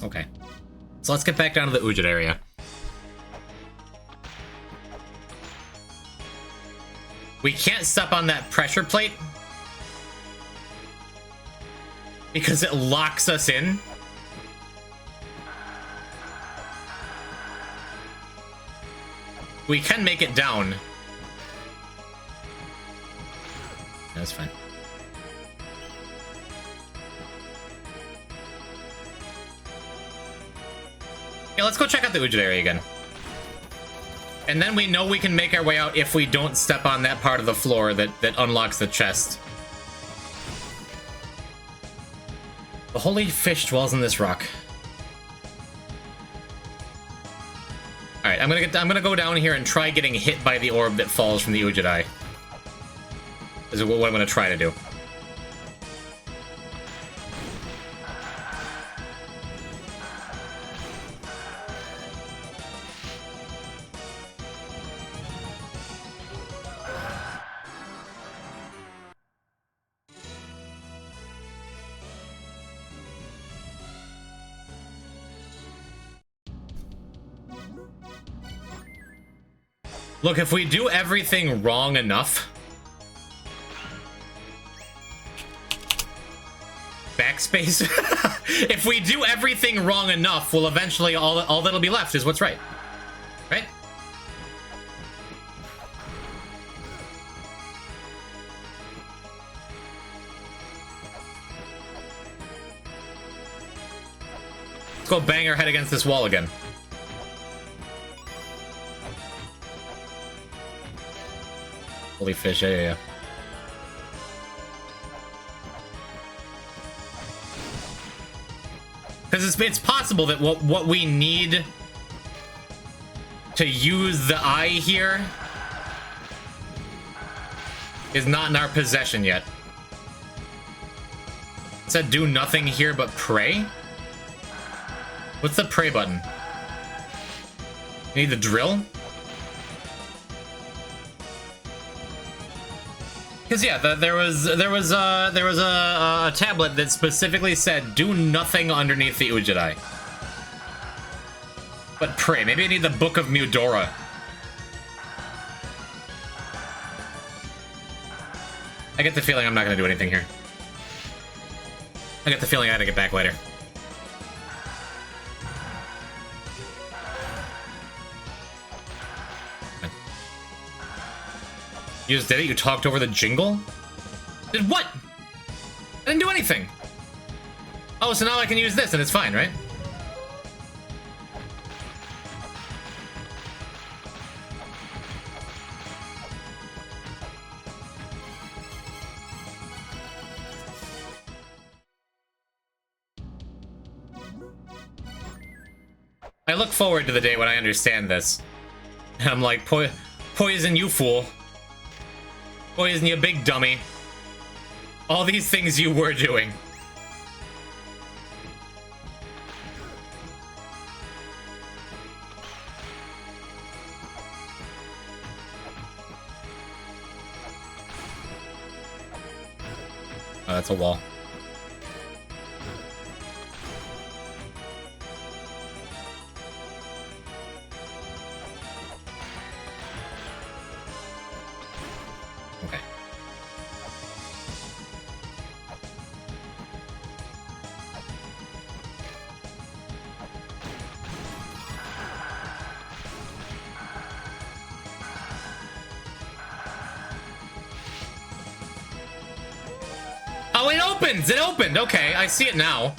Okay. So let's get back down to the Ujit area. We can't step on that pressure plate because it locks us in. We can make it down. That's fine. Okay, let's go check out the Ujit area again. And then we know we can make our way out if we don't step on that part of the floor that unlocks the chest. The holy fish dwells in this rock. Alright, I'm gonna go down here and try getting hit by the orb that falls from the Ujit eye. Is what I'm gonna try to do. Look, if we do everything wrong enough... Backspace? If we do everything wrong enough, well, eventually all that'll be left is what's right. Right? Let's go bang our head against this wall again. Holy fish, yeah. Because it's possible that what we need to use the eye here is not in our possession yet. It said do nothing here but pray? What's the pray button? You need the drill? Because yeah, there was a tablet that specifically said do nothing underneath the Ujit eye. But pray. Maybe I need the Book of Mudora. I get the feeling I'm not gonna do anything here. I get the feeling I gotta get back later. You just did it? You talked over the jingle? Did what? I didn't do anything. Oh, so now I can use this and it's fine, right? I look forward to the day when I understand this. And I'm like, poison, you fool. Poison, you big dummy. All these things you were doing. Oh, that's a wall. Okay. opens! It opened! Okay, I see it now.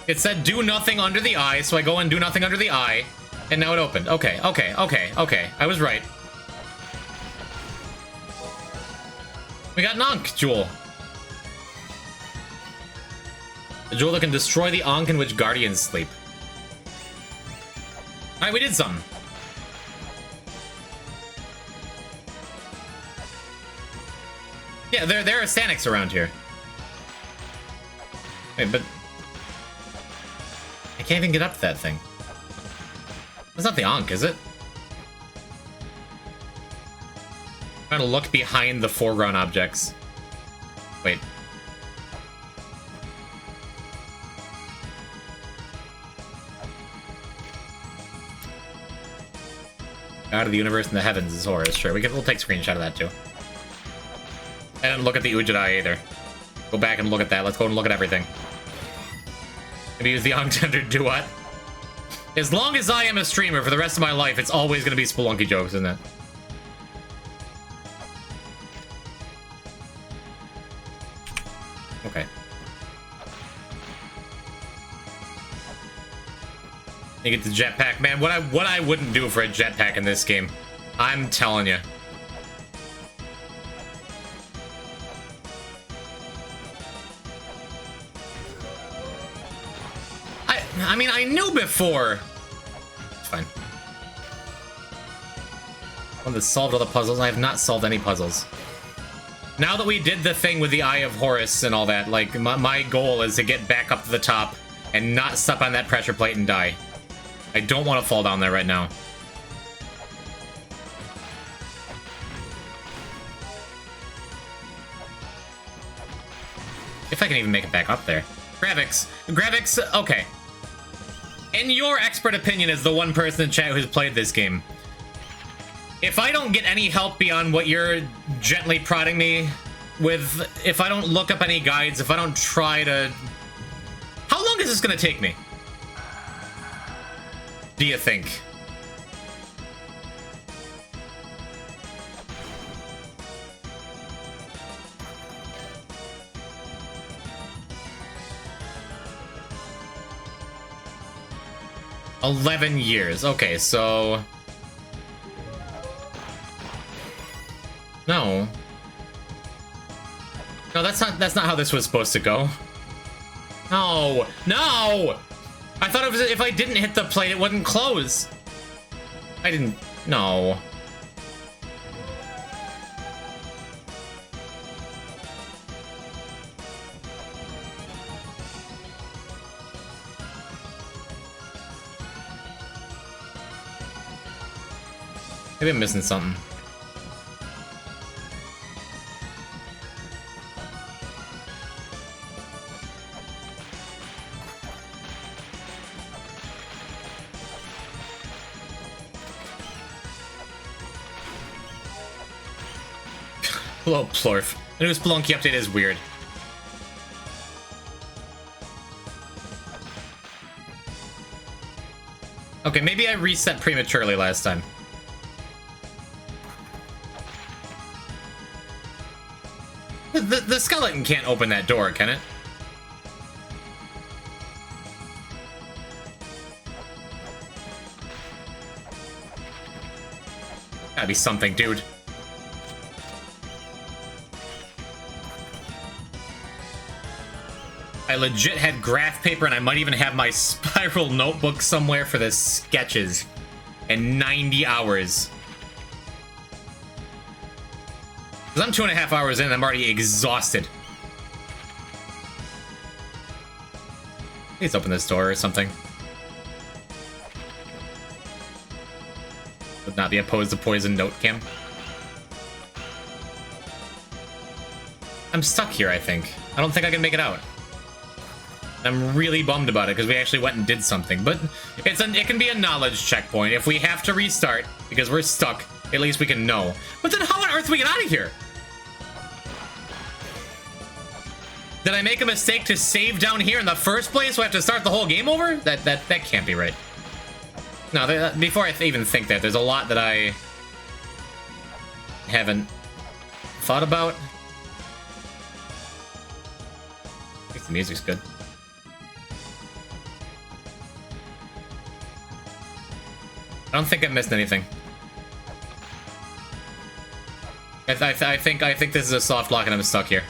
It said do nothing under the eye, so I go and do nothing under the eye. And now it opened. Okay, okay, okay, okay. I was right. We got an Ankh jewel. A jewel that can destroy the Ankh in which guardians sleep. Alright, we did something. Yeah, there are Sanics around here. Wait, but I can't even get up to that thing. That's not the Ankh, is it? I'm trying to look behind the foreground objects. Wait. God of the universe and the heavens is Horus. Sure, we'll take a screenshot of that too. I didn't look at the Ujadai either. Go back and look at that. Let's go and look at everything. Gonna use the Ankh to do what? As long as I am a streamer for the rest of my life, it's always gonna be Spelunky jokes, isn't it? Okay. You get the jetpack, man. What I wouldn't do for a jetpack in this game, I'm telling you. I mean, I knew before. It's fine. One that solved all the puzzles. I have not solved any puzzles. Now that we did the thing with the Eye of Horus and all that, like, my goal is to get back up to the top and not step on that pressure plate and die. I don't want to fall down there right now. If I can even make it back up there. Gravix. Gravix, okay. In your expert opinion as the one person in chat who's played this game, if I don't get any help beyond what you're gently prodding me with, if I don't look up any guides, if I don't try to... How long is this gonna take me? Do you think? $11 years. Okay, so... No. No, that's not how this was supposed to go. No! No! I thought it was, if I didn't hit the plate, it wouldn't close. I didn't... No. Maybe I'm missing something. Hello, Plorf. The new Spelunky update is weird. Okay, maybe I reset prematurely last time. The skeleton can't open that door, can it? Gotta be something, dude. I legit had graph paper, and I might even have my spiral notebook somewhere for the sketches. And 90 hours. Because I'm 2.5 hours in, I'm already exhausted. Please open this door or something. Would not be opposed to poison note cam. I'm stuck here, I think. I don't think I can make it out. I'm really bummed about it because we actually went and did something, but it can be a knowledge checkpoint. If we have to restart because we're stuck, at least we can know. But then how on earth do we get out of here? Did I make a mistake to save down here in the first place so I have to start the whole game over? That can't be right. No, before I even think that, there's a lot that haven't thought about. I think the music's good. I don't think I've missed anything. I think this is a soft lock and I'm stuck here.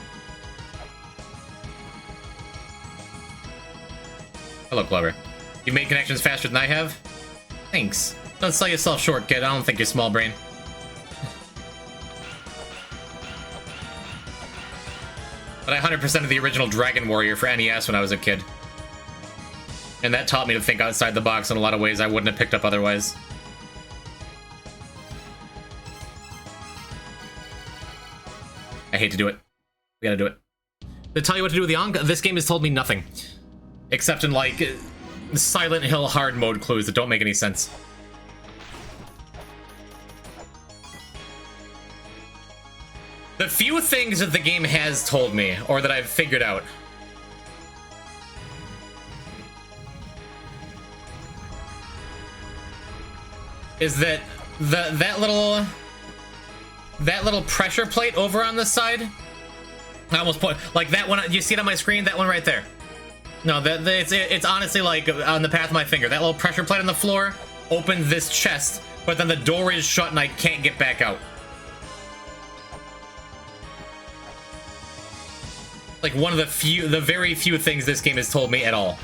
Hello, Clover. You made connections faster than I have? Thanks. Don't sell yourself short, kid. I don't think you're small brain. But I 100% of the original Dragon Warrior for NES when I was a kid. And that taught me to think outside the box in a lot of ways I wouldn't have picked up otherwise. I hate to do it. We gotta do it. To tell you what to do with the Ankh, this game has told me nothing. Except in, like, Silent Hill hard mode clues that don't make any sense. The few things that the game has told me, or that I've figured out, is that that little pressure plate over on the side, I almost put, like that one, you see it on my screen? That one right there. No, it's honestly like on the path of my finger. That little pressure plate on the floor opened this chest, but then the door is shut and I can't get back out. Like one of the very few things this game has told me at all.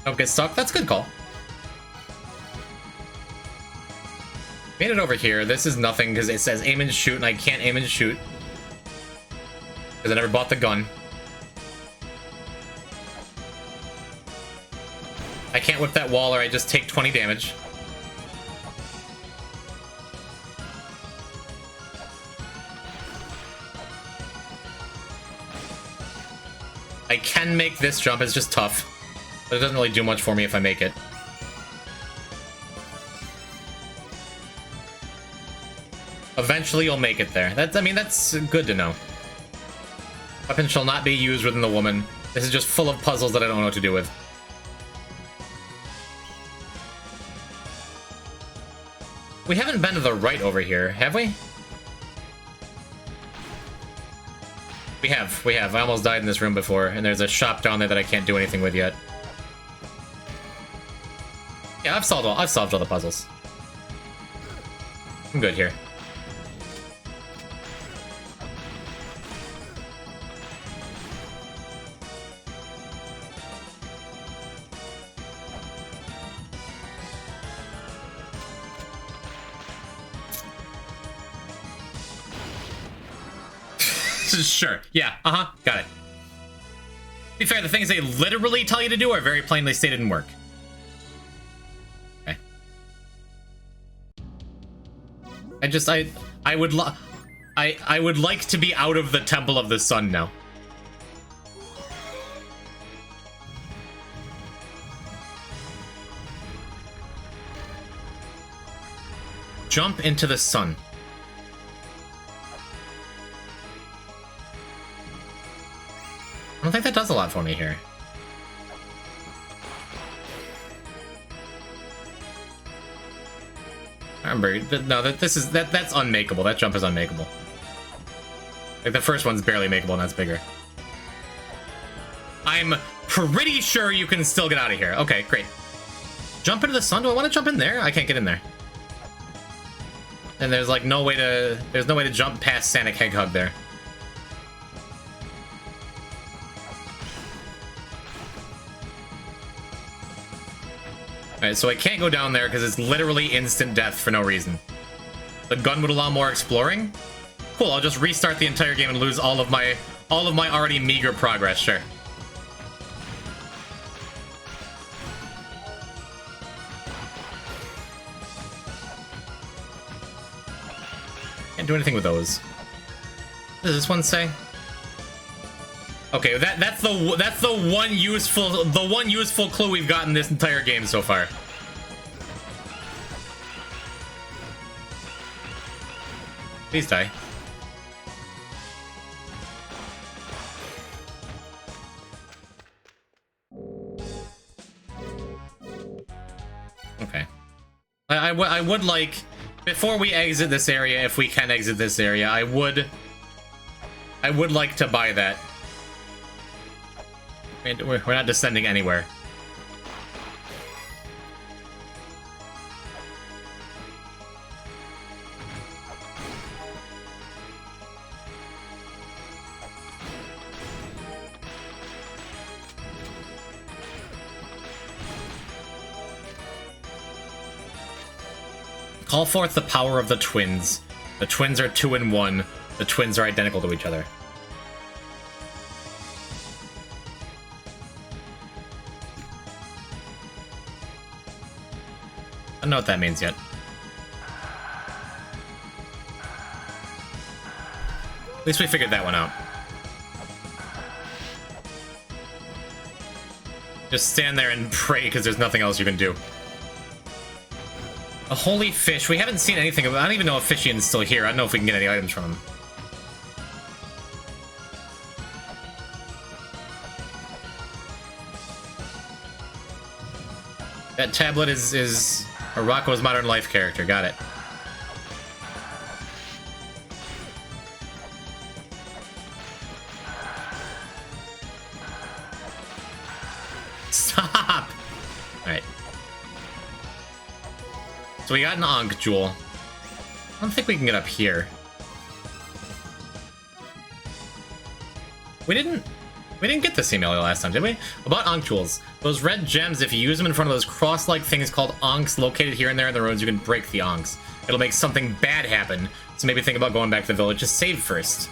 Don't get stuck. That's a good call. Made it over here. This is nothing because it says aim and shoot, and I can't aim and shoot because I never bought the gun. I can't whip that wall or I just take 20 damage. I can make this jump, it's just tough. But it doesn't really do much for me if I make it. Eventually you'll make it there. I mean, that's good to know. Weapon shall not be used within the woman. This is just full of puzzles that I don't know what to do with. We haven't been to the right over here, have we? We have. I almost died in this room before, and there's a shop down there that I can't do anything with yet. Yeah, I've solved all the puzzles. I'm good here. Sure. Yeah. Got it. To be fair, the things they literally tell you to do are very plainly stated in work. Okay. I would like to be out of the Temple of the Sun now. Jump into the sun. I don't think that does a lot for me here. Remember, no, that's unmakeable. That jump is unmakeable. Like the first one's barely makeable, and that's bigger. I'm pretty sure you can still get out of here. Okay, great. Jump into the sun. Do I want to jump in there? I can't get in there. And there's like no way to jump past Sanic Hedgehog there. Alright, so I can't go down there because it's literally instant death for no reason. The gun would allow more exploring? Cool, I'll just restart the entire game and lose all of my already meager progress, sure. Can't do anything with those. What does this one say? Okay, that's the one useful clue we've gotten this entire game so far. Please die. Okay. I would like Before we exit this area, if we can exit this area, I would like to buy that. And we're not descending anywhere. Call forth the power of the twins. The twins are 2 in 1. The twins are identical to each other. I don't know what that means yet. At least we figured that one out. Just stand there and pray because there's nothing else you can do. A holy fish. We haven't seen anything about. I don't even know if Fishian's still here. I don't know if we can get any items from him. That tablet is a Rocco's Modern Life character. Got it. Stop! Alright. So we got an Ankh Jewel. I don't think we can get up here. We didn't get this email last time, did we? About Ankh Jewels. Those red gems, if you use them in front of those cross-like things called Ankhs located here and there in the roads, you can break the Ankhs. It'll make something bad happen, so maybe think about going back to the village. Just save first.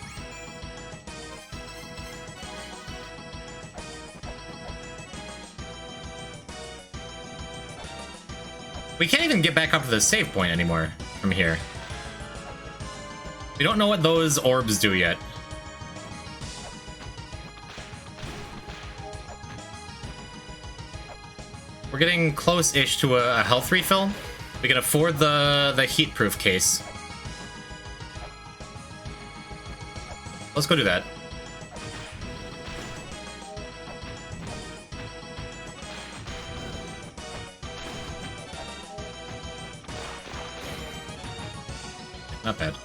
We can't even get back up to the save point anymore from here. We don't know what those orbs do yet. We're getting close-ish to a health refill. We can afford the heat-proof case. Let's go do that. Not bad.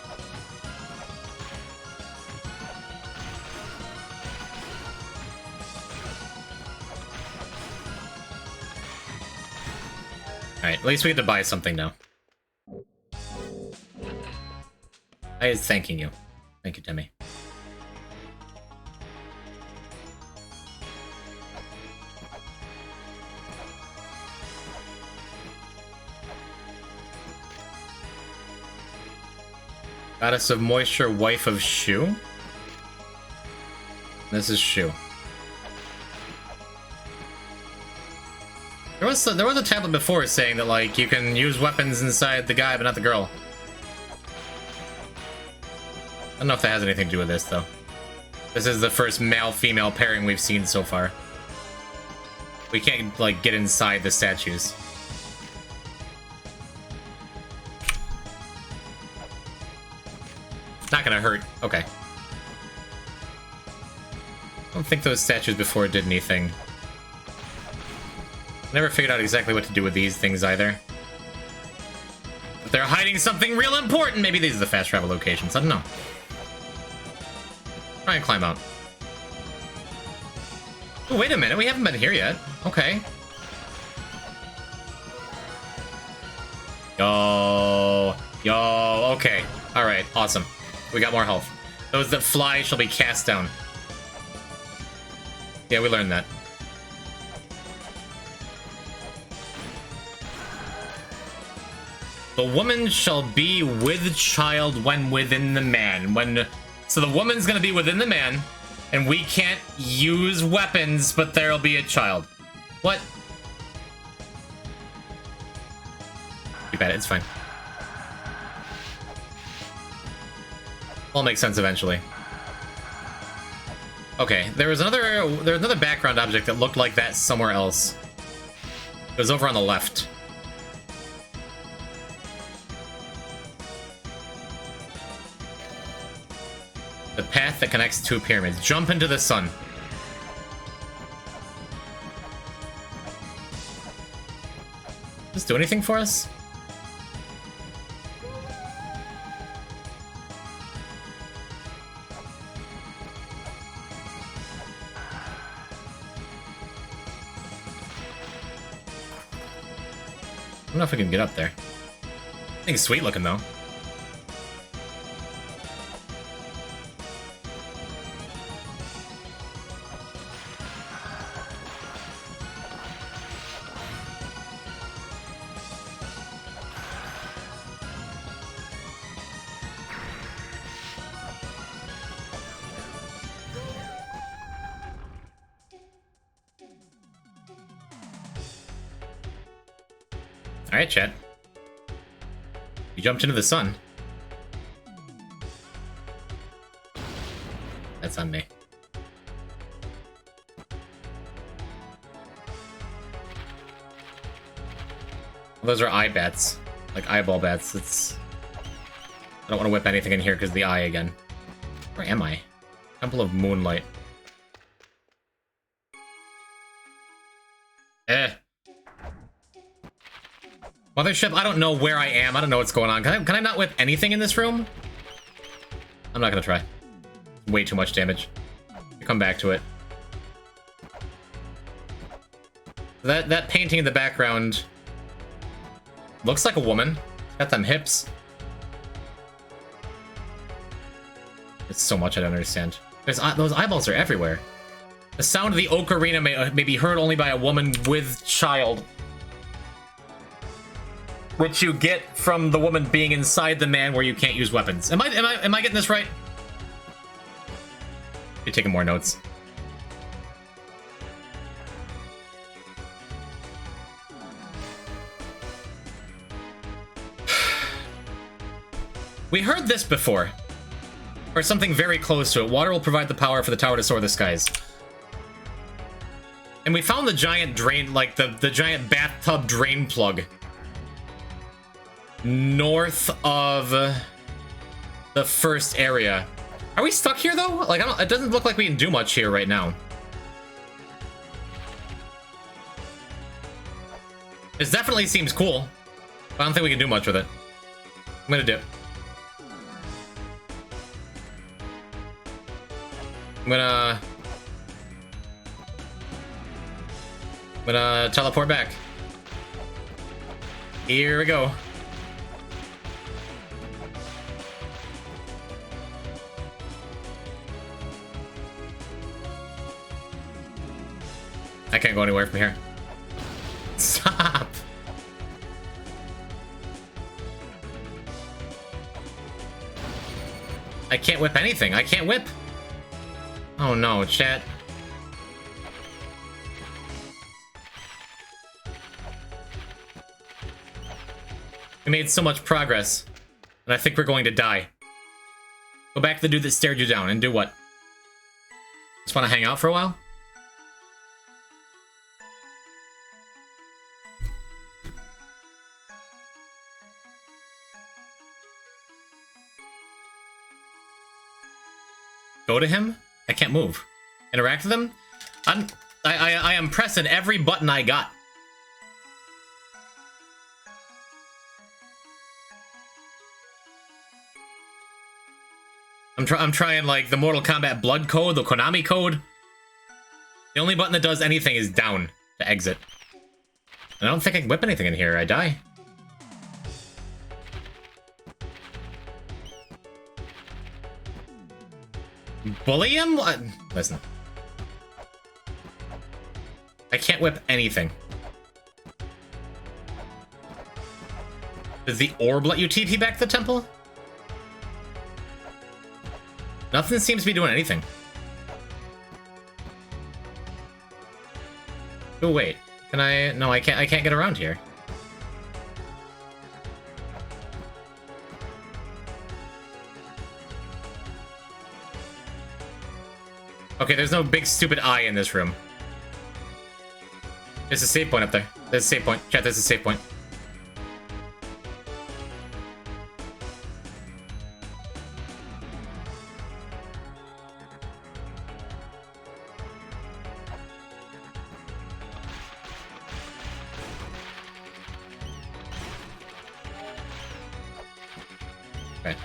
Alright, at least we get to buy something now. I was thanking you. Thank you, Timmy. Goddess of Moisture, Wife of Shu. This is Shu. There was a tablet before saying that, like, you can use weapons inside the guy, but not the girl. I don't know if that has anything to do with this, though. This is the first male-female pairing we've seen so far. We can't, like, get inside the statues. Not gonna hurt. Okay. I don't think those statues before did anything. Never figured out exactly what to do with these things either. But they're hiding something real important! Maybe these are the fast travel locations. I don't know. Try and climb out. Oh, wait a minute. We haven't been here yet. Okay. Yo. Yo. Okay. Alright. Awesome. We got more health. Those that fly shall be cast down. Yeah, we learned that. The woman shall be with child when within the man. So the woman's gonna be within the man, and we can't use weapons, but there'll be a child. What? Too bad, it's fine. All makes sense eventually. Okay, there was another background object that looked like that somewhere else. It was over on the left. The path that connects two pyramids. Jump into the sun. Does this do anything for us? don't know if we can get up there. I think it's sweet looking though. Alright, chat. You jumped into the sun. That's on me. Those are eye bats. Like eyeball bats. It's... I don't want to whip anything in here because of the eye again. Where am I? Temple of Moonlight. Mothership, I don't know where I am. I don't know what's going on. Can I not whip anything in this room? I'm not gonna try. Way too much damage. I'll come back to it. That painting in the background looks like a woman. Got them hips. It's so much I don't understand. Those eyeballs are everywhere. The sound of the ocarina may be heard only by a woman with child. Which you get from the woman being inside the man where you can't use weapons. Am I getting this right? You're taking more notes. We heard this before. Or something very close to it. Water will provide the power for the tower to soar the skies. And we found the giant drain, like the giant bathtub drain plug. North of the first area. Are we stuck here though? Like, it doesn't look like we can do much here right now. This definitely seems cool, but I don't think we can do much with it. I'm gonna dip. I'm gonna teleport back. Here we go. I can't go anywhere from here. Stop! I can't whip anything. I can't whip. Oh no, chat. We made so much progress, and I think we're going to die. Go back to the dude that stared you down and do what? Just want to hang out for a while? Go to him? I can't move. Interact with him? I am pressing every button I got. I'm trying like the Mortal Kombat blood code, the Konami code. The only button that does anything is down to exit. And I don't think I can whip anything in here. I die. Bully him? Listen. I can't whip anything. Does the orb let you TP back to the temple? Nothing seems to be doing anything. Oh wait, can I? No, I can't get around here. Okay, there's no big stupid eye in this room. There's a save point up there. There's a save point. Chat, there's a save point. Okay.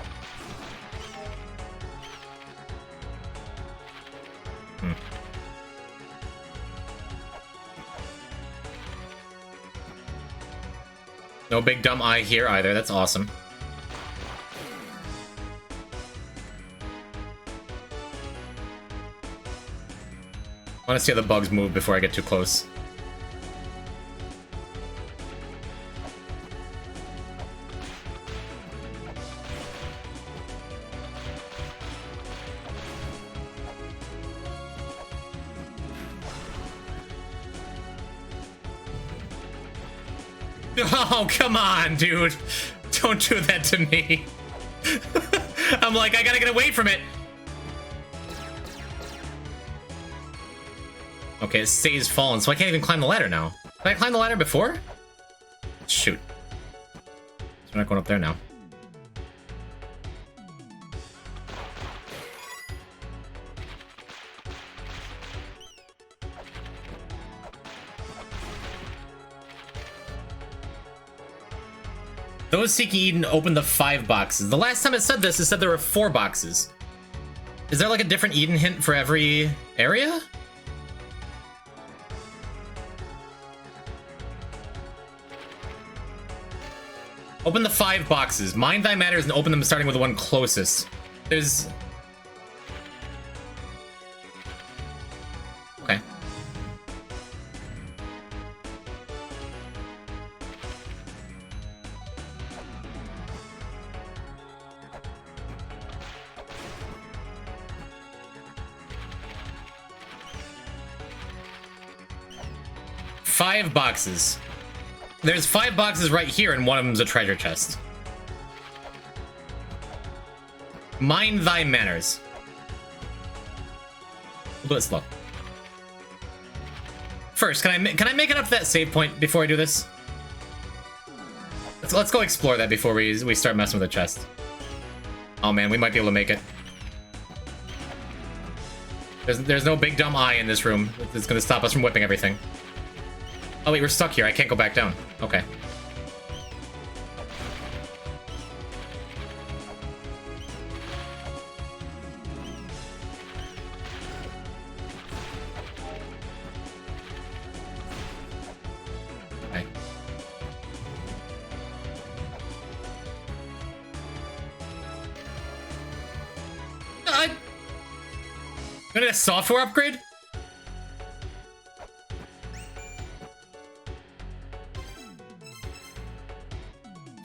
No big dumb eye here either. That's awesome. I want to see how the bugs move before I get too close. Oh, come on, dude. Don't do that to me. I'm like, I gotta get away from it. Okay, it stays fallen, so I can't even climb the ladder now. Did I climb the ladder before? Shoot. So we're not going up there now. Those seeking Eden opened the 5 boxes. The last time it said this, it said there were 4 boxes. Is there like a different Eden hint for every area? Open the 5 boxes. Mind thy matters and open them starting with the one closest. There's... Okay. Five boxes. There's 5 boxes right here, and one of them's a treasure chest. Mind thy manners. We'll do it slow. First, can I make it up to that save point before I do this? Let's go explore that before we start messing with the chest. Oh man, we might be able to make it. There's no big dumb eye in this room. It's gonna stop us from whipping everything. Oh wait, we're stuck here. I can't go back down. Okay. Okay. Gonna get a software upgrade?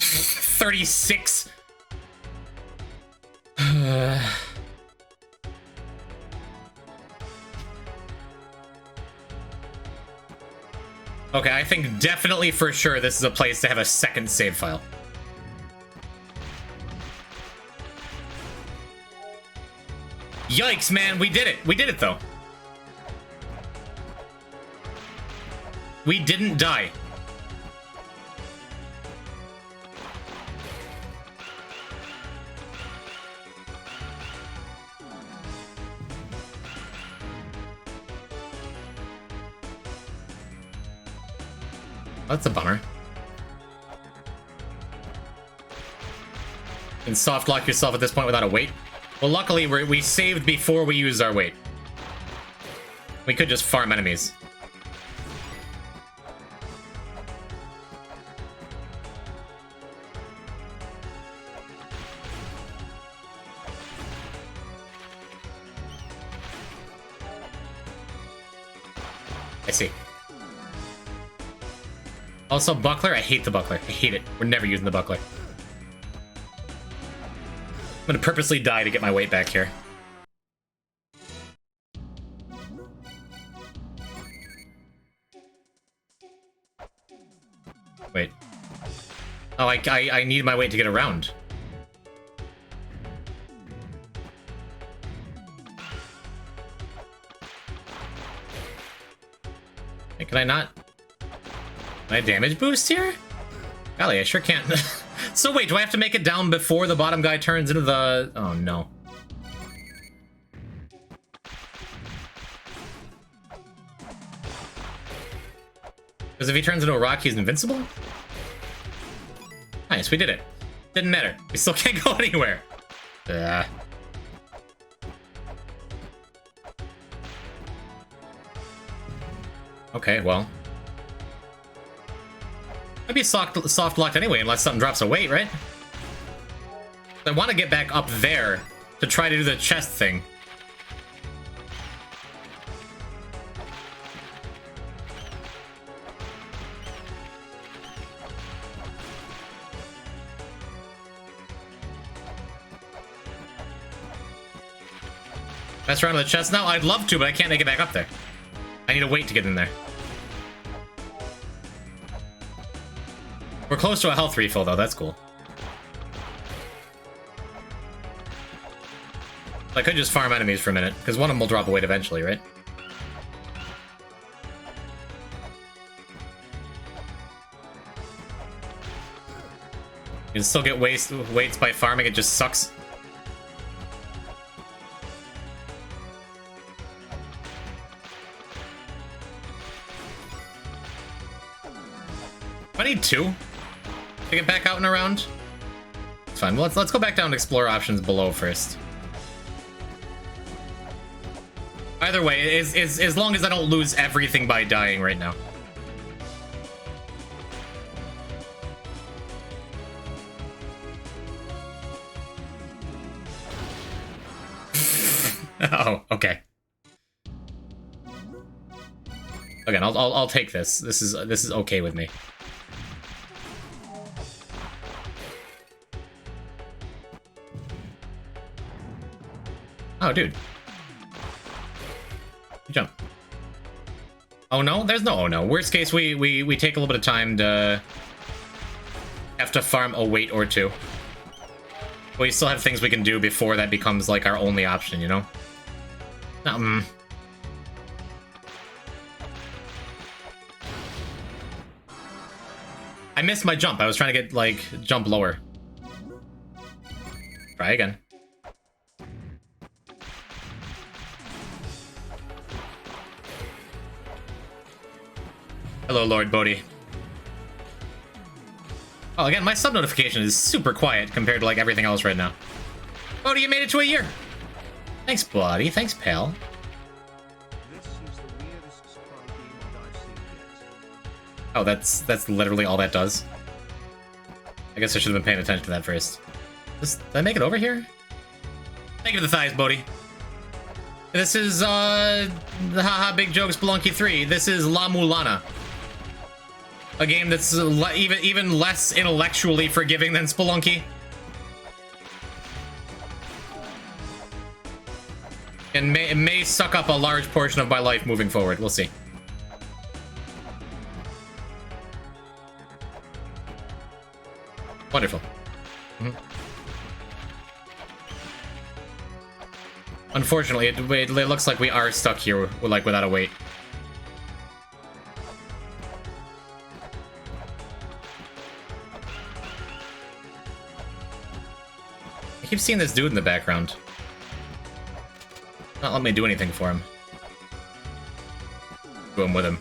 $36. Okay, I think definitely for sure this is a place to have a second save file. Yikes, man, we did it. We did it, though. We didn't die. That's a bummer. You can soft lock yourself at this point without a weight. Well, luckily we saved before we used our weight. We could just farm enemies. I see. Also, buckler. I hate the buckler. I hate it. We're never using the buckler. I'm gonna purposely die to get my weight back here. Wait. Oh, I need my weight to get around. Hey, can I not? Can I damage boost here? Golly, I sure can't. So wait, do I have to make it down before the bottom guy turns into the... Oh, no. Because if he turns into a rock, he's invincible? Nice, we did it. Didn't matter. We still can't go anywhere. Okay, well. Might be soft locked anyway, unless something drops a weight, right? I want to get back up there to try to do the chest thing. Mess around with the chest now? I'd love to, but I can't make it back up there. I need to wait to get in there. We're close to a health refill, though. That's cool. I could just farm enemies for a minute, because one of them will drop a weight eventually, right? You can still get weights by farming, it just sucks. I need 2 to get back out and around. It's fine. Well, let's go back down and explore options below first. Either way, as long as I don't lose everything by dying right now. Oh, okay. Again, I'll take this. This is okay with me. Oh, dude. Good jump. Oh no? There's no oh no. Worst case, we take a little bit of time to have to farm a weight or 2. We still have things we can do before that becomes like our only option, you know? I missed my jump. I was trying to get, like, jump lower. Try again. Hello, Lord Bodhi. Oh, again, my sub notification is super quiet compared to, like, everything else right now. Bodhi, you made it to a year! Thanks, buddy. Thanks, pal. Oh, that's literally all that does. I guess I should have been paying attention to that first. Did I make it over here? Thank you to the thighs, Bodhi. This is, the Haha Big Joke Spelunky 3. This is La Mulana. A game that's even less intellectually forgiving than Spelunky. And it may suck up a large portion of my life moving forward. We'll see. Wonderful. Unfortunately, it looks like we are stuck here, like, without a weight. I keep seeing this dude in the background. Not letting me do anything for him. Do him with him.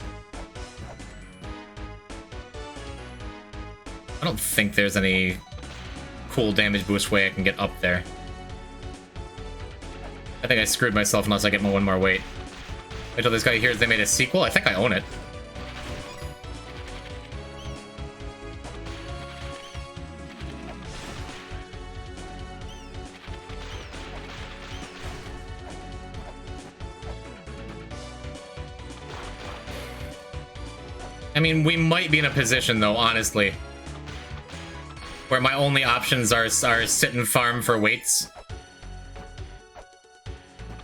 I don't think there's any cool damage boost way I can get up there. I think I screwed myself unless I get one more weight. Wait till this guy hears they made a sequel. I think I own it. I mean, we might be in a position, though, honestly, where my only options are sit and farm for weights.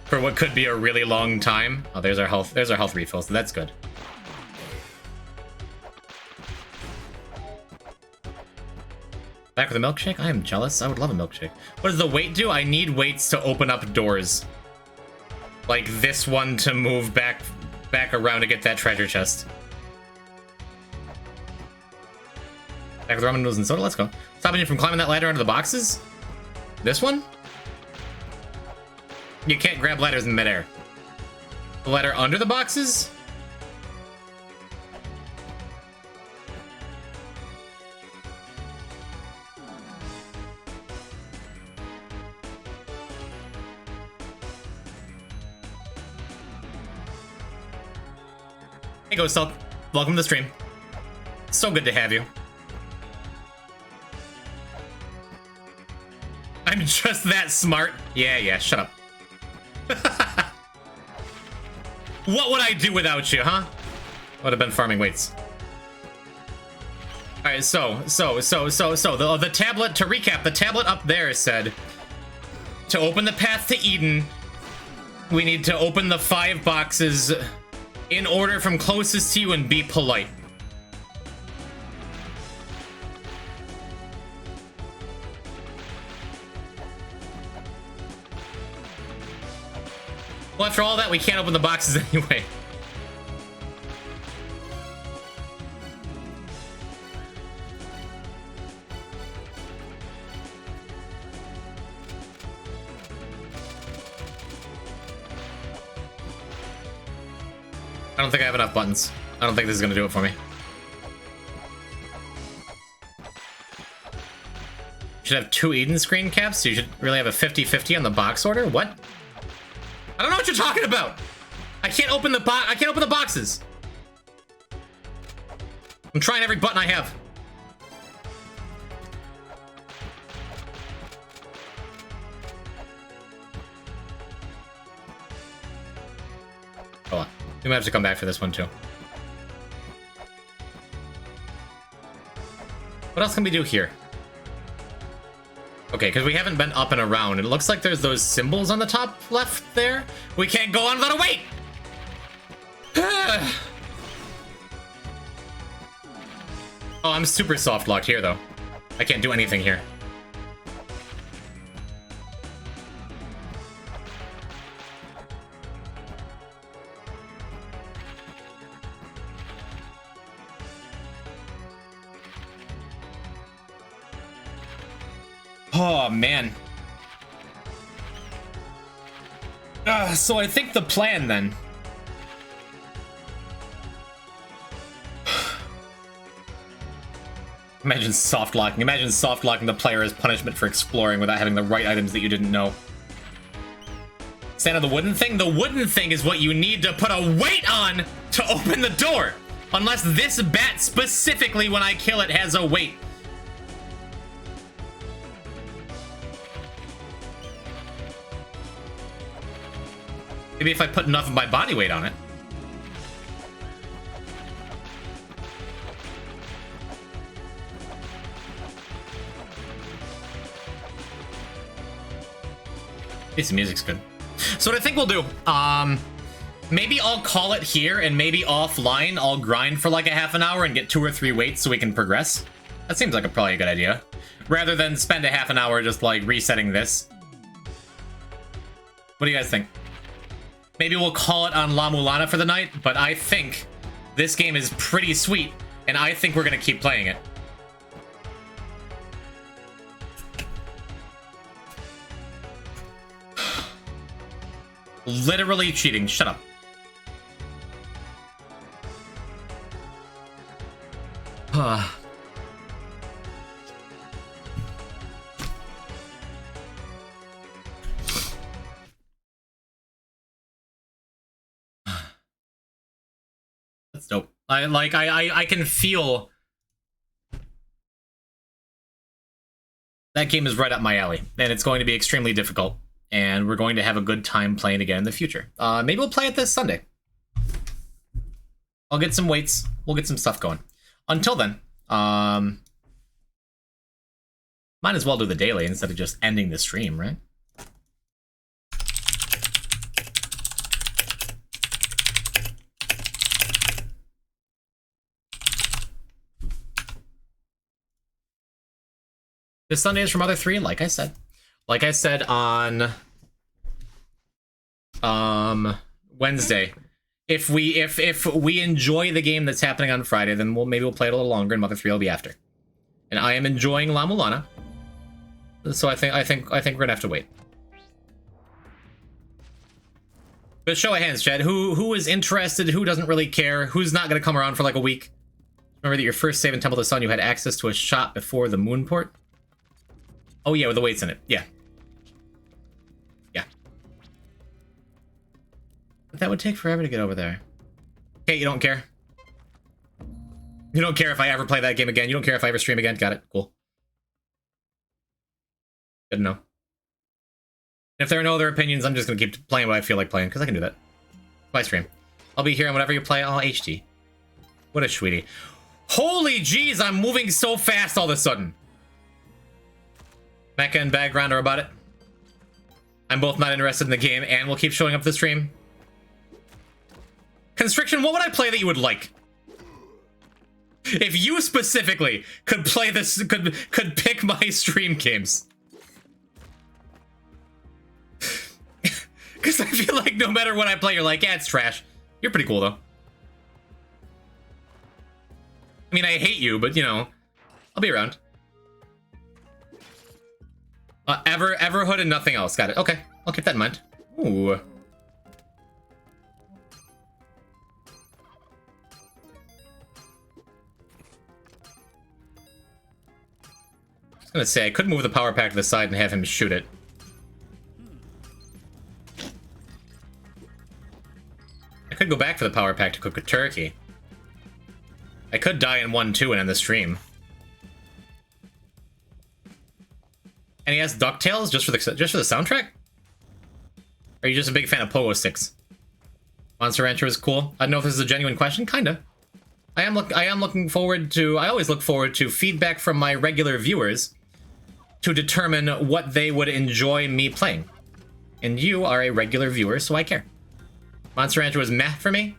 For what could be a really long time. Oh, there's our health refill, so that's good. Back with a milkshake? I am jealous. I would love a milkshake. What does the weight do? I need weights to open up doors. Like this one to move back around to get that treasure chest. Back with ramen noodles and soda, let's go. Stopping you from climbing that ladder onto the boxes? This one? You can't grab ladders in midair. The ladder under the boxes? Hey, Ghost Hulk. Welcome to the stream. So good to have you. just that smart. Yeah, shut up. What would I do without you, huh? Would have been farming weights. All right, so the tablet, to recap, the tablet up there said, to open the path to Eden, we need to open the 5 boxes in order from closest to you and be polite. Well, after all that, we can't open the boxes anyway. I don't think I have enough buttons. I don't think this is gonna do it for me. You should have 2 Eden screen caps, so you should really have a 50-50 on the box order? What? I don't know what you're talking about! I can't open the boxes! I'm trying every button I have. Hold on. We might have to come back for this one too. What else can we do here? Okay, because we haven't been up and around. It looks like there's those symbols on the top left there. We can't go on without a wait! Oh, I'm super soft locked here though. I can't do anything here. Oh, man. So I think the plan, then... Imagine soft locking. Imagine soft locking the player as punishment for exploring without having the right items that you didn't know. Stand on the wooden thing? The wooden thing is what you need to put a weight on to open the door! Unless this bat specifically, when I kill it, has a weight. Maybe if I put enough of my body weight on it. This music's good. So what I think we'll do, maybe I'll call it here, and maybe offline I'll grind for like a half an hour and get 2 or 3 weights so we can progress. That seems like probably a good idea. Rather than spend a half an hour just like resetting this. What do you guys think? Maybe we'll call it on La Mulana for the night, but I think this game is pretty sweet, and I think we're gonna keep playing it. Literally cheating. Shut up. That's dope. I can feel that game is right up my alley, and it's going to be extremely difficult. And we're going to have a good time playing again in the future. Maybe we'll play it this Sunday. I'll get some weights. We'll get some stuff going. Until then, might as well do the daily instead of just ending the stream, right? This Sunday is from Mother 3, like I said. Like I said on Wednesday, if we enjoy the game that's happening on Friday, then maybe we'll play it a little longer, and Mother 3 will be after. And I am enjoying La Mulana, so I think we're gonna have to wait. But show of hands, Chad. Who is interested? Who doesn't really care? Who's not gonna come around for like a week? Remember that your first save in Temple of the Sun, you had access to a shop before the Moonport. Oh yeah, with the weights in it. Yeah. Yeah. But that would take forever to get over there. Okay, you don't care. You don't care if I ever play that game again. You don't care if I ever stream again. Got it. Cool. Good to know. If there are no other opinions, I'm just gonna keep playing what I feel like playing, because I can do that. My stream. I'll be here on whatever you play, all HD. What a sweetie. Holy jeez, I'm moving so fast all of a sudden. Mecca and background are about it. I'm both not interested in the game and will keep showing up the stream. Constriction, what would I play that you would like? If you specifically could play this, could pick my stream games. Because I feel like no matter what I play, you're like, yeah, it's trash. You're pretty cool, though. I mean, I hate you, but, you know, I'll be around. Everhood and nothing else. Got it. Okay, I'll keep that in mind. Ooh. I was gonna say, I could move the power pack to the side and have him shoot it. I could go back for the power pack to cook a turkey. I could die in 1-2 and end the stream. And he has DuckTales just for the soundtrack? Or are you just a big fan of Pogo Sticks? Monster Rancher is cool. I don't know if this is a genuine question. Kinda. I am looking forward to. I always look forward to feedback from my regular viewers to determine what they would enjoy me playing. And you are a regular viewer, so I care. Monster Rancher was meh for me.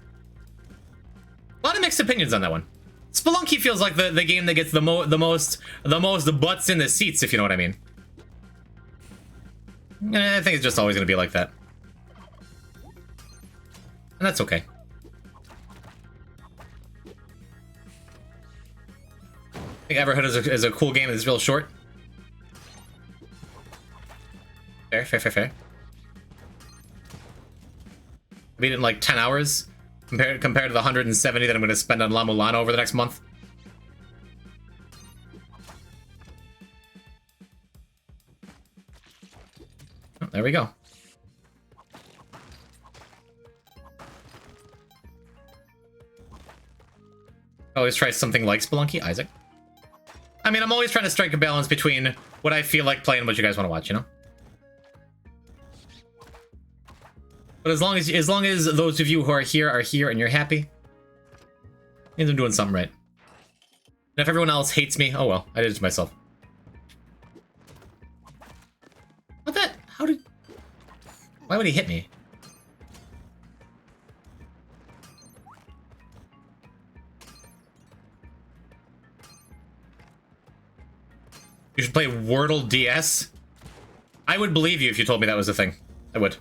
A lot of mixed opinions on that one. Spelunky feels like the game that gets the most butts in the seats, if you know what I mean. I think it's just always going to be like that. And that's okay. I think Everhood is a cool game. It's real short. Fair. I beat it in like 10 hours compared to the 170 that I'm going to spend on La Mulana over the next month. Oh, there we go. Always try something like Spelunky, Isaac. I mean, I'm always trying to strike a balance between what I feel like playing and what you guys want to watch, you know? But as long as those of you who are here and you're happy, means I'm doing something right. And if everyone else hates me, oh well, I did it to myself. What that? Why would he hit me? You should play Wordle DS? I would believe you if you told me that was a thing. I would.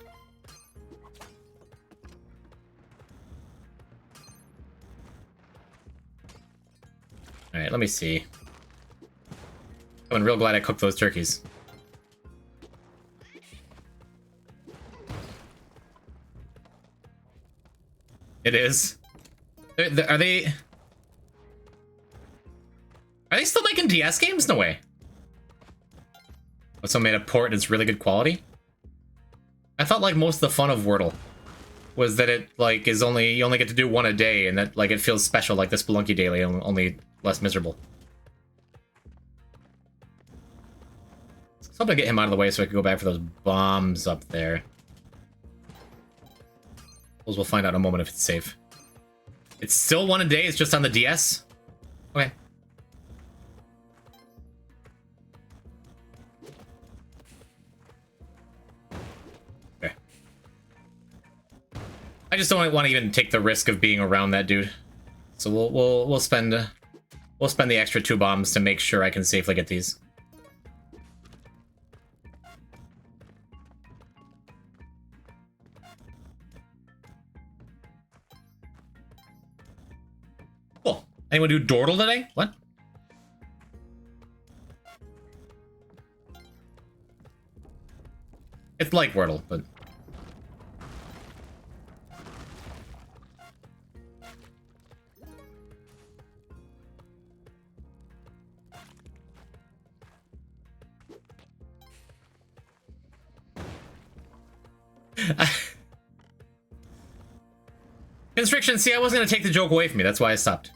Alright, let me see. I'm real glad I cooked those turkeys. It is. Are they still making DS games? No way. Someone made a port and it's really good quality? I thought like most of the fun of Wordle was that it like is only, you only get to do one a day and that like it feels special like the Spelunky Daily, only less miserable. So I'm gonna get him out of the way so I can go back for those bombs up there. We'll find out in a moment if it's safe. It's still one a day, it's just on the DS? Okay. I just don't want to even take the risk of being around that dude. So we'll spend the extra 2 bombs to make sure I can safely get these. Cool. Anyone do Dordle today? What? It's like Wordle, but Constriction, see, I wasn't going to take the joke away from me. That's why I stopped.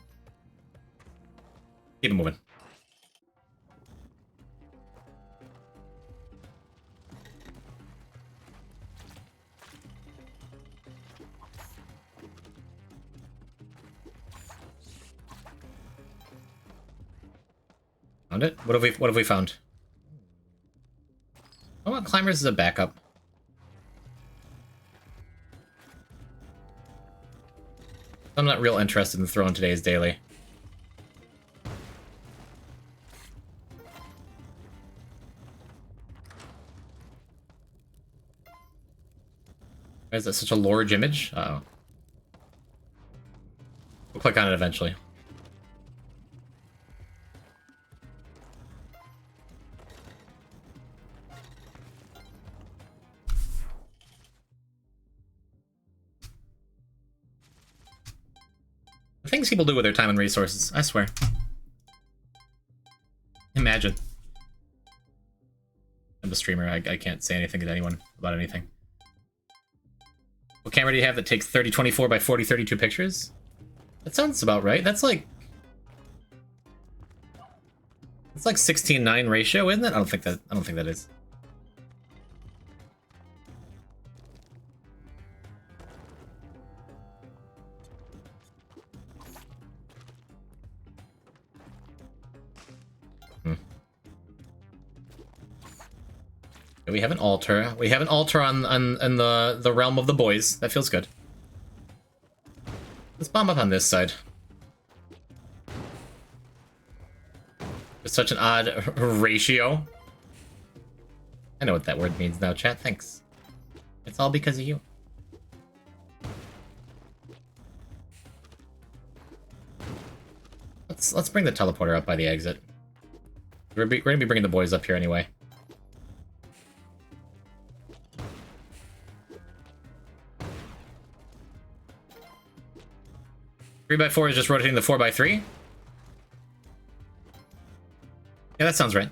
Keep it moving. Found it? What have we found? I want climbers as a backup. I'm not real interested in throwing today's daily. Why is that such a large image? Uh-oh. We'll click on it eventually. The things people do with their time and resources, I swear. Imagine. I'm a streamer, I can't say anything to anyone about anything. What camera do you have that takes 3024 by 4032 pictures? That sounds about right. That's like 16:9 ratio, isn't it? I don't think that is. We have an altar. We have an altar on the realm of the boys. That feels good. Let's bomb up on this side. It's such an odd ratio. I know what that word means now, chat. Thanks. It's all because of you. Let's bring the teleporter up by the exit. We're gonna be bringing the boys up here anyway. 3x4 is just rotating the 4x3? Yeah, that sounds right.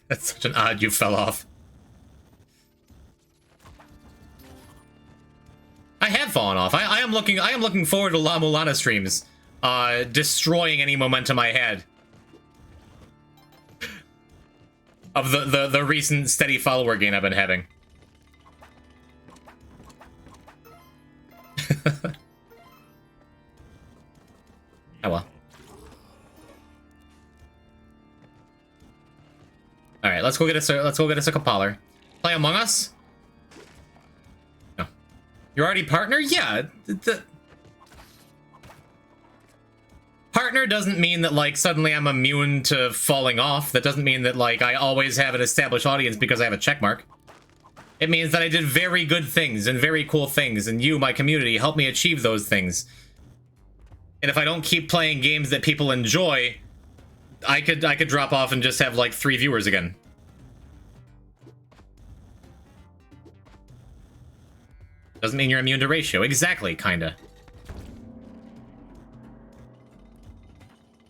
That's such an odd you fell off. I have fallen off. I am looking forward to La Mulana streams. Destroying any momentum I had. Of the recent steady follower gain I've been having. Oh well. All right, let's go get us a Kapalar. Play Among Us? No. You're already partner? Yeah. The partner doesn't mean that like suddenly I'm immune to falling off. That doesn't mean that like I always have an established audience because I have a check mark. It means that I did very good things and very cool things, and you, my community, helped me achieve those things. And if I don't keep playing games that people enjoy, I could drop off and just have like 3 viewers again. Doesn't mean you're immune to ratio. Exactly, kinda.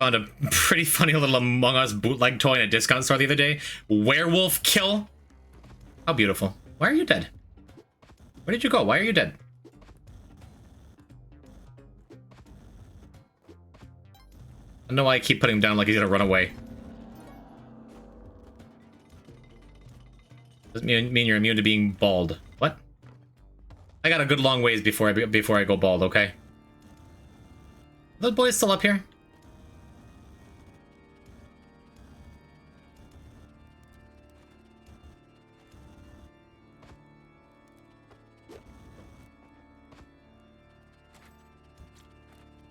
Found a pretty funny little Among Us bootleg toy in a discount store the other day. Werewolf kill. How beautiful. Why are you dead? Where did you go? Why are you dead? I don't know why I keep putting him down like he's gonna run away. Doesn't mean you're immune to being bald. What? I got a good long ways before I go bald, okay? Are those boys still up here?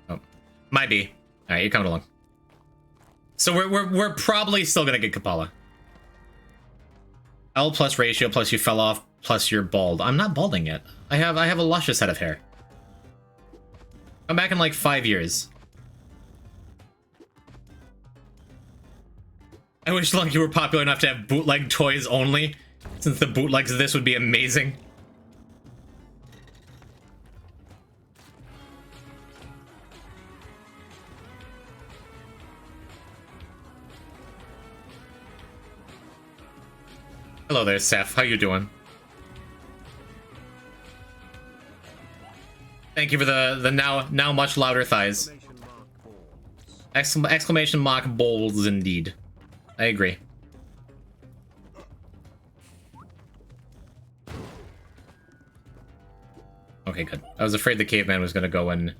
Oh, might be. All right, you're coming along. So we're probably still gonna get Kapala. L plus ratio plus you fell off plus you're bald. I'm not balding yet. I have a luscious head of hair. I'm back in like 5 years. I wish Lunky were popular enough to have bootleg toys only, since the bootlegs of this would be amazing. Hello there, Seth. How you doing? Thank you for the now much louder thighs. Exclamation mark balls indeed. I agree. Okay, good. I was afraid the caveman was gonna go and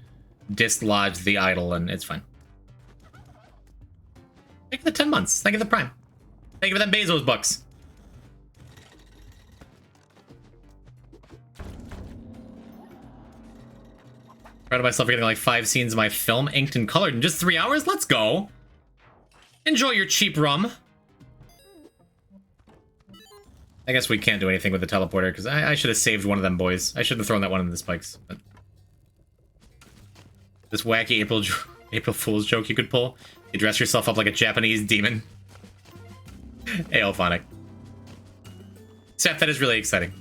dislodge the idol, and it's fine. Thank you for the 10 months. Thank you for the Prime. Thank you for them Bezos bucks. Proud of myself for getting like 5 scenes of my film inked and colored in just 3 hours. Let's go. Enjoy your cheap rum. I guess we can't do anything with the teleporter because I should have saved one of them boys. I should have thrown that one in the spikes. But this wacky April Fool's joke you could pull. You dress yourself up like a Japanese demon. Hey, Alphonic. Seth, that is really exciting.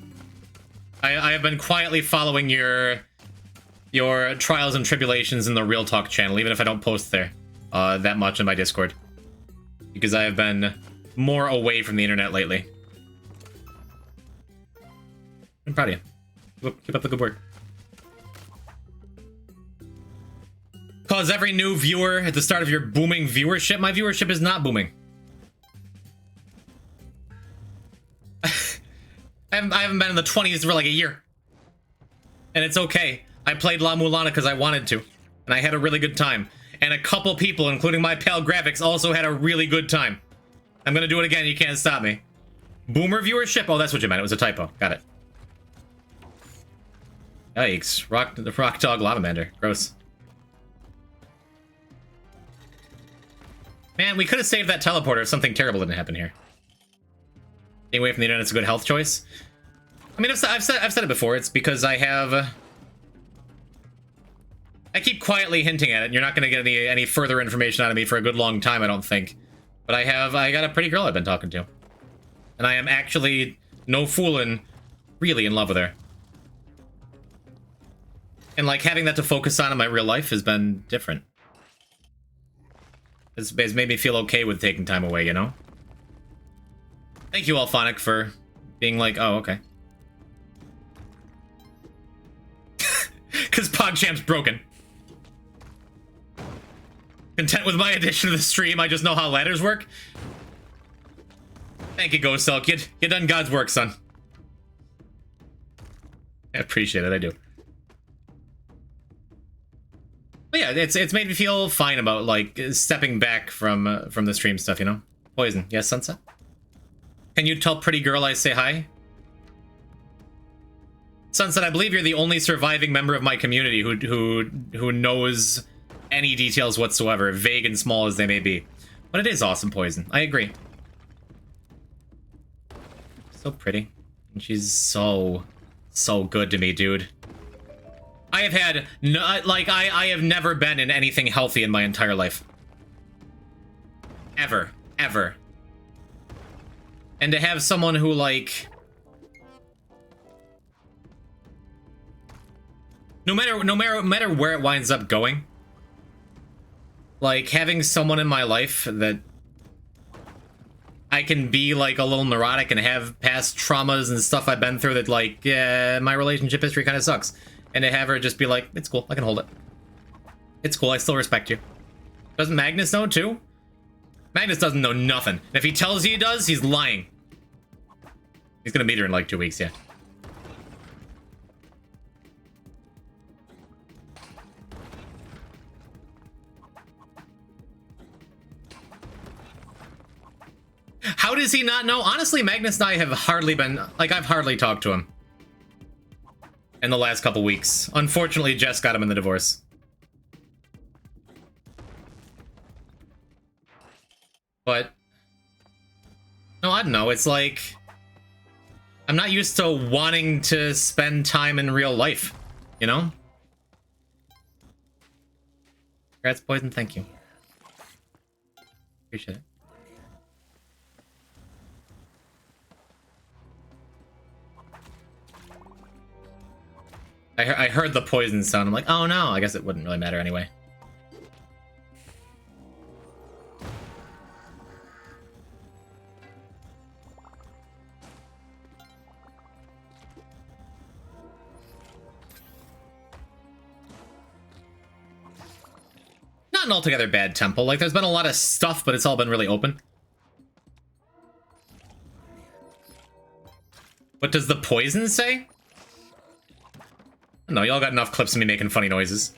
I have been quietly following your trials and tribulations in the Real Talk channel, even if I don't post there that much in my Discord. Because I have been more away from the internet lately. I'm proud of you. Keep up the good work. Cause every new viewer at the start of your booming viewership. My viewership is not booming. I haven't been in the 20s for like a year. And it's okay. I played La Mulana because I wanted to. And I had a really good time. And a couple people, including my pal Graphics, also had a really good time. I'm gonna do it again, you can't stop me. Boomer viewership? Oh, that's what you meant. It was a typo. Got it. Yikes. The rock dog lavamander. Gross. Man, we could have saved that teleporter if something terrible didn't happen here. Staying away from the internet's a good health choice. I mean, I've said it before. It's because I have... I keep quietly hinting at it, and you're not going to get any further information out of me for a good long time, I don't think. But I got a pretty girl I've been talking to. And I am actually, no fooling, really in love with her. And, like, having that to focus on in my real life has been different. It's made me feel okay with taking time away, you know? Thank you, Alphonic, for being like, oh, okay. Because PogChamp's broken. Content with my addition to the stream, I just know how ladders work. Thank you, Ghost Elk. You done God's work, son. I appreciate it, I do. But yeah, it's made me feel fine about, like, stepping back from the stream stuff, you know? Poison. Yes, Sunset? Can you tell pretty girl I say hi? Sunset, I believe you're the only surviving member of my community who knows any details whatsoever, vague and small as they may be. But it is awesome, Poison. I agree. So pretty. And she's so good to me, dude. I have had no, like, I have never been in anything healthy in my entire life. Ever. And to have someone who, like... No matter where it winds up going, like, having someone in my life that I can be, like, a little neurotic and have past traumas and stuff I've been through that, like, yeah, my relationship history kind of sucks. And to have her just be like, it's cool, I can hold it. It's cool, I still respect you. Doesn't Magnus know, too? Magnus doesn't know nothing. And if he tells you he does, he's lying. He's gonna meet her in, like, 2 weeks, yeah. How does he not know? Honestly, Magnus and I have hardly been... Like, I've hardly talked to him in the last couple weeks. Unfortunately, Jess got him in the divorce. But... No, I don't know. It's like... I'm not used to wanting to spend time in real life, you know? Congrats, Poison. Thank you. Appreciate it. I heard the poison sound. I'm like, oh no, I guess it wouldn't really matter anyway. Not an altogether bad temple. Like, there's been a lot of stuff, but it's all been really open. What does the poison say? No, y'all got enough clips of me making funny noises.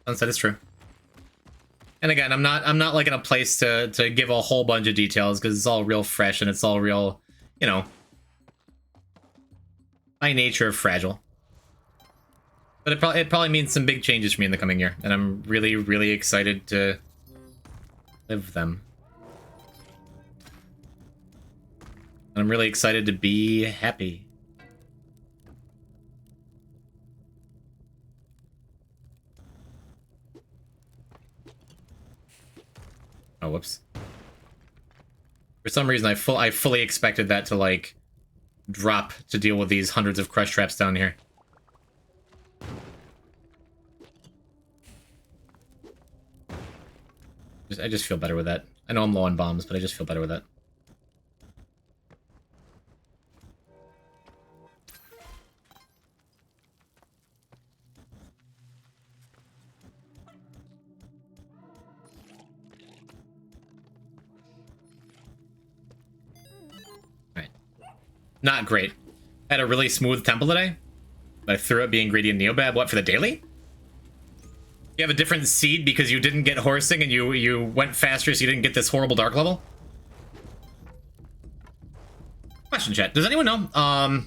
Sunset is true. And again, I'm not like in a place to give a whole bunch of details because it's all real fresh and it's all real, you know, by nature fragile. But it probably means some big changes for me in the coming year, and I'm really, really excited to live them. And I'm really excited to be happy. Oh, whoops. For some reason, I fully expected that to, like, drop to deal with these hundreds of crush traps down here. I just feel better with that. I know I'm low on bombs, but I just feel better with that. Alright. Not great. I had a really smooth temple today. I threw up being greedy and Neobab. What, for the daily? You have a different seed because you didn't get horsing and you went faster so you didn't get this horrible dark level? Question, chat. Does anyone know?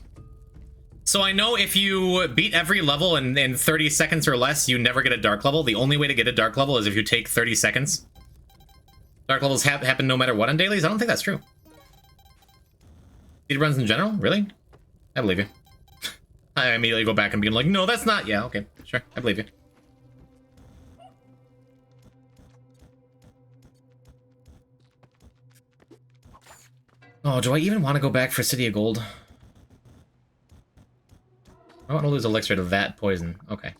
So I know if you beat every level in 30 seconds or less, you never get a dark level. The only way to get a dark level is if you take 30 seconds. Dark levels happen no matter what on dailies? I don't think that's true. Speed runs in general? Really? I believe you. I immediately go back and be like, no, that's not... Yeah, okay. Sure. I believe you. Oh, do I even want to go back for City of Gold? I don't want to lose elixir to that poison. Okay.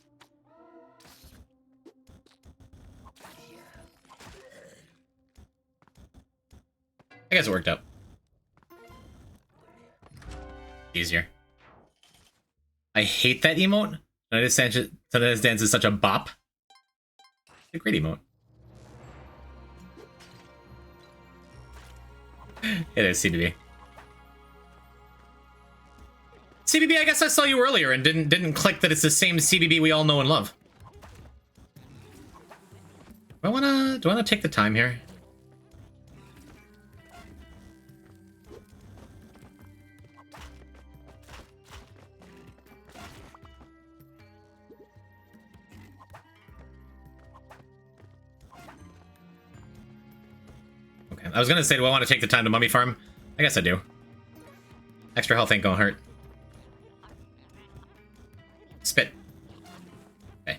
I guess it worked out. Easier. I hate that emote. Tonight's dance is such a bop. It's a great emote. It is CBB. CBB, I guess I saw you earlier and didn't click that it's the same CBB we all know and love. Do I wanna take the time here? Okay, I was gonna say, do I want to take the time to mummy farm? I guess I do. Extra health ain't gonna hurt. Spit. Okay.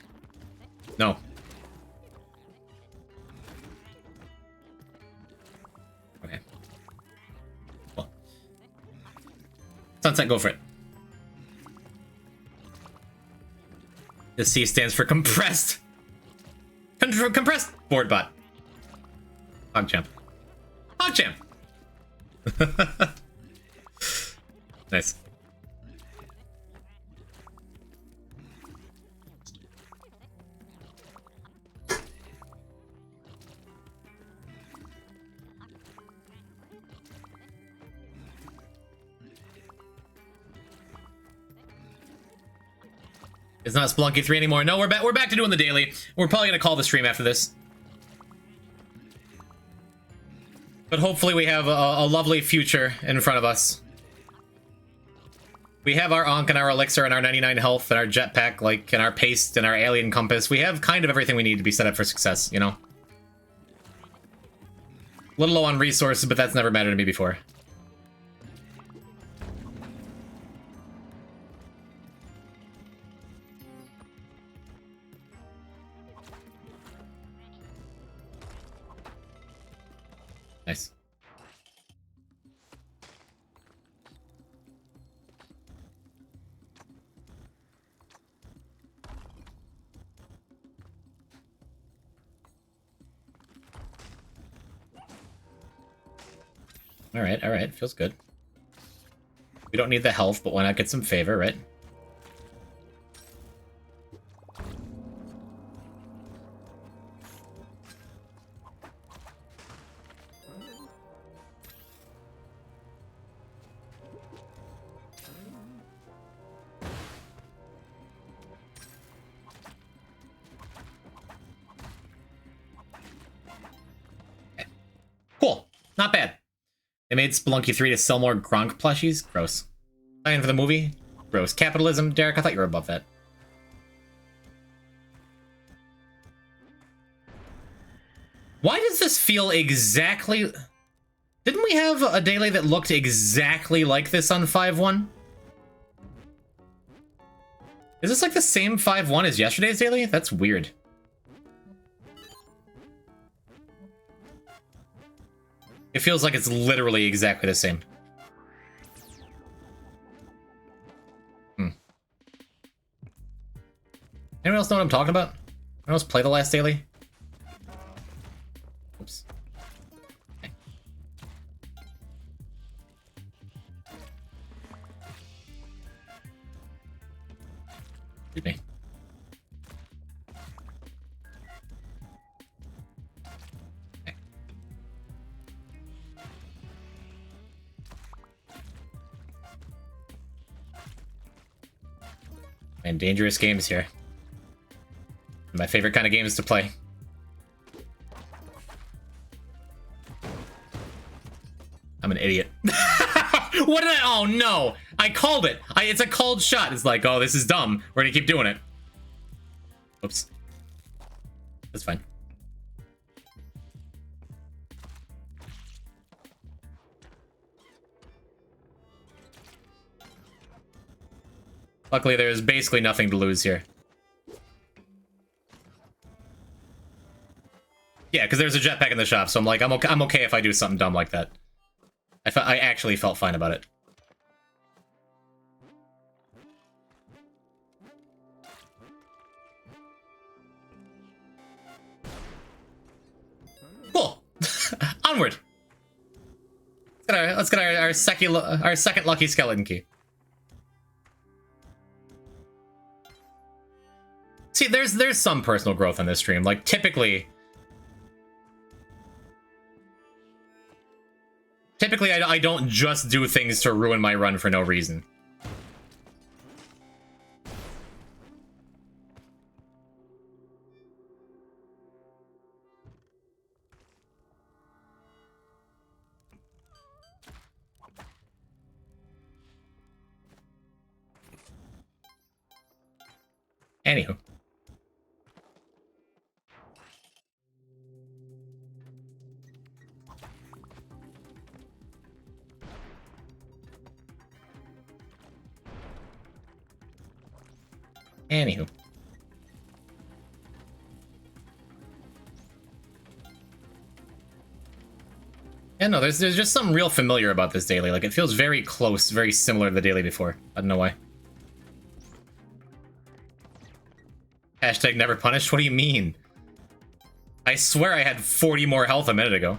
No. Okay. Well. Sunset, go for it. The C stands for compressed. Compressed board bot. PogChamp. PogChamp! Nice. It's not Spelunky 3 anymore. No, we're back to doing the daily. We're probably gonna call the stream after this. But hopefully we have a lovely future in front of us. We have our Ankh and our Elixir and our 99 health and our jetpack, like, and our paste and our alien compass. We have kind of everything we need to be set up for success, you know? A little low on resources, but that's never mattered to me before. Nice. All right, feels good. We don't need the health, but why not get some favor, right? Not bad. They made Spelunky 3 to sell more Gronk plushies. Gross. Dying for the movie. Gross. Capitalism. Derek, I thought you were above that. Why does this feel exactly... Didn't we have a daily that looked exactly like this on 5-1? Is this like the same 5-1 as yesterday's daily? That's weird. It feels like it's literally exactly the same. Anyone else know what I'm talking about? Anyone else play the last daily? Oops. Okay. Excuse me. Okay. Man, dangerous games here. My favorite kind of games to play. I'm an idiot. What did I... Oh, no. I called it. It's a called shot. It's like, oh, this is dumb. We're gonna keep doing it. Oops. That's fine. Luckily, there's basically nothing to lose here. Yeah, because there's a jetpack in the shop, so I'm like, I'm okay if I do something dumb like that. I actually felt fine about it. Cool. Onward. Let's get our second lucky skeleton key. See, there's some personal growth on this stream. Like typically, I don't just do things to ruin my run for no reason. Anywho. Anywho. Yeah, no, there's just something real familiar about this daily. Like, it feels very close, very similar to the daily before. I don't know why. Hashtag never punished? What do you mean? I swear I had 40 more health a minute ago.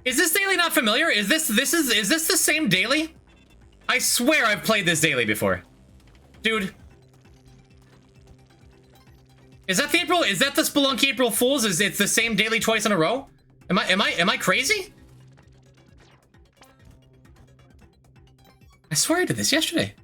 Is this daily not familiar? Is this the same daily? I swear I've played this daily before. Dude. Is that the Spelunky April Fools? Is it the same daily twice in a row? Am I crazy? I swear I did this yesterday.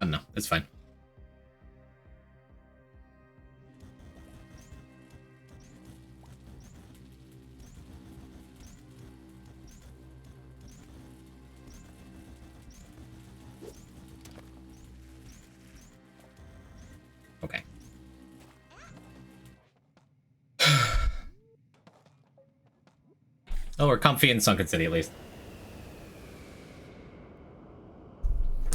I don't know. It's fine. Okay. Oh, we're comfy in Sunken City at least.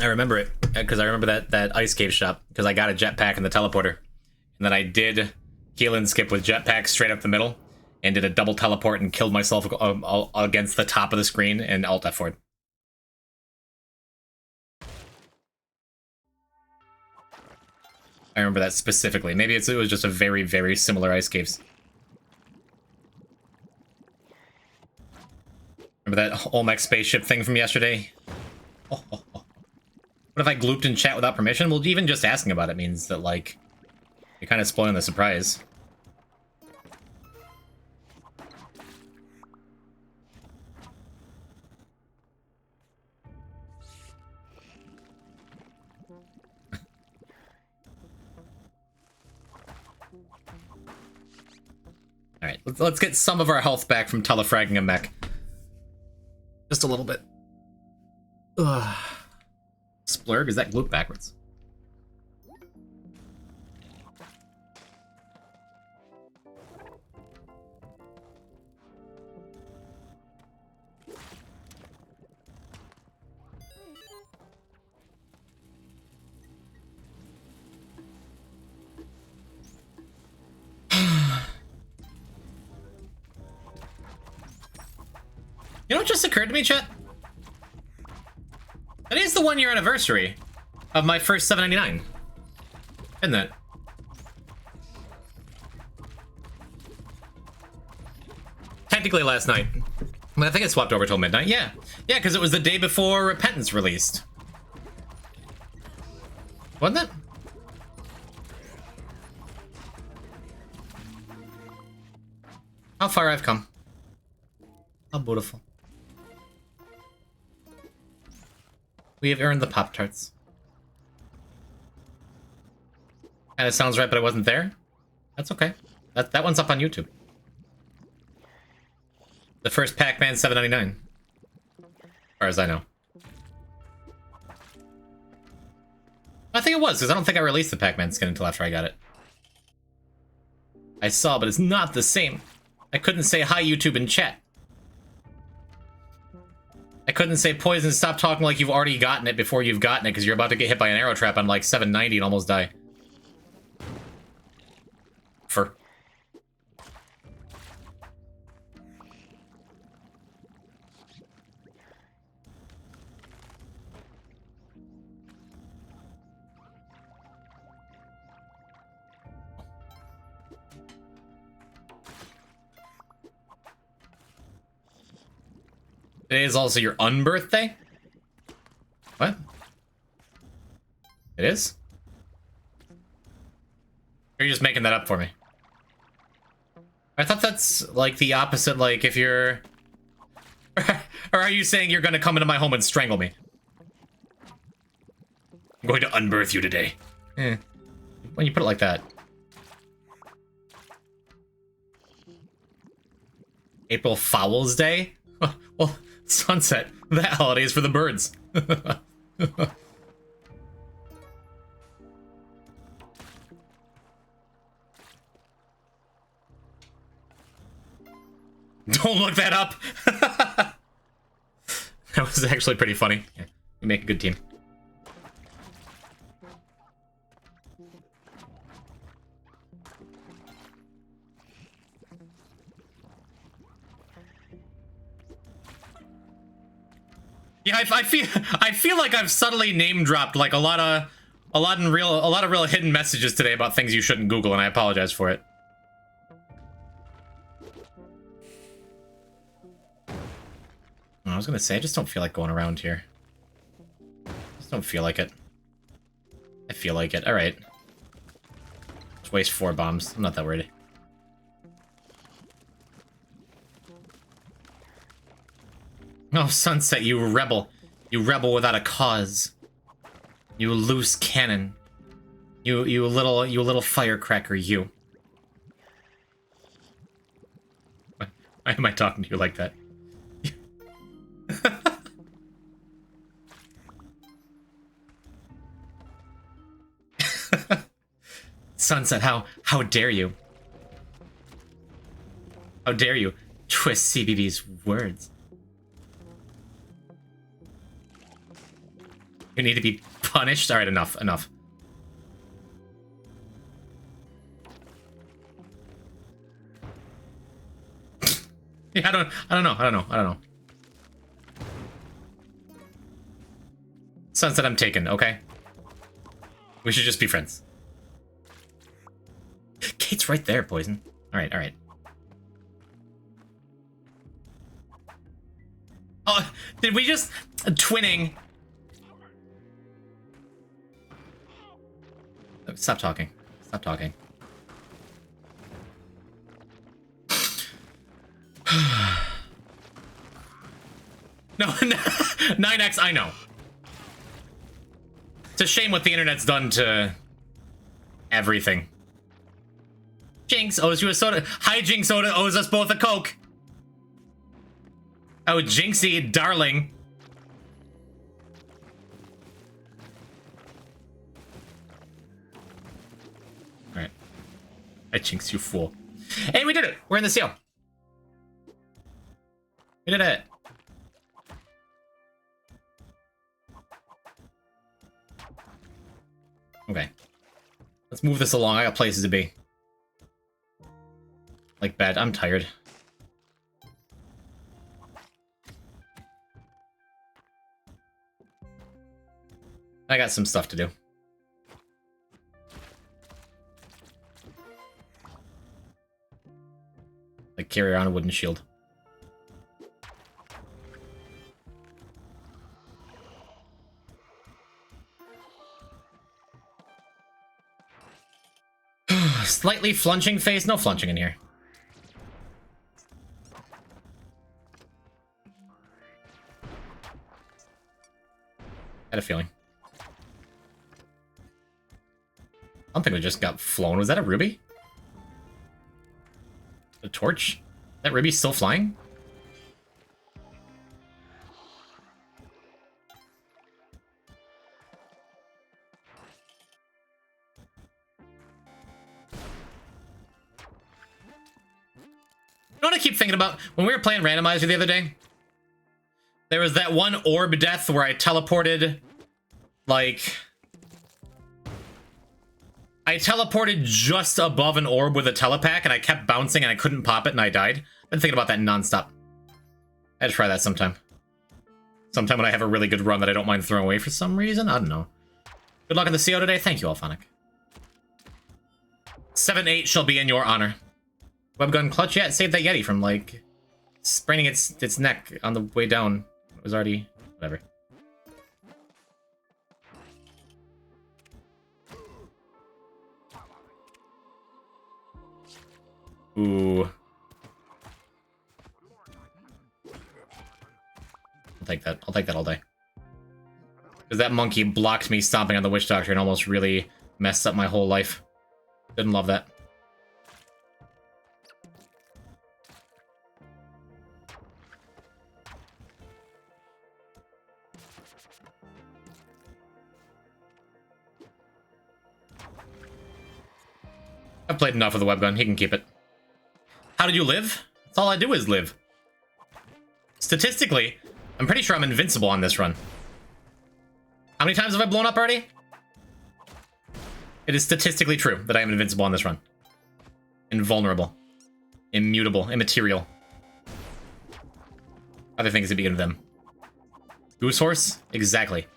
I remember it because I remember that ice cave shop because I got a jetpack and the teleporter, and then I did heal and skip with jetpack straight up the middle, and did a double teleport and killed myself against the top of the screen and alt F4'd. I remember that specifically. Maybe it was just a very, very similar ice caves. Remember that Olmec spaceship thing from yesterday? Oh, oh, oh. What if I glooped in chat without permission? Well, even just asking about it means that, like, you're kind of spoiling the surprise. Alright, let's get some of our health back from telefragging a mech. Just a little bit. Ugh. Splurg, is that gloop backwards? You know what just occurred to me, chat? That is the 1-year anniversary of my first $7.99. Isn't it? Technically last night. But I think it swapped over till midnight. Yeah. Yeah, because it was the day before Repentance released. Wasn't it? How far I've come. How beautiful. We have earned the Pop-Tarts. Kinda sounds right, but I wasn't there. That's okay. That one's up on YouTube. The first Pac-Man $7.99. As far as I know. I think it was, because I don't think I released the Pac-Man skin until after I got it. I saw, but it's not the same. I couldn't say hi YouTube in chat. I couldn't say, Poison, stop talking like you've already gotten it before you've gotten it, because you're about to get hit by an arrow trap on like 790 and almost die. For. Today is also your unbirthday? What? It is? Or are you just making that up for me? I thought that's like the opposite, like if you're... Or are you saying you're gonna come into my home and strangle me? I'm going to unbirth you today. Eh. When you put it like that. April Foul's Day? Well, sunset. That holiday is for the birds. Don't look that up. That was actually pretty funny. Yeah, we make a good team. Yeah, I feel like I've subtly name dropped like a lot of real hidden messages today about things you shouldn't Google, and I apologize for it. I was gonna say, I just don't feel like going around here. Just don't feel like it. I feel like it. All right. Just waste 4 bombs. I'm not that worried. Oh, Sunset, you rebel. You rebel without a cause. You loose cannon. You little firecracker, you. Why am I talking to you like that? Sunset, how dare you? How dare you twist CBB's words? You need to be punished. All right, enough. Yeah, I don't know. Sunset, I'm taken, okay? We should just be friends. Kate's right there, Poison. All right. Did we just twinning? Stop talking. Stop talking. No, 9x, I know. It's a shame what the internet's done to everything. Jinx owes you a soda. Hi, Jinx soda owes us both a Coke. Oh, Jinxie, darling. Alright. I Jinx, you fool. Hey, we did it! We're in the seal. We did it. Okay. Let's move this along. I got places to be. Like bed. I'm tired. I got some stuff to do. Like carry around a wooden shield. Slightly flunching face. No flunching in here. Had a feeling. Something that just got flown. Was that a ruby? A torch? That ruby still flying? You know what I keep thinking about? When we were playing randomizer the other day, there was that one orb death where I teleported, like... I teleported just above an orb with a telepack, and I kept bouncing, and I couldn't pop it, and I died. I've been thinking about that nonstop. I had to try that sometime. Sometime when I have a really good run that I don't mind throwing away for some reason. I don't know. Good luck in the CO today. Thank you, Alphonic. 7-8 shall be in your honor. Webgun clutch yet? Saved that Yeti from, like, spraining its neck on the way down. It was already... whatever. Ooh. I'll take that. I'll take that all day. Because that monkey blocked me stomping on the Witch Doctor and almost really messed up my whole life. Didn't love that. I've played enough with the webgun. He can keep it. How did you live? That's all I do is live. Statistically, I'm pretty sure I'm invincible on this run. How many times have I blown up already? It is statistically true that I am invincible on this run. Invulnerable. Immutable. Immaterial. Other things that begin with them. Goose horse? Exactly.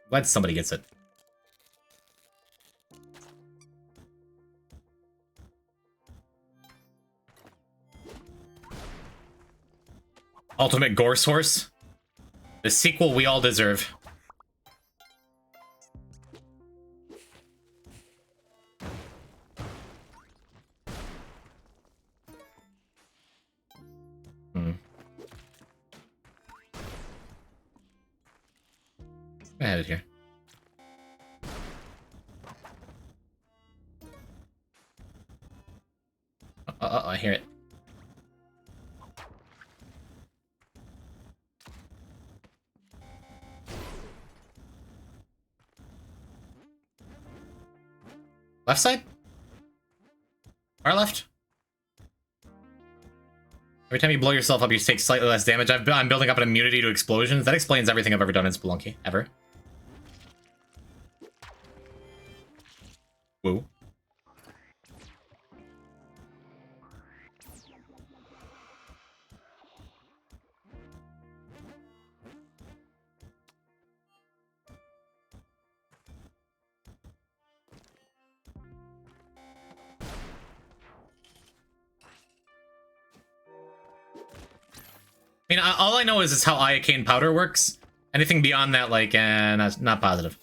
Glad somebody gets it. Ultimate Gorse Horse. The sequel we all deserve. I had it here. I hear it. Left side? Our left? Every time you blow yourself up, you take slightly less damage. I'm building up an immunity to explosions. That explains everything I've ever done in Spelunky. Ever. Woo. I mean, all I know is how iocane powder works. Anything beyond that, like, not positive.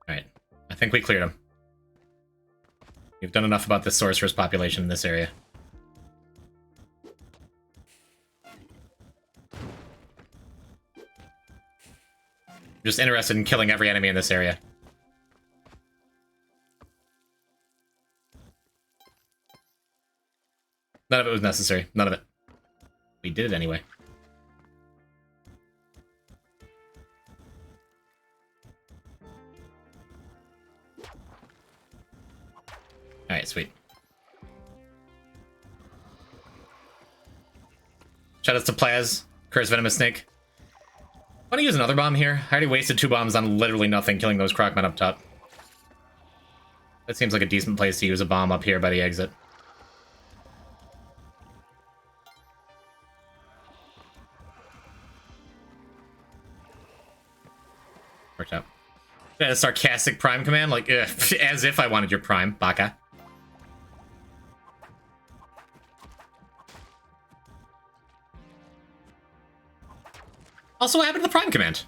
Alright. I think we cleared him. We've done enough about the sorcerer's population in this area. I'm just interested in killing every enemy in this area. None of it was necessary. None of it. We did it anyway. Alright, sweet. Shout outs to Plaz, Curse Venomous Snake. I'm gonna use another bomb here. I already wasted 2 bombs on literally nothing, killing those Crocmen up top. That seems like a decent place to use a bomb up here by the exit. Worked out. That a sarcastic Prime command, like, as if I wanted your Prime, Baka. Also, what happened to the Prime command?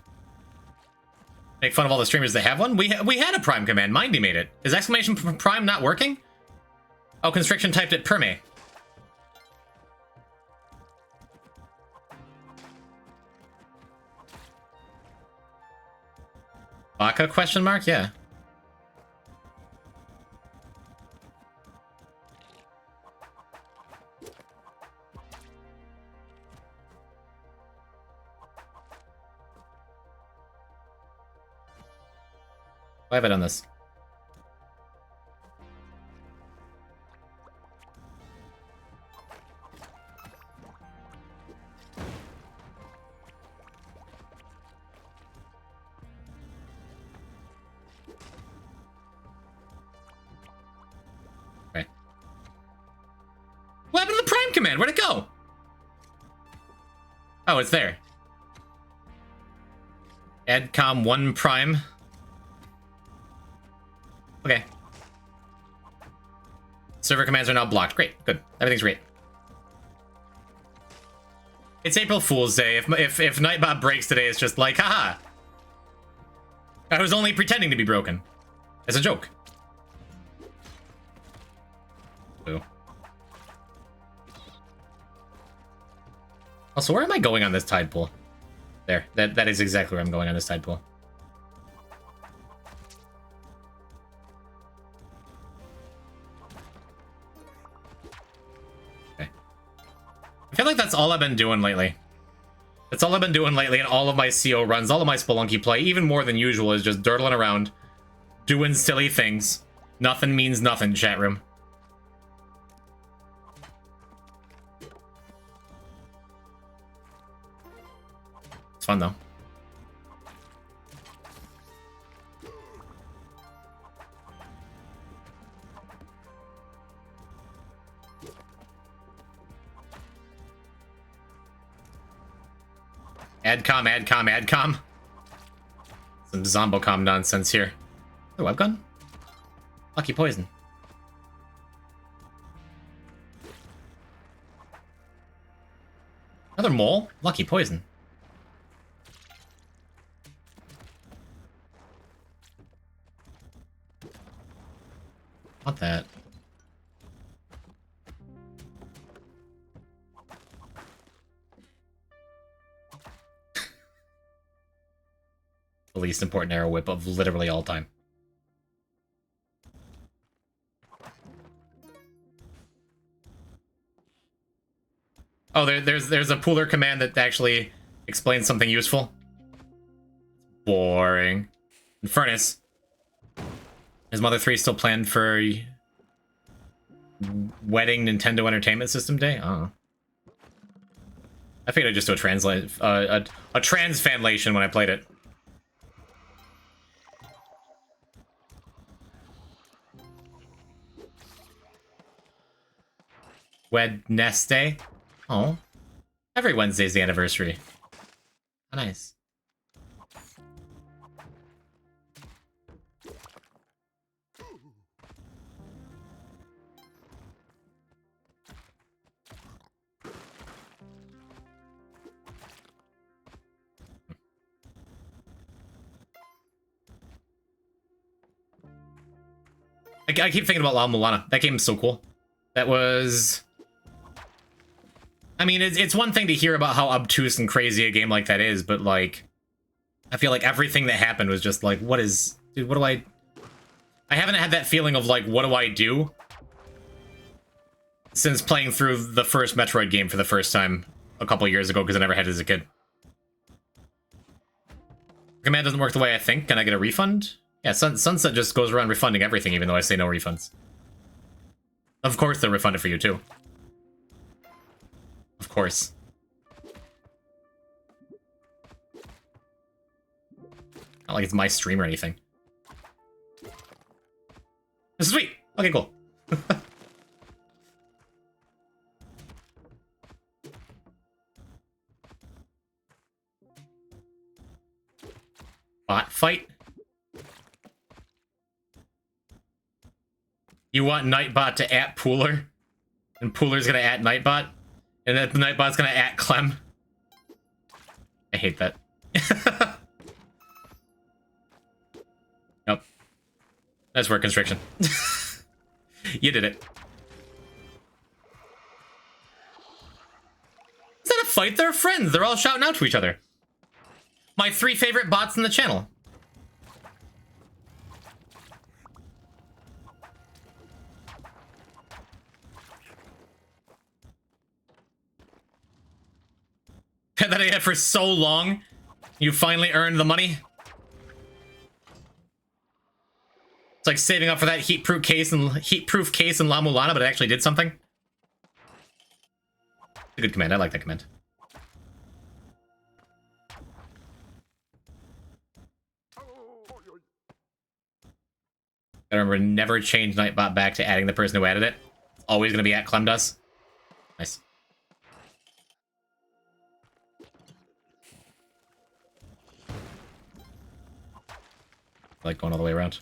Make fun of all the streamers that have one? We had a Prime command. Mindy made it. Is exclamation Prime not working? Oh, Constriction typed it perme. Baka question mark? Yeah. Why have I done this? Okay. What happened to the Prime command? Where'd it go? Oh, it's there. Adcom 1 Prime. Okay. Server commands are now blocked. Great. Good. Everything's great. It's April Fool's Day. If Nightbot breaks today, it's just like, haha. I was only pretending to be broken. It's a joke. Ooh. Also, where am I going on this tide pool? There. That is exactly where I'm going on this tide pool. I feel like that's all I've been doing lately. That's all I've been doing lately in all of my CO runs, all of my Spelunky play, even more than usual, is just dirtling around, doing silly things. Nothing means nothing, chat room. It's fun, though. Adcom, adcom, adcom. Some zombocom nonsense here. Oh, web gun? Lucky poison. Another mole? Lucky poison. Want that. The least important arrow whip of literally all time. Oh, there's a pooler command that actually explains something useful. Boring. In Furnace. Is Mother 3 still planned for wedding Nintendo Entertainment System Day? I don't know. I figured I'd just do a translate a transfanlation when I played it. Wednesday. Oh. Every Wednesday's the anniversary. Oh, nice. I keep thinking about La Mulana. That game is so cool. That was... I mean, it's one thing to hear about how obtuse and crazy a game like that is, but, like... I feel like everything that happened was just like, what is... Dude, what do I... I haven't had that feeling of, like, what do I do? Since playing through the first Metroid game for the first time a couple years ago, because I never had it as a kid. Command doesn't work the way I think. Can I get a refund? Yeah, Sunset just goes around refunding everything, even though I say no refunds. Of course they'll refund it for you, too. Of course. Not like it's my stream or anything. Sweet! Okay, cool. Bot fight? You want Nightbot to at Pooler? And Pooler's gonna at Nightbot? And then Nightbot's gonna at Clem? I hate that. Nope. That's word constriction. You did it. Is that a fight? They're friends. They're all shouting out to each other. My 3 favorite bots in the channel. That I had for so long. You finally earned the money. It's like saving up for that heat-proof case in La Mulana, but it actually did something. A good command. I like that command. I remember, never change Nightbot back to adding the person who added it. It's always going to be at Clemdus. Nice. I like going all the way around.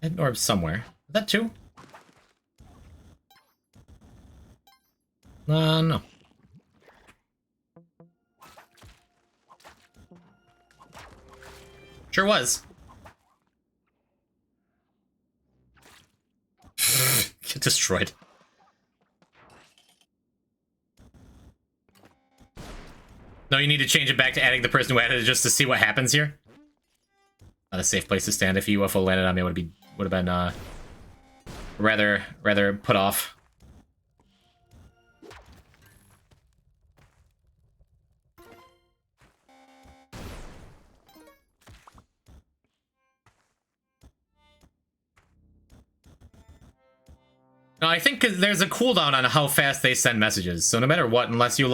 Hidden orb somewhere. Is that 2? No. Sure was. Get destroyed. No, you need to change it back to adding the person who added it just to see what happens here. Not a safe place to stand. If UFO landed on me, would have been rather put off. No, I think there's a cooldown on how fast they send messages. So no matter what, unless you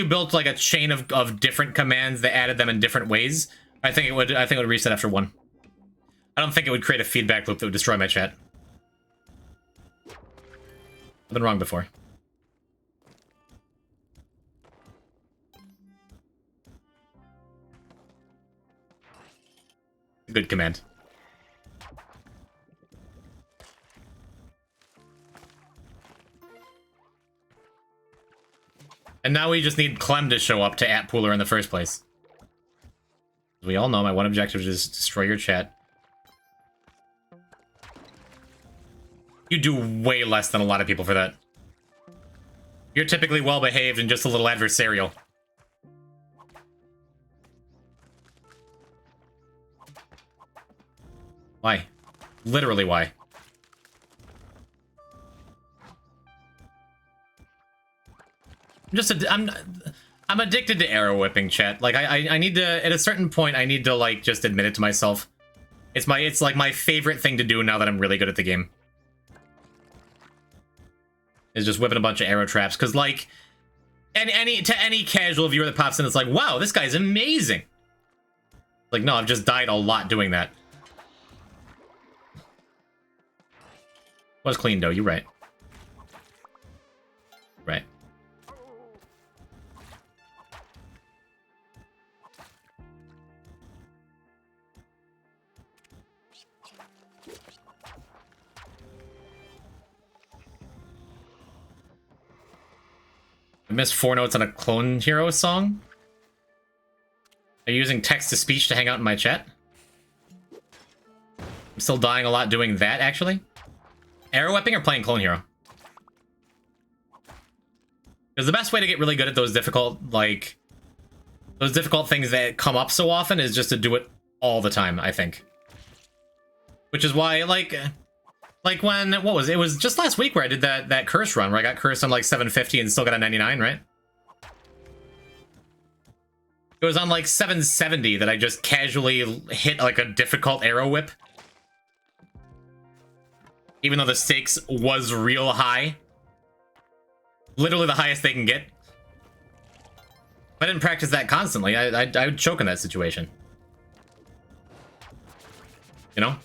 built like a chain of different commands that added them in different ways, I think it would reset after 1. I don't think it would create a feedback loop that would destroy my chat. I've been wrong before. Good command. And now we just need Clem to show up to at Pooler in the first place. As we all know, my one objective is to destroy your chat. You do way less than a lot of people for that. You're typically well-behaved and just a little adversarial. Why? Literally why? I'm addicted to arrow whipping, chat. Like I need to, at a certain point, I need to like just admit it to myself. It's like my favorite thing to do now that I'm really good at the game. is just whipping a bunch of arrow traps. Because, like, any casual viewer that pops in, it's like, wow, this guy's amazing. Like, no, I've just died a lot doing that. Was clean, though. You're right. Right. I missed 4 notes on a Clone Hero song. Are you using text-to-speech to hang out in my chat? I'm still dying a lot doing that, actually. Arrow whipping or playing Clone Hero? Because the best way to get really good at those difficult, like, those difficult things that come up so often is just to do it all the time, I think. Which is why, like when, what was it? It was just last week where I did that curse run where I got cursed on like 750 and still got a 99, right? It was on like 770 that I just casually hit like a difficult arrow whip. Even though the stakes was real high. Literally the highest they can get. If I didn't practice that constantly, I would choke in that situation. You know?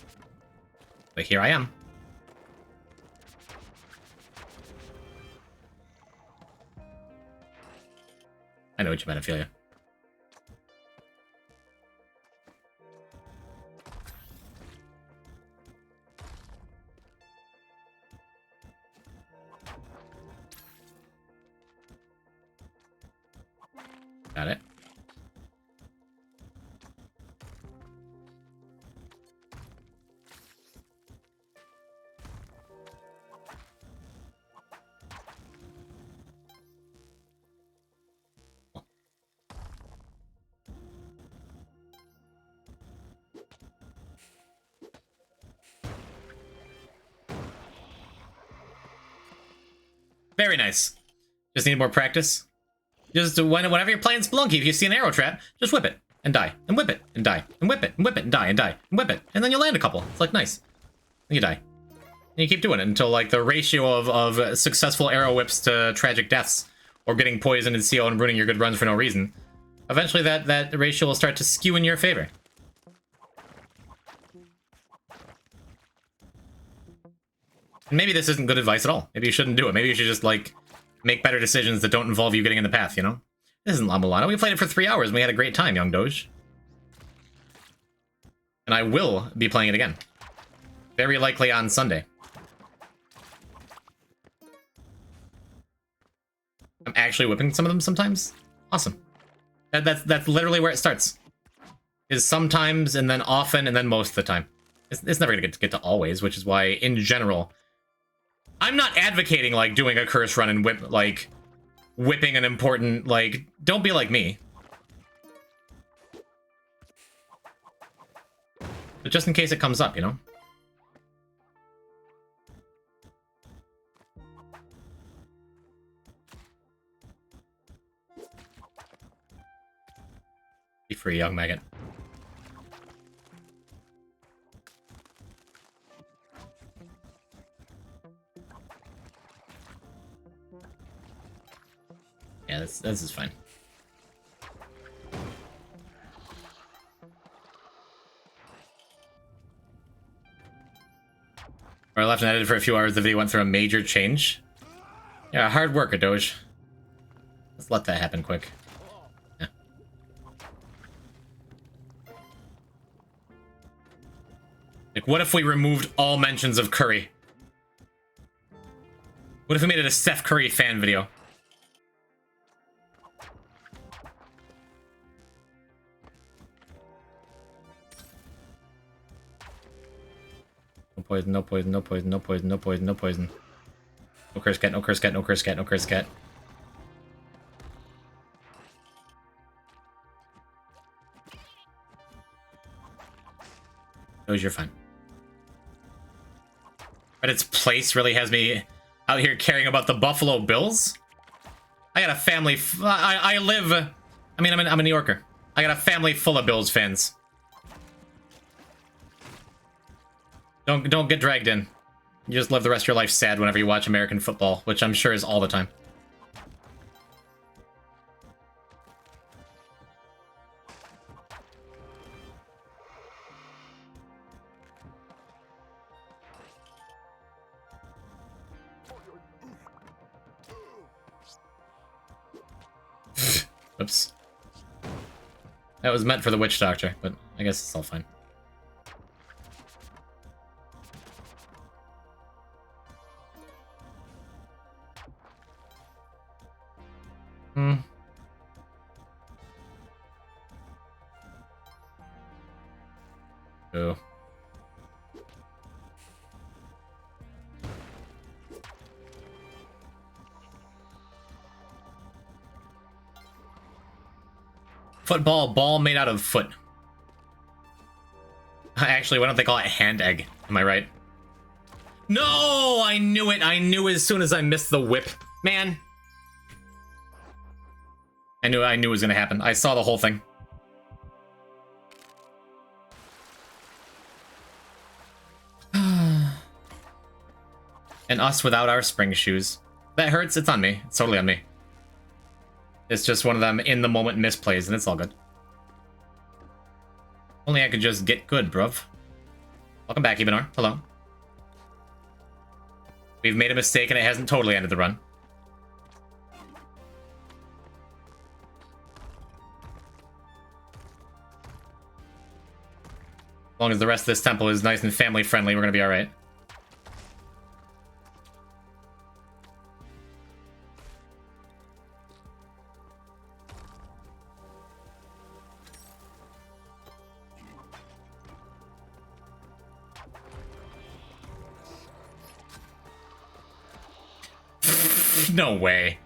But here I am. I know what you meant, I feel you. Got it. Very nice. Just need more practice. Just whenever you're playing Spelunky, if you see an arrow trap, just whip it and die, and whip it and die, and whip it and whip it and die and die and whip it, and then you land a couple. It's like nice. And you die. And you keep doing it until like the ratio of successful arrow whips to tragic deaths, or getting poisoned and CO and ruining your good runs for no reason. Eventually, that ratio will start to skew in your favor. And maybe this isn't good advice at all. Maybe you shouldn't do it. Maybe you should just like make better decisions that don't involve you getting in the path, you know? This isn't La Mulana. We played it for 3 hours and we had a great time, young Doge. And I will be playing it again. Very likely on Sunday. I'm actually whipping some of them sometimes. Awesome. That's literally where it starts. Is sometimes, and then often, and then most of the time. It's never gonna get to always, which is why, in general, I'm not advocating, like, doing a curse run and whipping an important, like, don't be like me. But just in case it comes up, you know? Be free, young maggot. Yeah, this is fine. I left and edited for a few hours. The video went through a major change. Yeah, hard work, Doge. Let's let that happen quick. Yeah. Like, what if we removed all mentions of Curry? What if we made it a Steph Curry fan video? No poison, no poison, no poison, no poison, no poison, no poison. No curse cat, no curse cat, no curse cat, no curse cat. Those, you're fine. But its place really has me out here caring about the Buffalo Bills. I got a family. I live. I mean, I'm a New Yorker. I got a family full of Bills fans. Don't get dragged in. You just live the rest of your life sad whenever you watch American football, which I'm sure is all the time. Oops. That was meant for the witch doctor, but I guess it's all fine. Oh. Football, ball made out of foot. Actually, why don't they call it hand egg? Am I right? No, I knew it. I knew as soon as I missed the whip. Man. I knew it was gonna happen. I saw the whole thing. And us without our spring shoes. That hurts. It's on me. It's totally on me. It's just one of them in the moment misplays, and it's all good. Only I could just get good, bruv. Welcome back, Ibanor. Hello. We've made a mistake, and it hasn't totally ended the run. As long as the rest of this temple is nice and family friendly, we're gonna be alright. No way.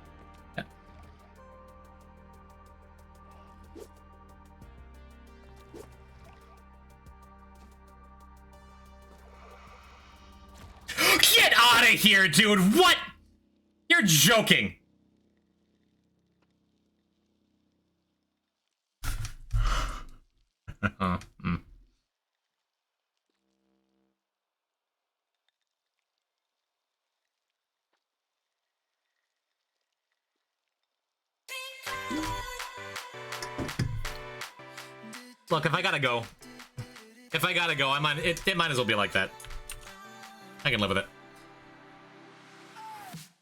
Get out of here, dude! What? You're joking. Look, if I gotta go, I might. It might as well be like that. I can live with it.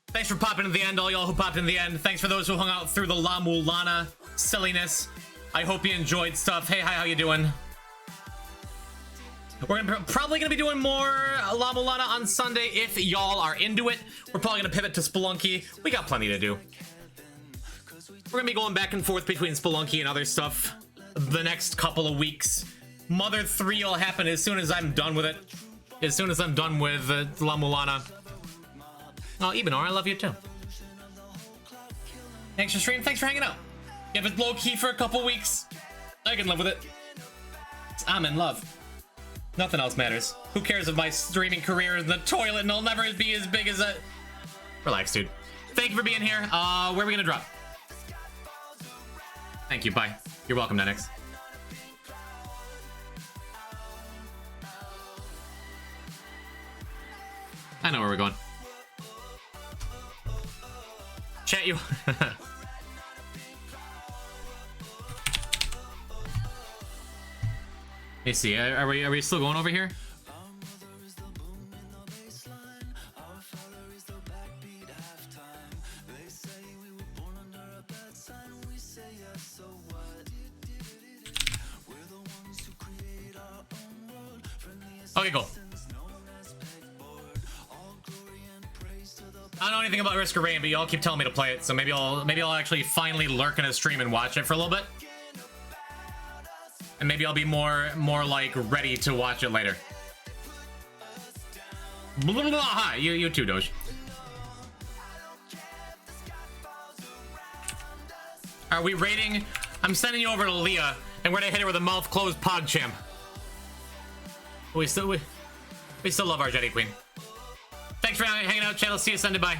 Thanks for popping in the end, all y'all who popped in the end. Thanks for those who hung out through the La Mulana silliness. I hope you enjoyed stuff. Hey, hi, how you doing? We're probably gonna be doing more La Mulana on Sunday if y'all are into it. We're probably gonna pivot to Spelunky. We got plenty to do. We're gonna be going back and forth between Spelunky and other stuff the next couple of weeks. Mother 3 will happen as soon as I'm done with it. As soon as I'm done with La Mulana. Oh, Ibanor, I love you too. Thanks for stream. Thanks for hanging out. If it's low key for a couple weeks, I can live with it. I'm in love. Nothing else matters. Who cares if my streaming career is in the toilet and I'll never be as big as a... Relax, dude. Thank you for being here. Where are we gonna drop? Thank you. Bye. You're welcome, Nenex. I know where we're going. Chat you. Let's see. Are we still going over here? Okay, cool. I don't know anything about Risk of Rain, but y'all keep telling me to play it, so maybe I'll actually finally lurk in a stream and watch it for a little bit. And maybe I'll be more like ready to watch it later. Blah, blah, blah. Hi, you too, Doge. Are we raiding? I'm sending you over to Leah, and we're gonna hit her with a mouth closed PogChamp. We still love our Jetty Queen. Thanks for hanging out, channel. See you Sunday. Bye.